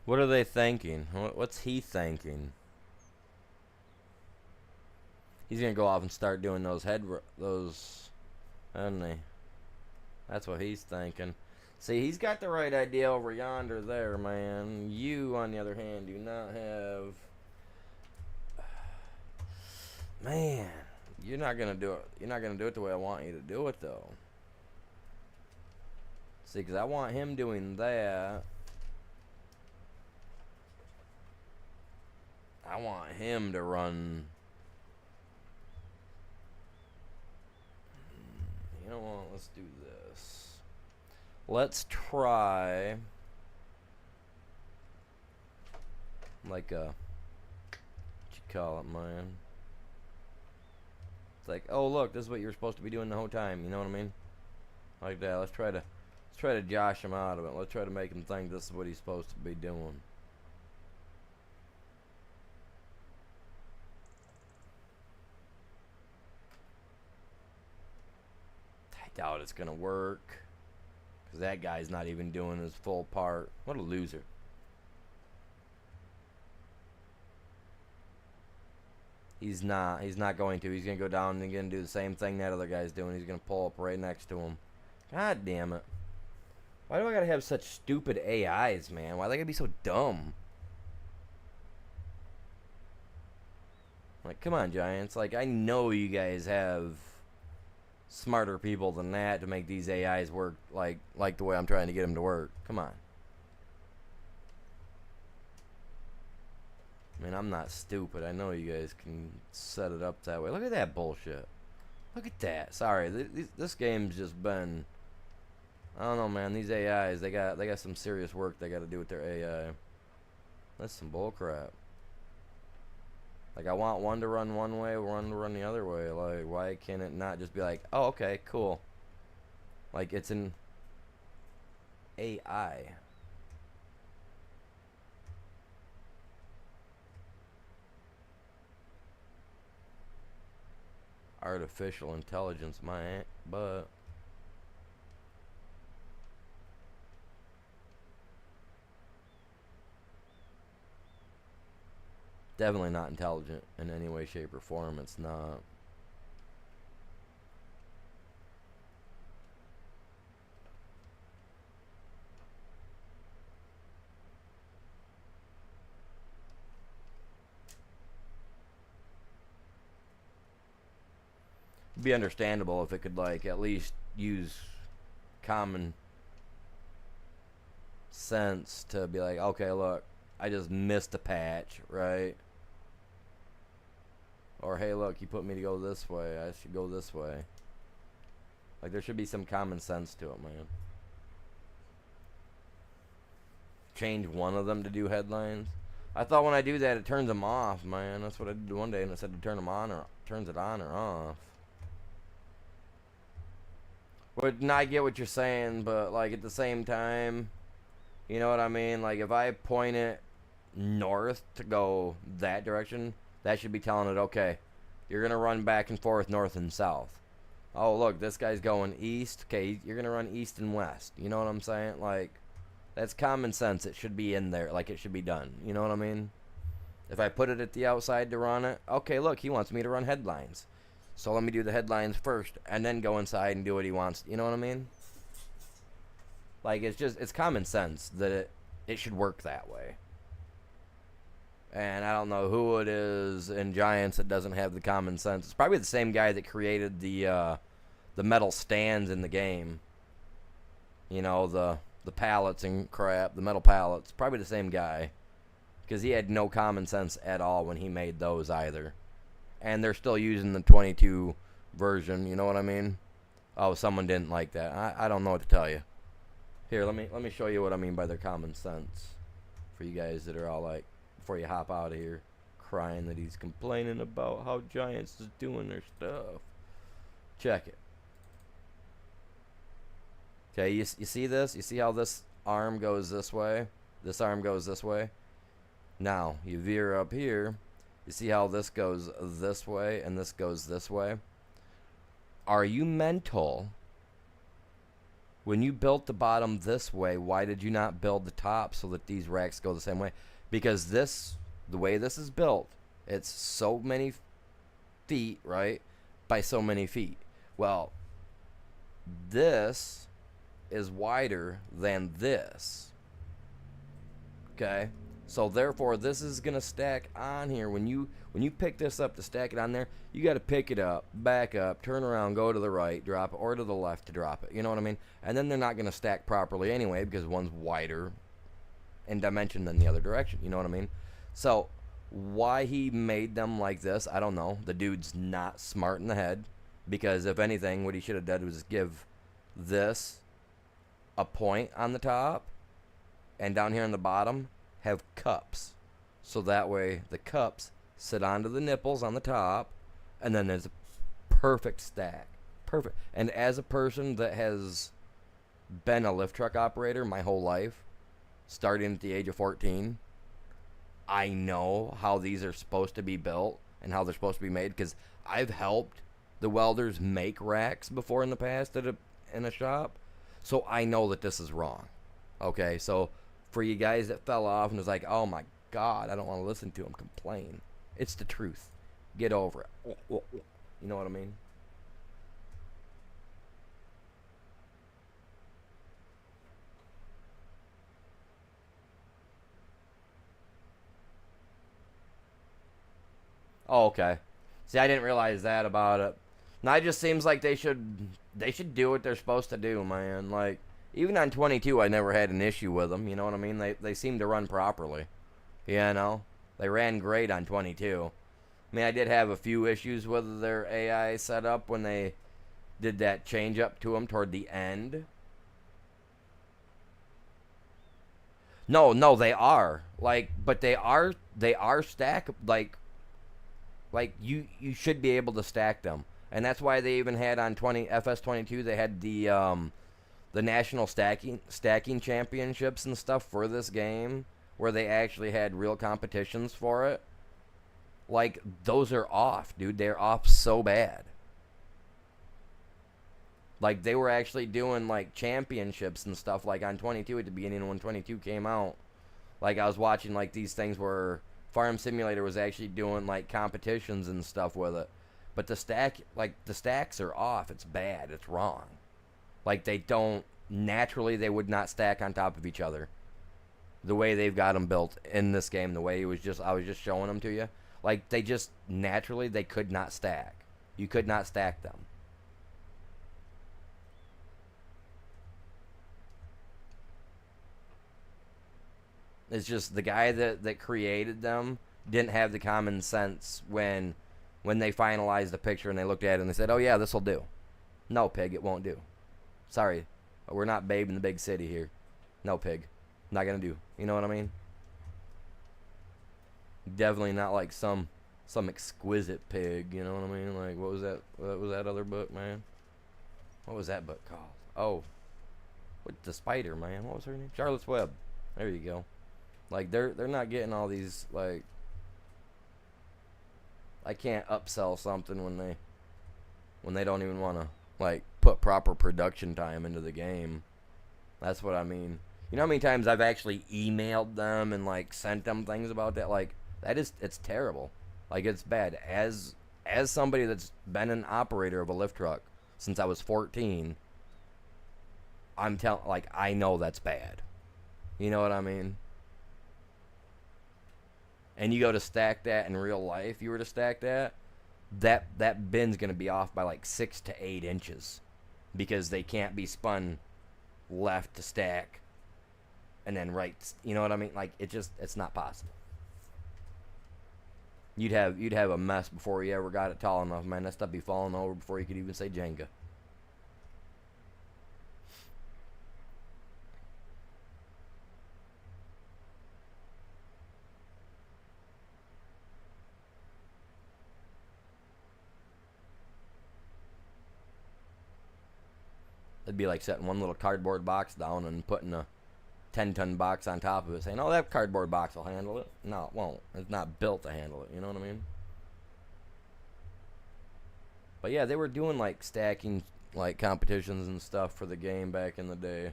What are they thinking? What's he thinking? He's gonna go off and start doing those isn't he? That's what he's thinking. See, he's got the right idea over yonder there, man. You, on the other hand, do not have... Man, you're not gonna do it. You're not gonna do it the way I want you to do it, though. See, because I want him doing that. I want him to run. You know what? Let's do this. Let's try like a, what you call it, man? It's like, oh look, this is what you're supposed to be doing the whole time. You know what I mean? Like that. Let's try to josh him out of it. Let's try to make him think this is what he's supposed to be doing. I doubt it's gonna work, because that guy's not even doing his full part. What a loser. He's not going to. He's going to go down and again do the same thing that other guy's doing. He's going to pull up right next to him. God damn it. Why do I got to have such stupid AIs, man? Why they got to be so dumb? Like, come on, Giants. Like, I know you guys have smarter people than that to make these AIs work like the way I'm trying to get them to work. Come on. I mean, I'm not stupid. I know you guys can set it up that way. Look at that bullshit. Look at that. Sorry, this game's just been. I don't know, man. These AIs, they got some serious work they got to do with their AI. That's some bullcrap. Like, I want one to run one way, one to run the other way. Like, why can't it not just be like, oh, okay, cool. Like, it's an AI. Artificial intelligence, my but definitely not intelligent in any way, shape, or form. It's not. It'd be understandable if it could, like, at least use common sense to be like, okay, look, I just missed a patch, right? Or, hey, look, you put me to go this way, I should go this way. Like, there should be some common sense to it, man. Change one of them to do headlines. I thought when I do that, it turns them off, man. That's what I did one day, and it said to turn them on, or turns it on or off. But I get what you're saying, but, like, at the same time, you know what I mean? Like, if I point it north to go that direction, that should be telling it, okay, you're going to run back and forth north and south. Oh, look, this guy's going east. Okay, you're going to run east and west. You know what I'm saying? Like, that's common sense. It should be in there. Like, it should be done. You know what I mean? If I put it at the outside to run it, okay, look, he wants me to run headlines. So let me do the headlines first, and then go inside and do what he wants. You know what I mean? Like, it's common sense that it should work that way. And I don't know who it is in Giants that doesn't have the common sense. It's probably the same guy that created the metal stands in the game. You know, the pallets and crap, the metal pallets. Probably the same guy. Because he had no common sense at all when he made those either. And they're still using the 22 version, you know what I mean? Oh, someone didn't like that. I don't know what to tell you. Here, let me show you what I mean by their common sense. For you guys that are all like, before you hop out of here, crying that he's complaining about how Giants is doing their stuff. Check it. Okay, you see this? You see how this arm goes this way? This arm goes this way? Now, you veer up here. You see how this goes this way and this goes this way? Are you mental? When you built the bottom this way, why did you not build the top so that these racks go the same way? Because the way this is built, it's so many feet, right, by so many feet. Well, this is wider than this. Okay? So therefore, this is going to stack on here. When you pick this up to stack it on there, you got to pick it up, back up, turn around, go to the right, drop it, or to the left to drop it. You know what I mean? And then they're not going to stack properly anyway because one's wider in dimension than the other direction. You know what I mean? So Why he made them like this, I don't know. The dude's not smart in the head. Because if anything, what he should have done was give this a point on the top, and down here on the bottom have cups. So that way the cups sit onto the nipples on the top, and then there's a perfect stack. Perfect. And as a person that has been a lift truck operator my whole life, starting at the age of 14, I know how these are supposed to be built and how they're supposed to be made, because I've helped the welders make racks before in the past in a shop. So I know that this is wrong. Okay, so for you guys that fell off and was like, oh my God, I don't want to listen to him complain. It's the truth. Get over it. You know what I mean? Oh, okay. See, I didn't realize that about it. Now it just seems like they should do what they're supposed to do, man. Like even on 22, I never had an issue with them. You know what I mean? They seem to run properly. You know, they ran great on 22. I mean, I did have a few issues with their AI setup when they did that change up to them toward the end. No, no, they are like, but they are stack like you should be able to stack them, and that's why they even had on 20 FS22 they had the national stacking championships and stuff for this game, where they actually had real competitions for it. Like those are off, dude. They're off so bad. Like they were actually doing like championships and stuff like on 22 at the beginning when 22 came out. Like I was watching like these things where Farm Simulator was actually doing like competitions and stuff with it. But the stacks are off. It's bad. It's wrong. Like they don't naturally they would not stack on top of each other. The way they've got them built in this game, the way it was just I was just showing them to you. Like they just naturally they could not stack. You could not stack them. It's just the guy that created them didn't have the common sense when they finalized the picture and they looked at it and they said, "Oh yeah, this will do." No, pig, it won't do. Sorry, we're not Babe in the Big City here. No, pig, not gonna do. You know what I mean? Definitely not like some exquisite pig. You know what I mean? Like what was that? What was that other book, man? What was that book called? Oh, what the spider, man? What was her name? Charlotte's Web. There you go. Like they're not getting all these like I can't upsell something when they don't even want to like put proper production time into the game. That's what I mean. You know how many times I've actually emailed them and like sent them things about that? Like that is it's terrible. Like it's bad. As somebody that's been an operator of a lift truck since I was 14, I'm telling like I know that's bad. You know what I mean? And you go to stack that in real life, you were to stack that bin's gonna be off by like 6 to 8 inches because they can't be spun left to stack and then right. You know what I mean? Like it's not possible. You'd have a mess before you ever got it tall enough, man. That stuff be falling over before you could even say Jenga. It'd be like setting one little cardboard box down and putting a 10-ton box on top of it, saying, "Oh, that cardboard box will handle it." No, it won't. It's not built to handle it. You know what I mean? But yeah, they were doing like stacking like competitions and stuff for the game back in the day.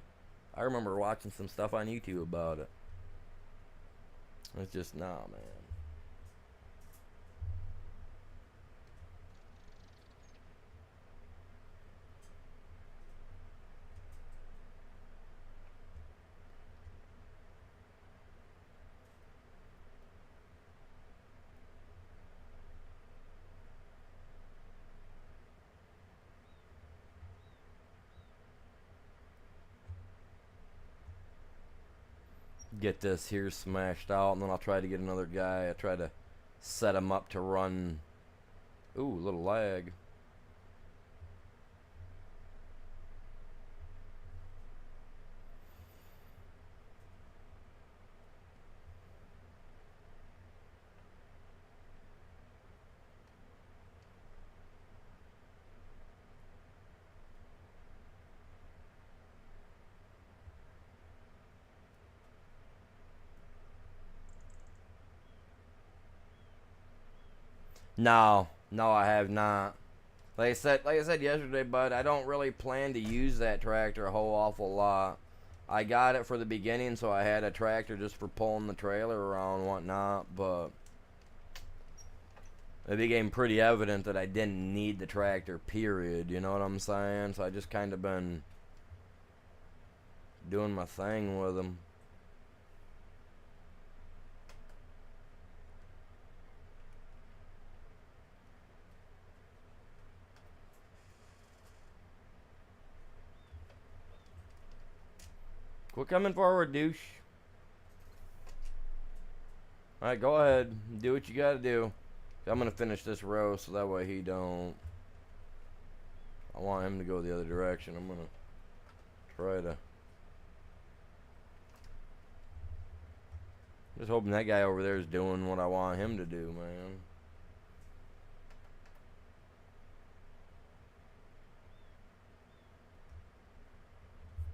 I remember watching some stuff on YouTube about it. It's just nah, man. Get this here smashed out, and then I'll try to get another guy. I try to set them up to run. Ooh, a little lag. No, no, I have not. Like I said yesterday, bud, I don't really plan to use that tractor a whole awful lot. I got it for the beginning, so I had a tractor just for pulling the trailer around and whatnot, but it became pretty evident that I didn't need the tractor, period. You know what I'm saying? So I just kind of been doing my thing with them. Quit coming forward, douche. Alright, go ahead. Do what you gotta do. I'm gonna finish this row so that way he don't. I want him to go the other direction. I'm gonna try to. Just hoping that guy over there is doing what I want him to do, man.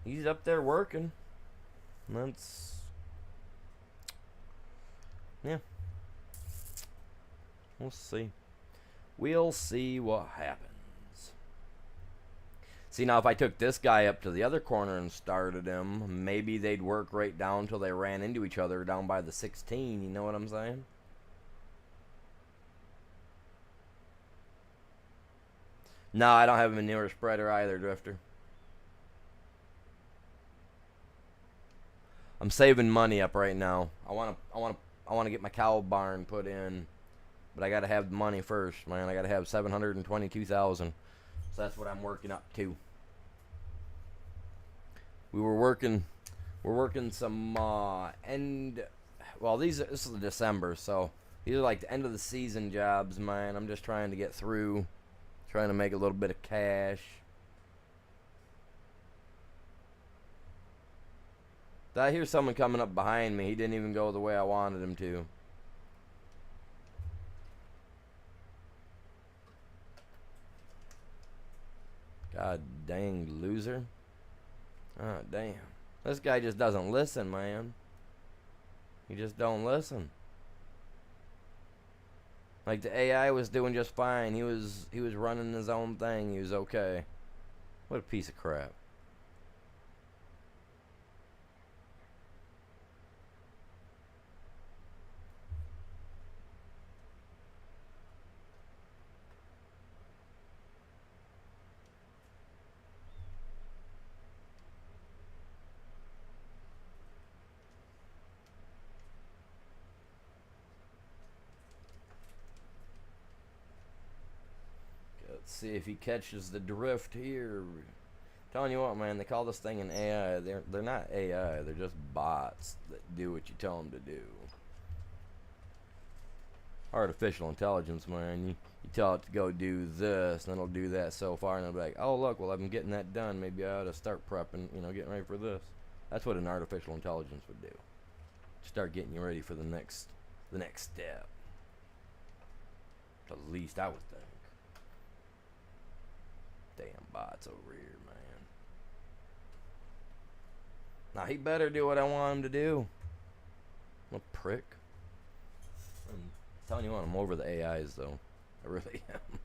He's up there working. That's. Yeah. We'll see. We'll see what happens. See, now if I took this guy up to the other corner and started him, maybe they'd work right down till they ran into each other down by the 16. You know what I'm saying? No, I don't have a manure spreader either, Drifter. I'm saving money up right now. I wanna get my cow barn put in, but I gotta have the money first, man. I gotta have 722,000. So that's what I'm working up to. We're working some end. Well, this is December, so these are like the end of the season jobs, man. I'm just trying to get through, trying to make a little bit of cash. Did I hear someone coming up behind me? He didn't even go the way I wanted him to. God dang loser. Oh, damn. This guy just doesn't listen, man. He just don't listen. Like the AI was doing just fine. He was running his own thing. He was okay. What a piece of crap. Let's see if he catches the drift here. Telling you what, man, they call this thing an AI. They're not AI. They're just bots that do what you tell them to do. Artificial intelligence, man. You tell it to go do this, and then it'll do that so far, and it'll be like, oh, look, well, I'm getting that done. Maybe I ought to start prepping, getting ready for this. That's what an artificial intelligence would do. Start getting you ready for the next step. At least I would think. Damn bots over here, man. Now he better do what I want him to do. What a prick. I'm telling you what, I'm over the AIs though. I really am.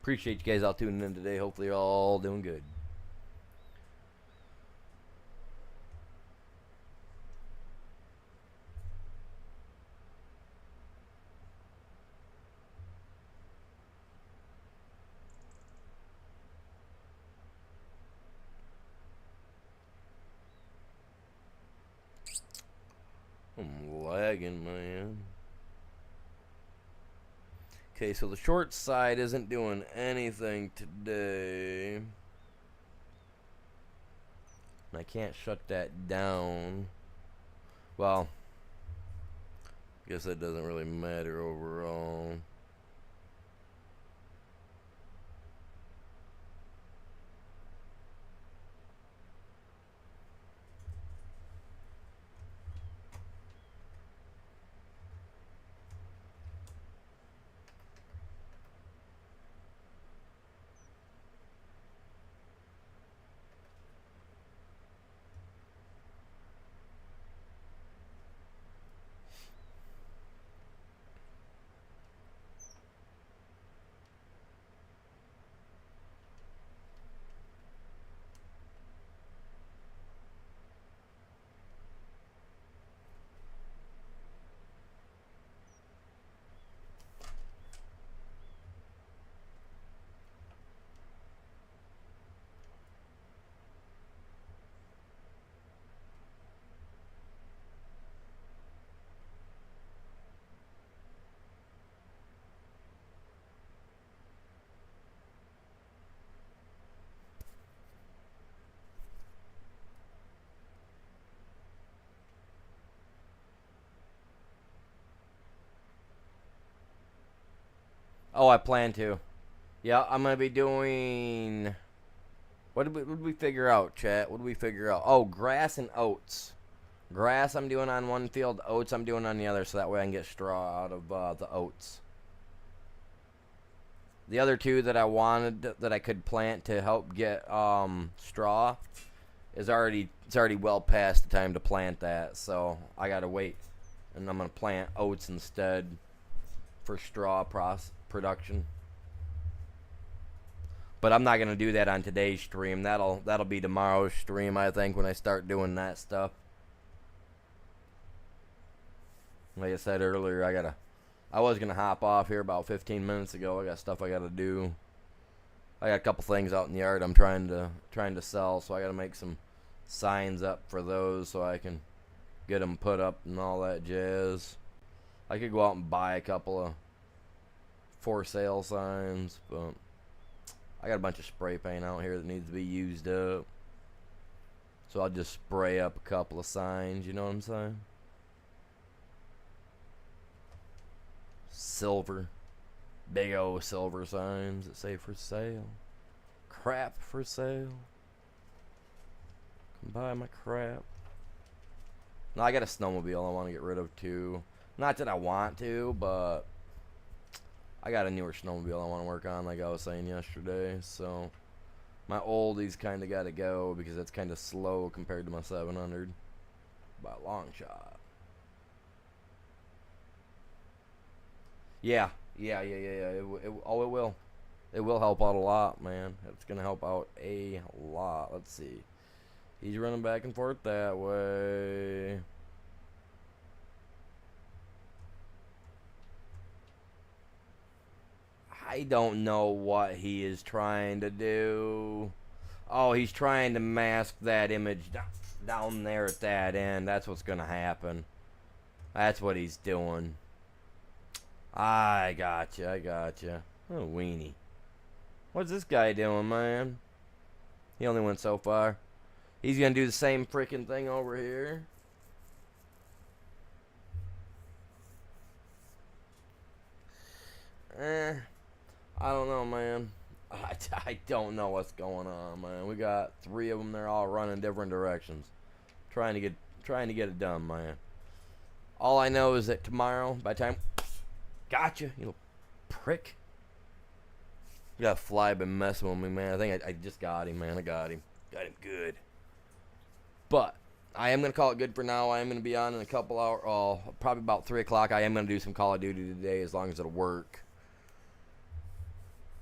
Appreciate you guys all tuning in today. Hopefully you're all doing good. I'm lagging, man. Okay, so the short side isn't doing anything today. And I can't shut that down. Well, I guess that doesn't really matter overall. Oh, I plan to. Yeah, I'm gonna be doing. What did we figure out, chat? What did we figure out? Oh, grass and oats. Grass I'm doing on one field, oats I'm doing on the other, so that way I can get straw out of the oats. The other two that I wanted that I could plant to help get straw it's already well past the time to plant that, so I gotta wait, and I'm gonna plant oats instead for straw production. But I'm not gonna do that on today's stream. That'll be tomorrow's stream, I think, when I start doing that stuff. Like I said earlier, I was gonna hop off here about 15 minutes ago. I got stuff I gotta do. I got a couple things out in the yard I'm trying to sell, so I gotta make some signs up for those so I can get them put up and all that jazz. I could go out and buy a couple of for sale signs, but I got a bunch of spray paint out here that needs to be used up. So I'll just spray up a couple of signs, you know what I'm saying? Silver. Big old silver signs that say for sale. Crap for sale. Come buy my crap. No, I got a snowmobile I want to get rid of too. Not that I want to, but I got a newer snowmobile I want to work on, like I was saying yesterday. So my oldies kind of got to go because it's kind of slow compared to my 700 by a long shot. Yeah. It will. It will help out a lot, man. It's gonna help out a lot. Let's see. He's running back and forth that way. I don't know what he is trying to do. Oh, he's trying to mask that image down there at that end. That's what's gonna happen. That's what he's doing. I gotcha. Oh, weenie. What's this guy doing, man? He only went so far. He's gonna do the same freaking thing over here. I don't know, man. I don't know what's going on, man. We got 3 of them. They're all running different directions, trying to get it done, man. All I know is that tomorrow, by the time, gotcha, you little prick. You got a fly been messing with me, man. I think I just got him, man. I got him good. But I am gonna call it good for now. I am gonna be on in a couple hours. Oh, probably about 3 o'clock. I am gonna do some Call of Duty today, as long as it'll work.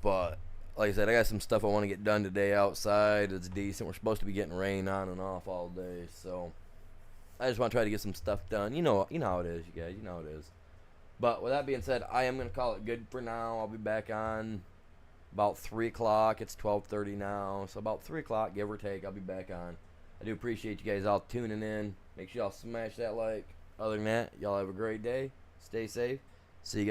But like I said, I got some stuff I want to get done today outside. It's decent. We're supposed to be getting rain on and off all day, so I just want to try to get some stuff done. You know how it is, you guys. You know how it is. But with that being said, I am going to call it good for now. I'll be back on about 3 o'clock. It's 12:30 now, so about 3 o'clock, give or take, I'll be back on. I do appreciate you guys all tuning in. Make sure y'all smash that like. Other than that, y'all have a great day. Stay safe. See you guys.